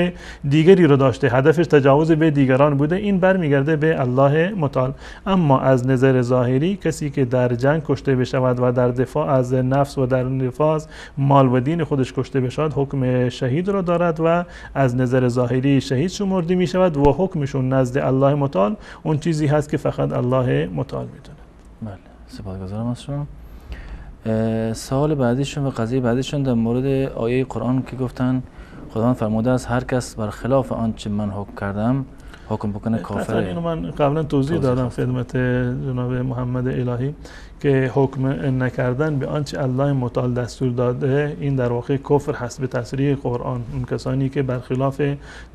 دیگری رو داشته، هدفش تجاوز به دیگران بوده. این برمیگرده به الله متعال. اما از نظر ظاهری کسی که در جنگ کشته بشود و در دفاع از نفس و در دفاع از مال و دین خودش کشته بشود حکم شهید رو دارد و از نظر ظاهری شهید شمرده می شود و حکمشون نزد الله متعال اون چیزی هست که فقط الله متعال میدونه. بله، سپاسگزارم از شما. سوال بعدیشون و قضیه بعدیشون در مورد آیه قرآن که گفتن خداوند فرموده است هر کس بر خلاف آنچه من حکم کردم حکم بکنه کافره. اینو من قبلا توضیح دادم خدمت جناب محمد الهی که حکم نکردن به آنچه الله متعال دستور داده این در واقع کفر هست به تصریح قرآن. اون کسانی که برخلاف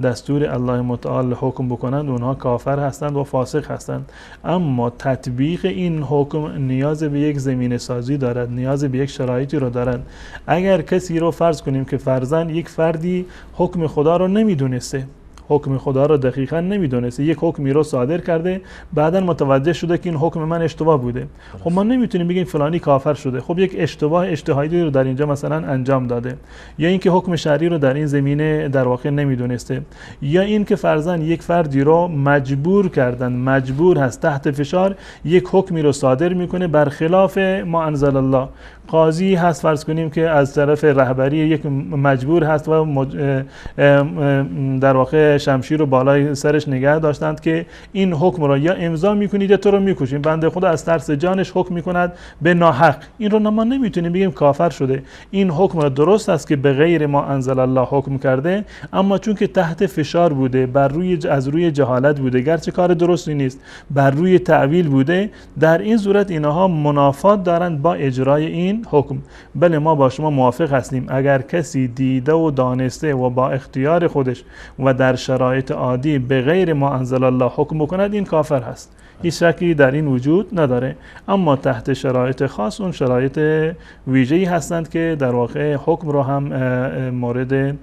دستور الله متعال حکم بکنند اونها کافر هستند و فاسق هستند. اما تطبیق این حکم نیاز به یک زمینه سازی دارد، نیاز به یک شرایطی رو دارد. اگر کسی رو فرض کنیم که فرضاً یک فردی حکم خدا رو نمیدونسته، حکم خدا رو دقیقاً نمیدونسته، یک حکمی رو صادر کرده بعداً متوجه شده که این حکم من اشتباه بوده، خب ما نمیتونیم بگیم فلانی کافر شده. خب یک اشتباه اجتهادی رو در اینجا مثلا انجام داده، یا اینکه حکم شرعی رو در این زمینه در واقع نمیدونسته، یا اینکه فرضاً یک فردی رو مجبور کردن، مجبور هست تحت فشار یک حکمی رو صادر میکنه برخلاف ما انزل الله. قاضی هست فرض کنیم که از طرف رهبری یک مجبور هست و در واقع شمشیر رو بالای سرش نگه داشتند که این حکم را یا امضا میکنید یا تو رو میکشیم. بنده خدا از ترس جانش حکم میکند به ناحق. این رو ما نمیتونیم بگیم کافر شده. این حکم را درست است که به غیر ما انزل الله حکم کرده، اما چون که تحت فشار بوده، از روی جهالت بوده، گرچه کار درستی نیست، بر روی تعویل بوده، در این صورت اینها منافات دارند با اجرای این حکم. بله ما با شما موافق هستیم اگر کسی دیده و دانسته و با اختیار خودش و در شرایط عادی به غیر ما انزل الله حکم بکند، این کافر هست، هیچ شکی در این وجود نداره. اما تحت شرایط خاص، اون شرایط ویژه‌ای هستند که در واقع حکم رو هم مورد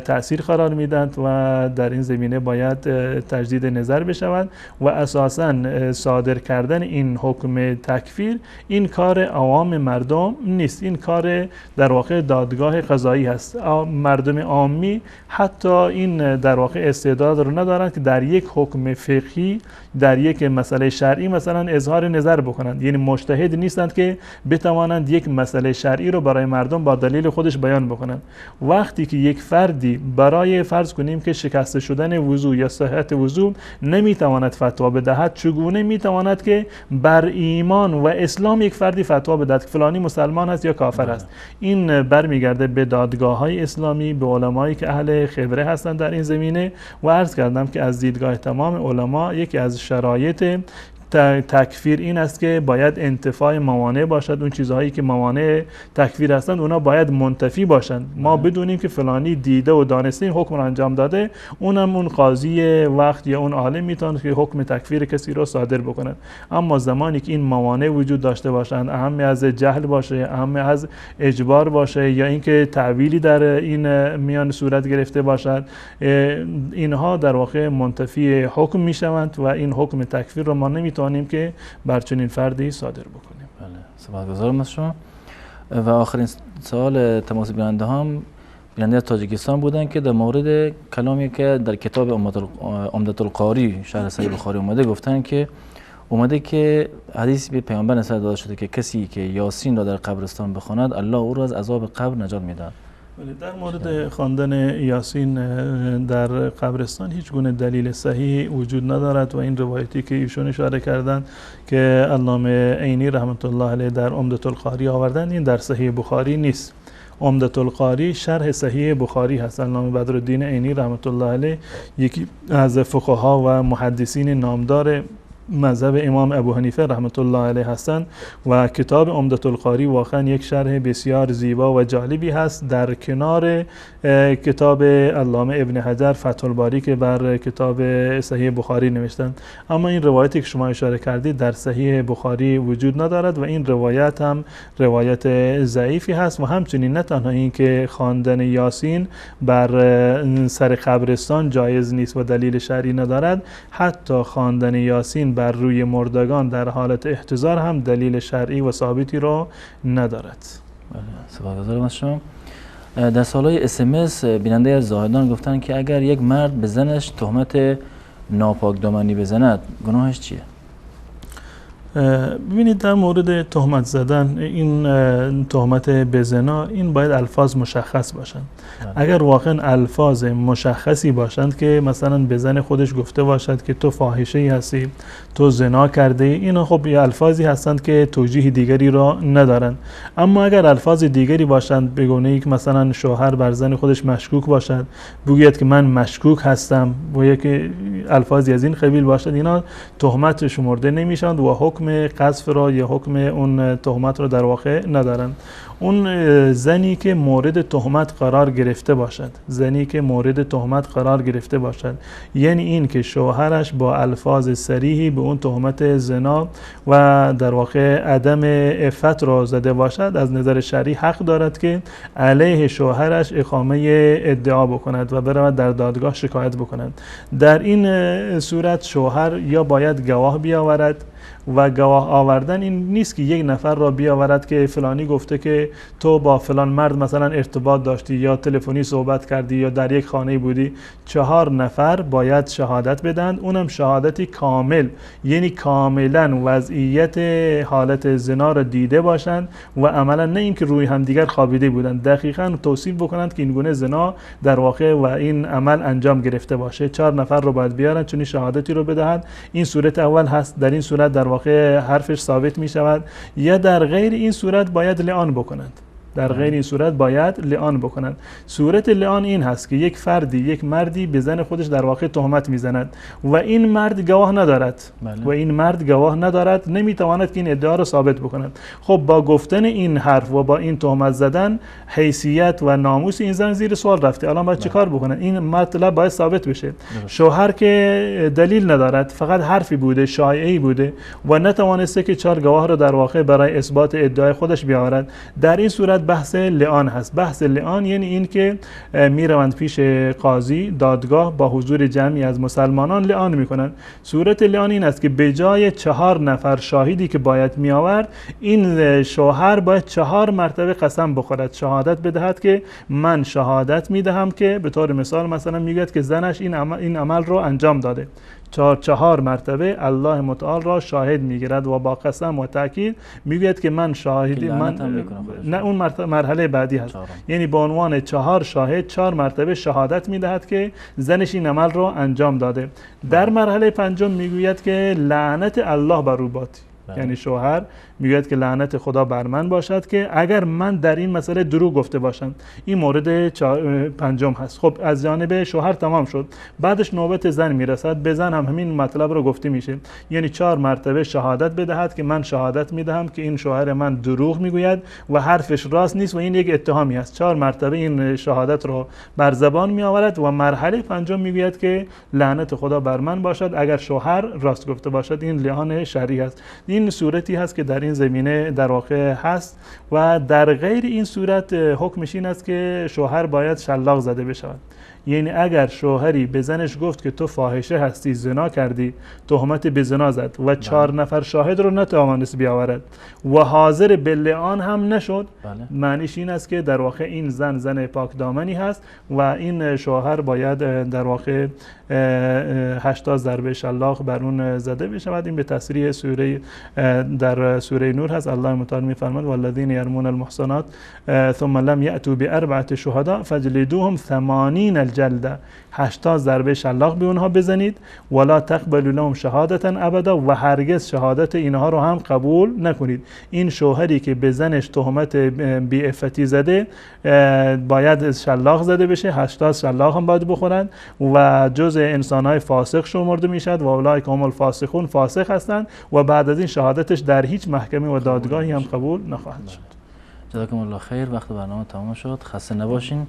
تأثیر قرار میدند و در این زمینه باید تجدید نظر بشود و اساساً صادر کردن این حکم تکفیر این کار عوام مردم نیست، این کار در واقع دادگاه قضایی هست. مردم عامی حتی این در واقع استعداد رو ندارند که در یک حکم فقهی، در یک مسئله شرعی مثلا اظهار نظر بکنند، یعنی مجتهد نیستند که بتوانند یک مسئله شرعی رو برای مردم با دلیل خودش بیان بکنند. وقتی که یک فردی برای فرض کنیم که شکسته شدن وضو یا صحت وضو نمیتواند فتوا بدهد، چگونه میتواند که بر ایمان و اسلام یک فردی فتوا بدهد که فلانی مسلمان است یا کافر است؟ این برمیگرده به دادگاه‌های اسلامی، به علمایی که اهل خبره هستند در این زمینه. و عرض کردم که از دیدگاه تمام علما یکی از شرایط تکفیر این است که باید انتفاع موانع باشد. اون چیزهایی که موانع تکفیر هستند اونا باید منتفی باشند. ما بدونیم که فلانی دیده و دانسته این حکم رو انجام داده، اونم اون قاضی وقت یا اون عالم میتونه که حکم تکفیر کسی رو صادر بکنه. اما زمانی که این موانع وجود داشته باشند، اهم از جهل باشه، اهم از اجبار باشه، یا اینکه تعویلی در این میان صورت گرفته باشد، اینها در واقع منتفی حکم میشوند و این حکم تکفیر رو ما نمیتونیم که بر چنین فردی صادر بکنیم. بله، سپاسگزارم از شما. و آخرین سوال تماس بیننده هم بیننده از تاجیکستان بودن که در مورد کلامی که در کتاب عمدة القاری شرح صحیح بخاری گفتن که اومده که حدیث به پیامبر نسبت داده شده که کسی که یاسین را در قبرستان بخواند الله او را از عذاب قبر نجات میدهد. در مورد خواندن یاسین در قبرستان هیچ گونه دلیل صحیح وجود ندارد و این روایتی که ایشون اشاره کردند که علامه عینی رحمت الله علیه در عمدة القاری آوردن، این در صحیح بخاری نیست. عمدة القاری شرح صحیح بخاری هست. علامه بدرالدین عینی رحمت الله علیه یکی از فقها و محدثین نامدار مذهب امام ابو حنیفه رحمت الله علیه هستند و کتاب عمدة القاری واقعا یک شرح بسیار زیبا و جالبی هست در کنار کتاب علامه ابن حجر فتح الباری که بر کتاب صحیح بخاری نوشتند. اما این روایتی که شما اشاره کردید در صحیح بخاری وجود ندارد و این روایت هم روایت ضعیفی هست و همچنین نه تنها این که خواندن یاسین بر سر قبرستان جایز نیست و دلیل شرعی ندارد، حتی خواندن یاسین بر روی مردگان در حالت احتضار هم دلیل شرعی و ثابتی را ندارد. سپاسگزارم از شما. در سوالای SMS بیننده از زاهدان گفتن که اگر یک مرد به زنش تهمت ناپاک دامنی بزند گناهش چیه؟ ببینید در مورد تهمت زدن، این تهمت به زنا، این باید الفاظ مشخص باشند. اگر واقعا الفاظ مشخصی باشند که مثلا به زن خودش گفته باشد که تو فاحشه هستی، تو زنا کرده ای، اینا خب الفاظی هستند که توجیه دیگری را ندارند. اما اگر الفاظ دیگری باشند به گونه‌ای که مثلا شوهر بر زن خودش مشکوک باشد، بگوید که من مشکوک هستم و یک الفاظی از این قبیل باشد، اینا تهمت شمرده نمیشند و حکم قذف را یا حکم اون تهمت را در واقع ندارند. اون زنی که مورد تهمت قرار گرفته باشد، زنی که مورد تهمت قرار گرفته باشد، یعنی این که شوهرش با الفاظ صریحی به اون تهمت زنا و در واقع عدم عفت را زده باشد، از نظر شرعی حق دارد که علیه شوهرش اقامه ادعا بکند و برود در دادگاه شکایت بکند. در این صورت شوهر یا باید گواه بیاورد و گواه آوردن این نیست که یک نفر را بیاورد که فلانی گفته که تو با فلان مرد مثلا ارتباط داشتی یا تلفنی صحبت کردی یا در یک خانه بودی. 4 نفر باید شهادت بدن، اونم شهادتی کامل، یعنی کاملا وضعیت حالت زنا را دیده باشند و عملا نه اینکه روی همدیگر خوابیده بودند، دقیقاً توصیف بکنند که این گونه زنا در واقع و این عمل انجام گرفته باشه. 4 نفر رو باید بیارن چون شهادتی رو بدهند. این صورت اول هست، در این صورت در واقع حرفش ثابت می شود، یا در غیر این صورت باید لعان بکنند. در غیر این صورت باید لعان بکنند. صورت لعان این هست که یک فردی، یک مردی به زن خودش در واقع تهمت میزند و این مرد گواه ندارد نمیتواند که این ادعا را ثابت بکند. خب با گفتن این حرف و با این تهمت زدن حیثیت و ناموس این زن زیر سوال رفته. الان باید چیکار بکنن؟ این مطلب باید ثابت بشه. شوهر که دلیل ندارد، فقط حرفی بوده، شایعه‌ای بوده و نتوانسته که 4 گواه را در واقع برای اثبات ادعای خودش بیاورد، در این صورت بحث لعان هست. بحث لعان یعنی این که میروند پیش قاضی، دادگاه، با حضور جمعی از مسلمانان لعان میکنند. صورت لعان این است که به جای 4 نفر شاهدی که باید میآورد، این شوهر باید 4 مرتبه قسم بخورد، شهادت بدهد که من شهادت میدهم که به طور مثال مثلا میگوید که زنش این عمل رو انجام داده. 4 مرتبه الله متعال را شاهد میگیرد و با قسم و تاکید میگوید که من شاهدی، من نه اون مرحله بعدی هست. یعنی به عنوان 4 شاهد 4 مرتبه شهادت میدهد که زنش این عمل را انجام داده. در مرحله 5 میگوید که لعنت الله بر او باد. یعنی شوهر میگوید که لعنت خدا بر من باشد که اگر من در این مسئله دروغ گفته باشم. این مورد 5 هست. خب از جانب شوهر تمام شد. بعدش نوبت زن میرسد، به زن هم همین مطلب رو گفته میشه، یعنی 4 مرتبه شهادت بدهد که من شهادت میدهم که این شوهر من دروغ میگوید و حرفش راست نیست و این یک اتهامی است. 4 مرتبه این شهادت رو بر زبان میآورد و مرحله 5 میگوید که لعنت خدا بر من باشد اگر شوهر راست گفته باشد. این لعان شرعی است. این صورتی هست که در این زمینه در واقع هست و در غیر این صورت حکمش این است که شوهر باید شلاق زده بشود. یعنی اگر شوهری به زنش گفت که تو فاحشه هستی، زنا کردی، تهمت به زنا زد و 4 نفر شاهد رو نتوانست بیاورد و حاضر به لعان هم نشد، معنیش این است که در واقع این زن پاک دامنی هست و این شوهر باید در واقع 80 ضربه شلاق بر اون زده بشود. این به تصریح سوره در سوره نور هست. الله متعال میفرماید والذین یرمون المحصنات ثم لم یأتوا بأربعة شهداء فاجلدوهم 80 الجلده. 80 ضربه شلاق به اونها بزنید ولا تقبلوا لهم شهادتا ابدا و هرگز شهادت اینها رو هم قبول نکنید. این شوهری که به زنش تهمت بی‌عفتی زده باید شلاق زده بشه، 80 شلاق هم باید بخورند و جزء انسان‌های فاسق شمرده میشد و اولئک هم الفاسقون، فاسق هستند و بعد از این شهادتش در هیچ محکمه و دادگاهی هم قبول نخواهد شد. جزاکم الله خیر. وقت برنامه تمام شد. خسته نباشین.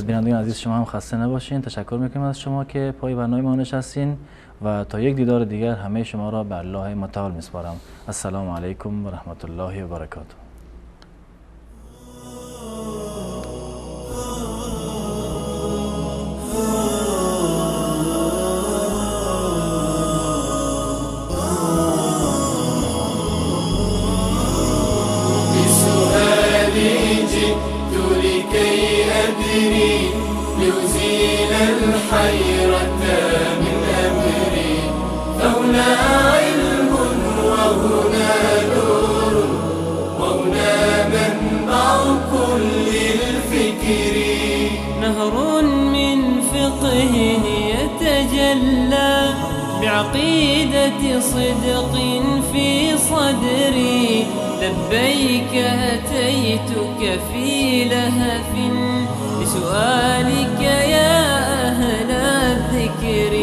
بینندگان عزیز شما هم خسته نباشین. تشکر میکنم از شما که پای برنامه ما نشستین و تا یک دیدار دیگر همه شما را به الله متعال میسپارم. السلام علیکم و رحمت الله و برکاته. لأزيل الحيرة من أمري فهنا علم وهنا نور وهنا منبع كل الفكر نهر من فقهه يتجلى بعقيدة صدق في صدري لبيك أتيتك في لهف لسؤالك يا أهل الذكر